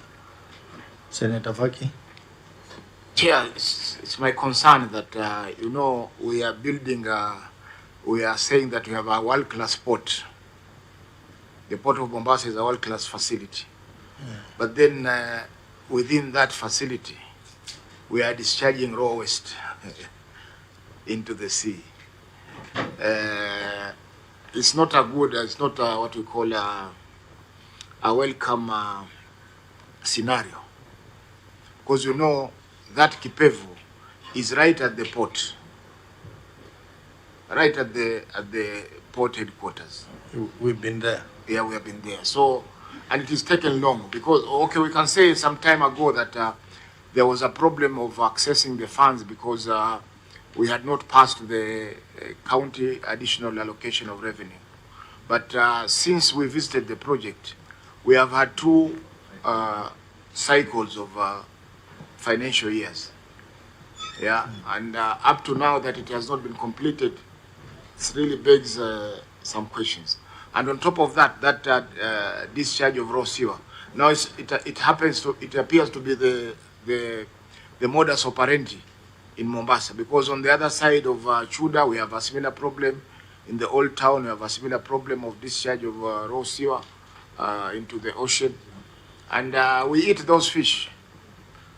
Senator Faki? Chair, it's my concern that, you know, we are building, we are saying that we have a world-class port. The port of Mombasa is a world-class facility. Yeah. But then within that facility, we are discharging raw waste into the sea. It's not a good, it's not what we call a welcome scenario. Because you know, that Kipevu is right at the port, right at the port headquarters. We've been there. Yeah, we have been there. So, and it is taken long because, okay, we can say some time ago that there was a problem of accessing the funds because we had not passed the county additional allocation of revenue. But since we visited the project, we have had two cycles of financial years. Yeah, and up to now that it has not been completed, it really begs some questions. And on top of that, that discharge of raw sewer, now it appears to be the modus operandi in Mombasa, because on the other side of Chuda we have a similar problem. In the old town we have a similar problem of discharge of raw sewer into the ocean, and we eat those fish.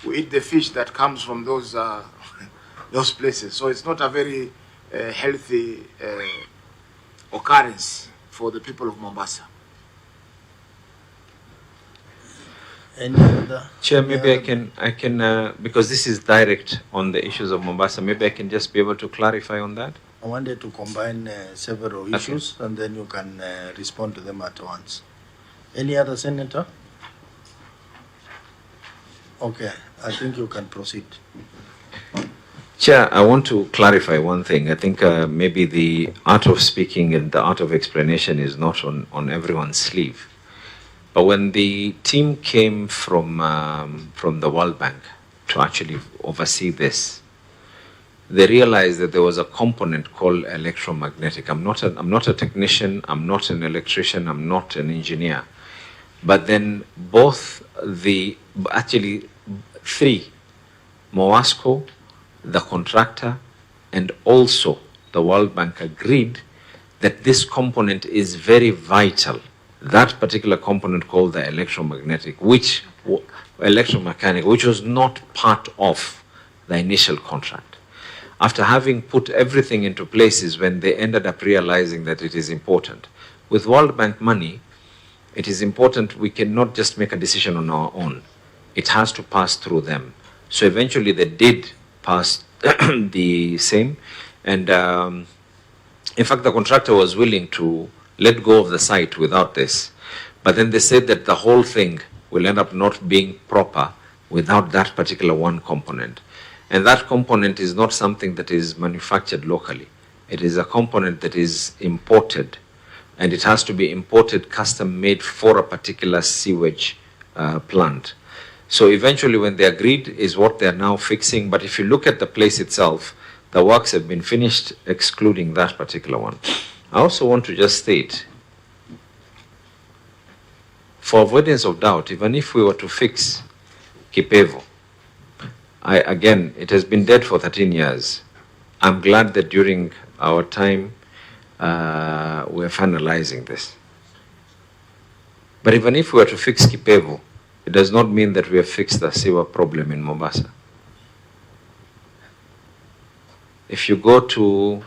We eat the fish that comes from those those places. So it's not a very healthy occurrence for the people of Mombasa. Chair, maybe I can because this is direct on the issues of Mombasa, maybe I can just be able to clarify on that. I wanted to combine several issues and then you can respond to them at once. Any other senator? Okay, I think you can proceed. Chair, I want to clarify one thing. I think maybe the art of speaking and the art of explanation is not on everyone's sleeve. But when the team came from the World Bank to actually oversee this, they realized that there was a component called electromagnetic. I'm not a technician, I'm not an electrician, I'm not an engineer. But then actually three, Mowasco, the contractor, and also the World Bank agreed that this component is very vital. That particular component called the electromagnetic, which was not part of the initial contract. After having put everything into places, when they ended up realizing that it is important. With World Bank money, it is important we cannot just make a decision on our own. It has to pass through them. So eventually they did pass the same. And in fact, the contractor was willing to let go of the site without this. But then they said that the whole thing will end up not being proper without that particular one component. And that component is not something that is manufactured locally. It is a component that is imported. And it has to be imported, custom made for a particular sewage plant. So eventually when they agreed is what they are now fixing. But if you look at the place itself, the works have been finished excluding that particular one. I also want to just state, for avoidance of doubt, even if we were to fix Kipevu, again, it has been dead for 13 years. I'm glad that during our time, we're finalizing this. But even if we were to fix Kipevu, it does not mean that we have fixed the sewer problem in Mombasa. If you go to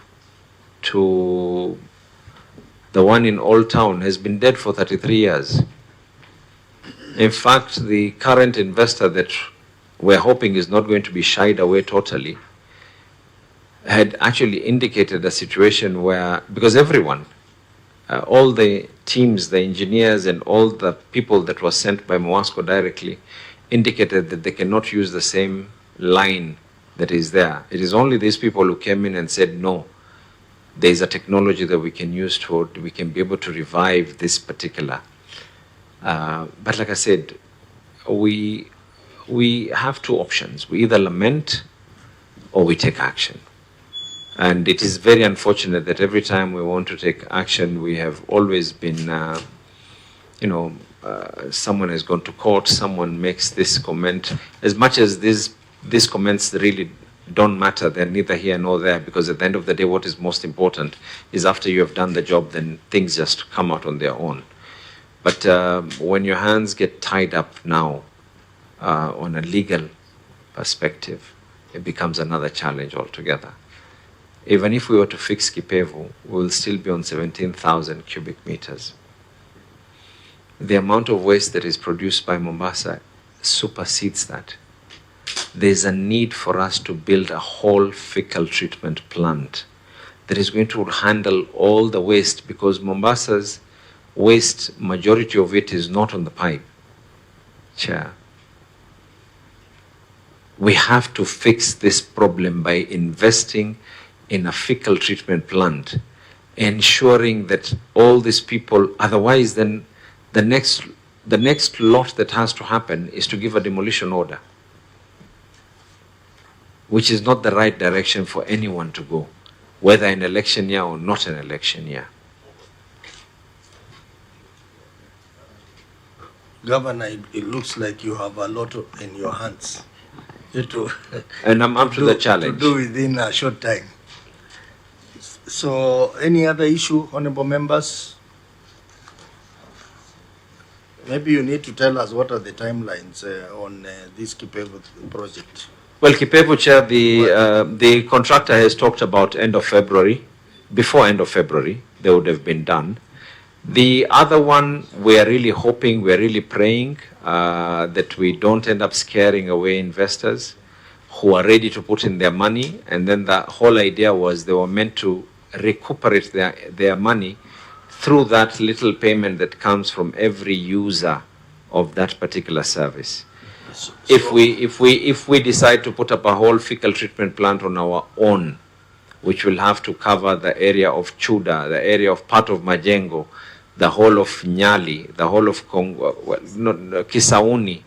the one in Old Town, has been dead for 33 years. In fact, the current investor that we're hoping is not going to be shied away totally had actually indicated a situation where, because everyone, all the teams, the engineers and all the people that were sent by Moasco directly indicated that they cannot use the same line that is there. It is only these people who came in and said, no, there is a technology that we can use we can be able to revive this particular. But like I said, we have two options. We either lament or we take action. And it is very unfortunate that every time we want to take action, we have always been, someone has gone to court, someone makes this comment. As much as these comments really don't matter, they're neither here nor there, because at the end of the day, what is most important is after you have done the job, then things just come out on their own. But when your hands get tied up now on a legal perspective, it becomes another challenge altogether. Even if we were to fix Kipevu, we will still be on 17,000 cubic meters. The amount of waste that is produced by Mombasa supersedes that. There's a need for us to build a whole fecal treatment plant that is going to handle all the waste, because Mombasa's waste, majority of it is not on the pipe. Chair. We have to fix this problem by investing in a fecal treatment plant, ensuring that all these people, otherwise then the next lot that has to happen is to give a demolition order, which is not the right direction for anyone to go, whether an election year or not an election year. Governor, it looks like you have a lot in your hands. And I'm up to the challenge. To do within a short time. So, any other issue, honorable members? Maybe you need to tell us what are the timelines on this Kipevu project. Well, Kipevu, Chair, the contractor has talked about end of February. Before end of February, they would have been done. The other one, we're really hoping, we're really praying that we don't end up scaring away investors who are ready to put in their money. And then the whole idea was they were meant to recuperate their money through that little payment that comes from every user of that particular service. If we decide to put up a whole fecal treatment plant on our own, which will have to cover the area of Chuda, the area of part of Majengo, the whole of Nyali, the whole of Kisauni,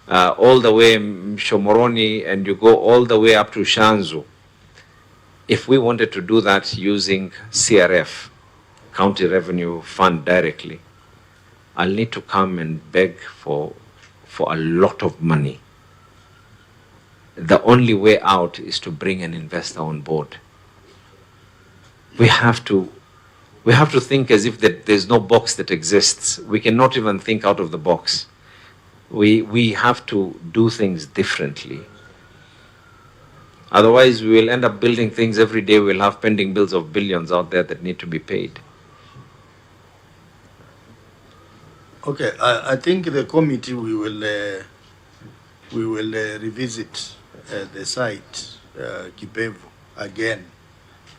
all the way Shomoroni, and you go all the way up to Shanzu. If we wanted to do that using CRF, County Revenue Fund directly, I'll need to come and beg for a lot of money. The only way out is to bring an investor on board. We have to think as if there's no box that exists. We cannot even think out of the box. We have to do things differently. Otherwise, we will end up building things every day. We'll have pending bills of billions out there that need to be paid. Okay, I think the committee we will revisit the site Kipevu again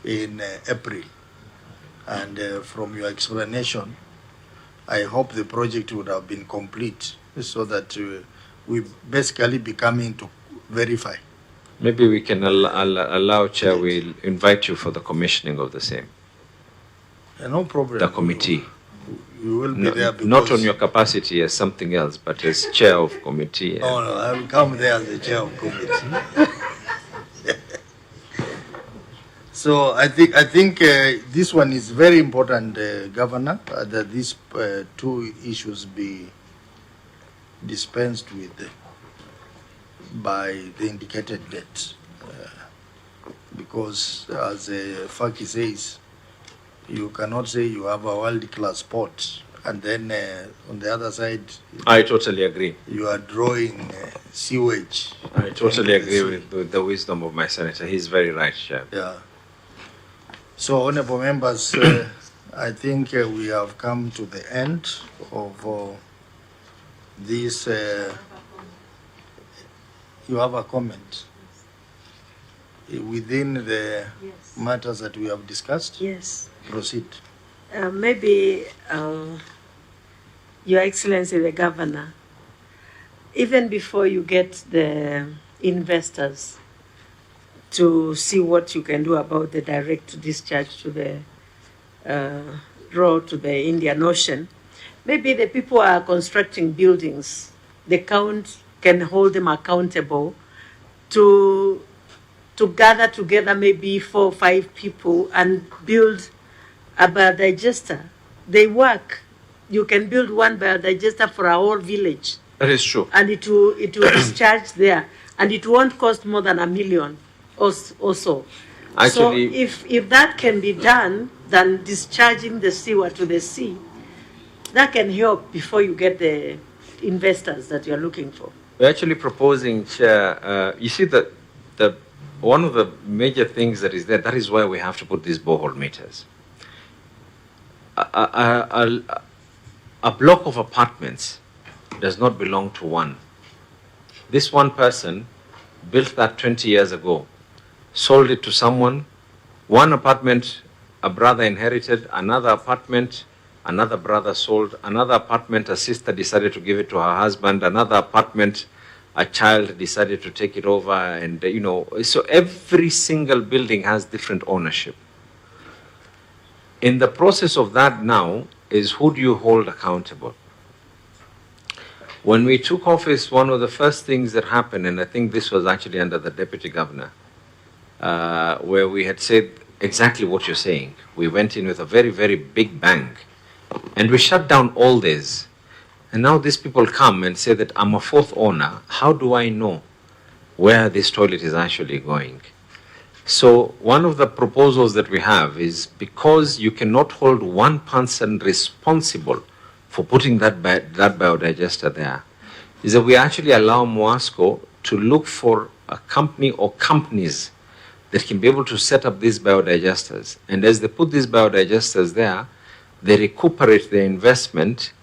in April, and from your explanation, I hope the project would have been complete so that we basically be coming to verify. Maybe we can allow, Chair, we'll invite you for the commissioning of the same. No problem. The committee. You will be there because... Not on your capacity as something else, but as chair of committee. Oh, no, I will come there as the chair of committee. So I think this one is very important, Governor, that these two issues be dispensed with by the indicated date. Because as Faki says, you cannot say you have a world-class port And then on the other side, I totally agree. you are drawing sewage. I totally into the agree sea. with the wisdom of my senator. He's very right, Chair. Yeah. So, honorable members, I think we have come to the end of this. You have a comment within the matters that we have discussed? Yes. Proceed. Maybe, Your Excellency the Governor, even before you get the investors to see what you can do about the direct discharge to the road to the Indian Ocean, maybe the people are constructing buildings, the count can hold them accountable to gather together maybe 4 or 5 people and build a biodigester. They work. You can build one biodigester for a whole village. That is true. And it will discharge there. And it won't cost more than $1 million or so. Actually, so if that can be done, then discharging the sewer to the sea, that can help before you get the investors that you're looking for. we're actually proposing, Chair, you see that one of the major things that is there, that is why we have to put these borehole meters. A block of apartments does not belong to one. This one person built that 20 years ago, sold it to someone. One apartment a brother inherited, another apartment another brother sold, another apartment a sister decided to give it to her husband, another apartment a child decided to take it over, and so every single building has different ownership. In the process of that now is who do you hold accountable? When we took office, one of the first things that happened, and I think this was actually under the deputy governor, where we had said exactly what you're saying. We went in with a very, very big bang, and we shut down all this. And now these people come and say that I'm a fourth owner. How do I know where this toilet is actually going? So one of the proposals that we have is, because you cannot hold one person responsible for putting that biodigester there, is that we actually allow Moasco to look for a company or companies that can be able to set up these biodigesters. And as they put these biodigesters there, they recuperate their investment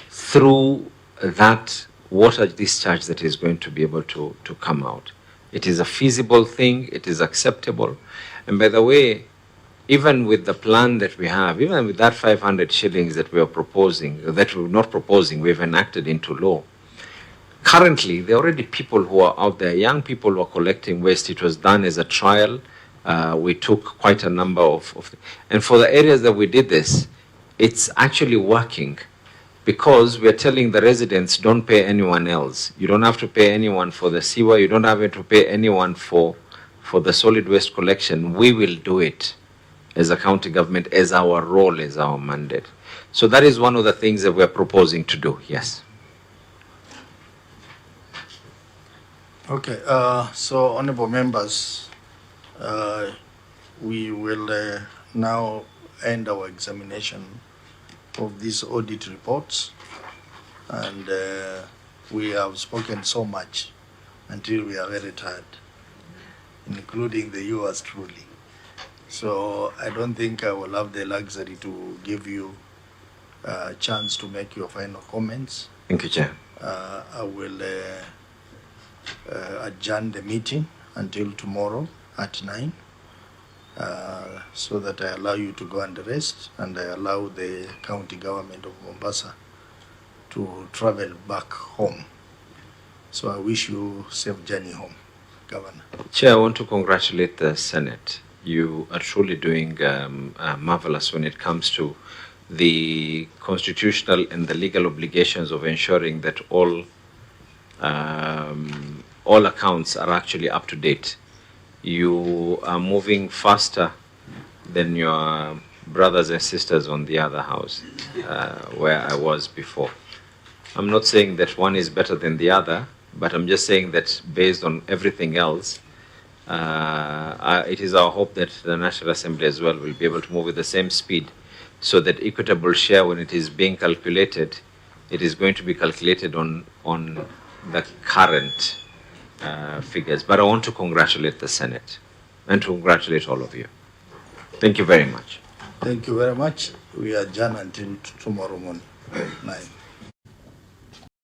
through that water discharge that is going to be able to come out. It is a feasible thing, it is acceptable. And by the way, even with the plan that we have, even with that 500 shillings that we are proposing, that we're not proposing, we've enacted into law. Currently, there are already people who are out there, young people who are collecting waste. It was done as a trial. We took quite a number of, and for the areas that we did this, it's actually working, because we're telling the residents, don't pay anyone else. You don't have to pay anyone for the sewer. You don't have to pay anyone for the solid waste collection. We will do it as a county government, as our role, as our mandate. So that is one of the things that we're proposing to do, yes. Okay, so honorable members, we will now end our examination of these audit reports, and we have spoken so much until we are very tired, including the yours truly. So I don't think I will have the luxury to give you a chance to make your final comments. Thank you, Chair. I will adjourn the meeting until tomorrow at 9. So that I allow you to go and rest, and I allow the county government of Mombasa to travel back home. So I wish you safe journey home, Governor. Chair, I want to congratulate the Senate. You are truly doing marvelous when it comes to the constitutional and the legal obligations of ensuring that all accounts are actually up to date. You are moving faster than your brothers and sisters on the other house, where I was before. I'm not saying that one is better than the other, but I'm just saying that based on everything else, it is our hope that the National Assembly as well will be able to move with the same speed, so that equitable share, when it is being calculated, it is going to be calculated on the current figures. But I want to congratulate the Senate and to congratulate all of you. Thank you very much. Thank you very much. We adjourn until tomorrow morning, 9.